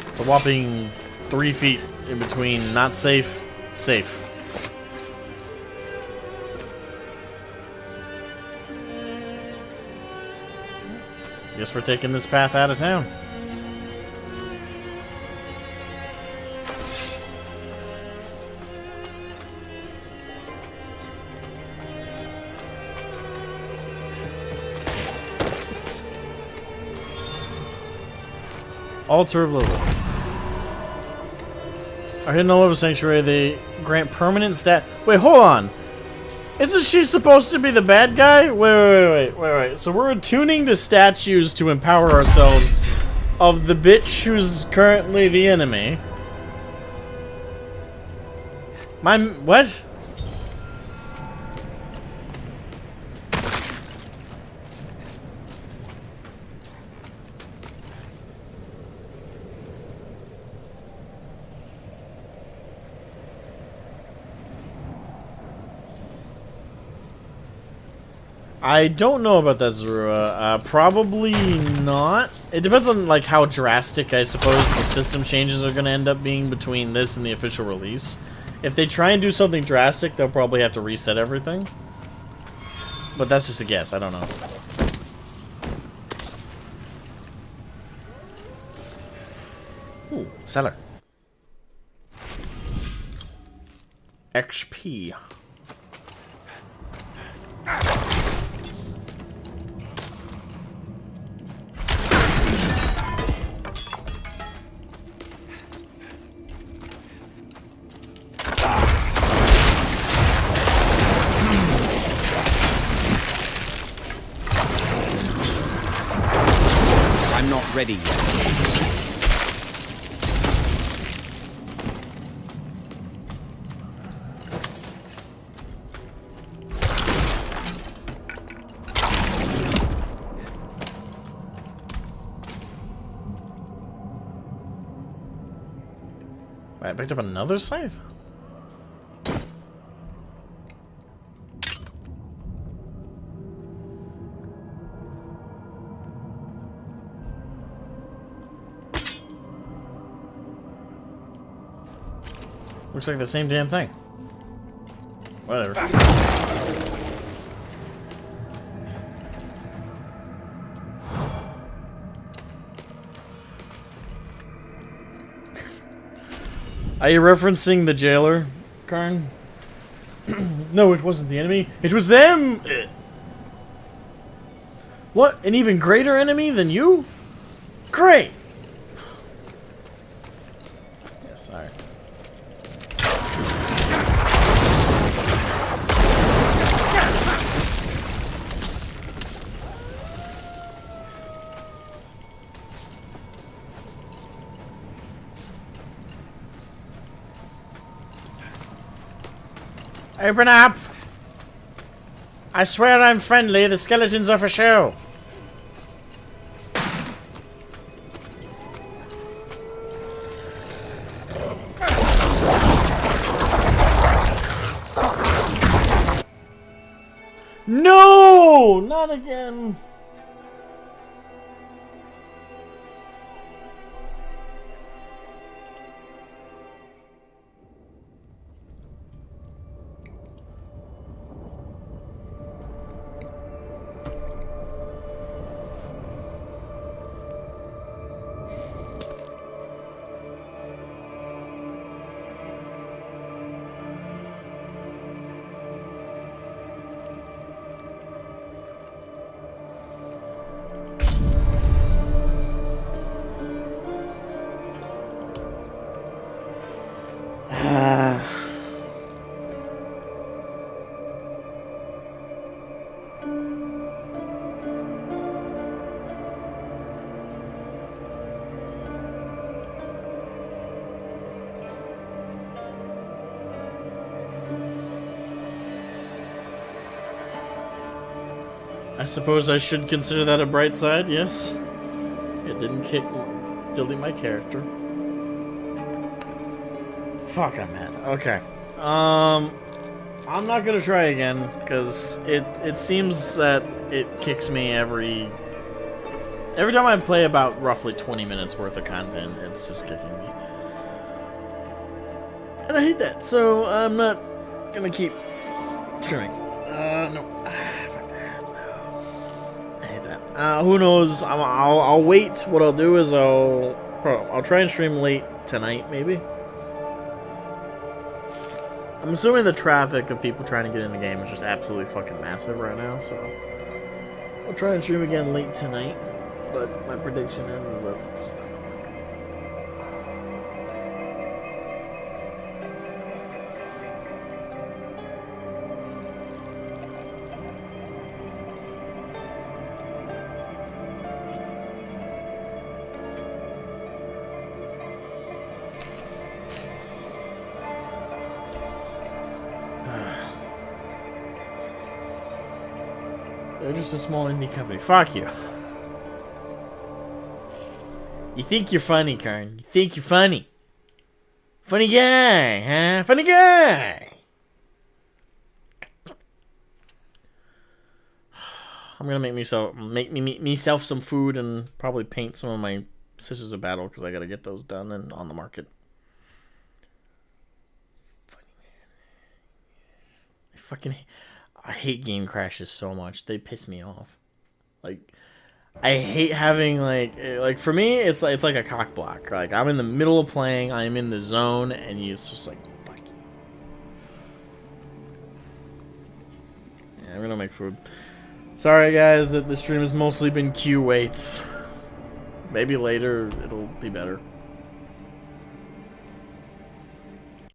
It's a whopping 3 feet in between not safe, safe. Guess we're taking this path out of town. Altar of Lilith. Our hidden all over sanctuary, they grant permanent stat. Wait, hold on. Isn't she supposed to be the bad guy? Wait. So we're attuning to statues to empower ourselves of the bitch who's currently the enemy. What? I don't know about that, Zorua. Probably not. It depends on like how drastic, I suppose, the system changes are going to end up being between this and the official release. If they try and do something drastic, they'll probably have to reset everything. But that's just a guess. I don't know. Ooh, cellar. XP. I'm not ready yet. I picked up another scythe? Looks like the same damn thing. Whatever. Are you referencing the jailer, Karn? No, it wasn't the enemy. It was them! What? An even greater enemy than you? Great! Yes, sorry. Open up! I swear I'm friendly, the skeletons are for show. No! Not again! suppose I should consider that a bright side, yes. It didn't delete my character. Fuck, I'm mad. Okay. I'm not gonna try again, because it seems that it kicks me every time I play about roughly 20 minutes worth of content, it's just kicking me. And I hate that, so I'm not gonna keep streaming. No. Fuck that, no. I hate that. Who knows? I'll wait. What I'll do is I'll try and stream late tonight, maybe. I'm assuming the traffic of people trying to get in the game is just absolutely fucking massive right now, so I'll try and stream again late tonight. But my prediction is that's just not gonna work. They're just a small indie company. Fuck you. You think you're funny, Kern. You think you're funny. Funny guy, huh? Funny guy. I'm gonna make myself some food and probably paint some of my Sisters of Battle because I gotta get those done and on the market. Funny man. I hate game crashes so much. They piss me off. Like, I hate having like for me it's like a cock block. Like I'm in the middle of playing, I'm in the zone, and it's just like fuck you. Yeah, I'm gonna make food. Sorry guys that the stream has mostly been Q waits. Maybe later it'll be better.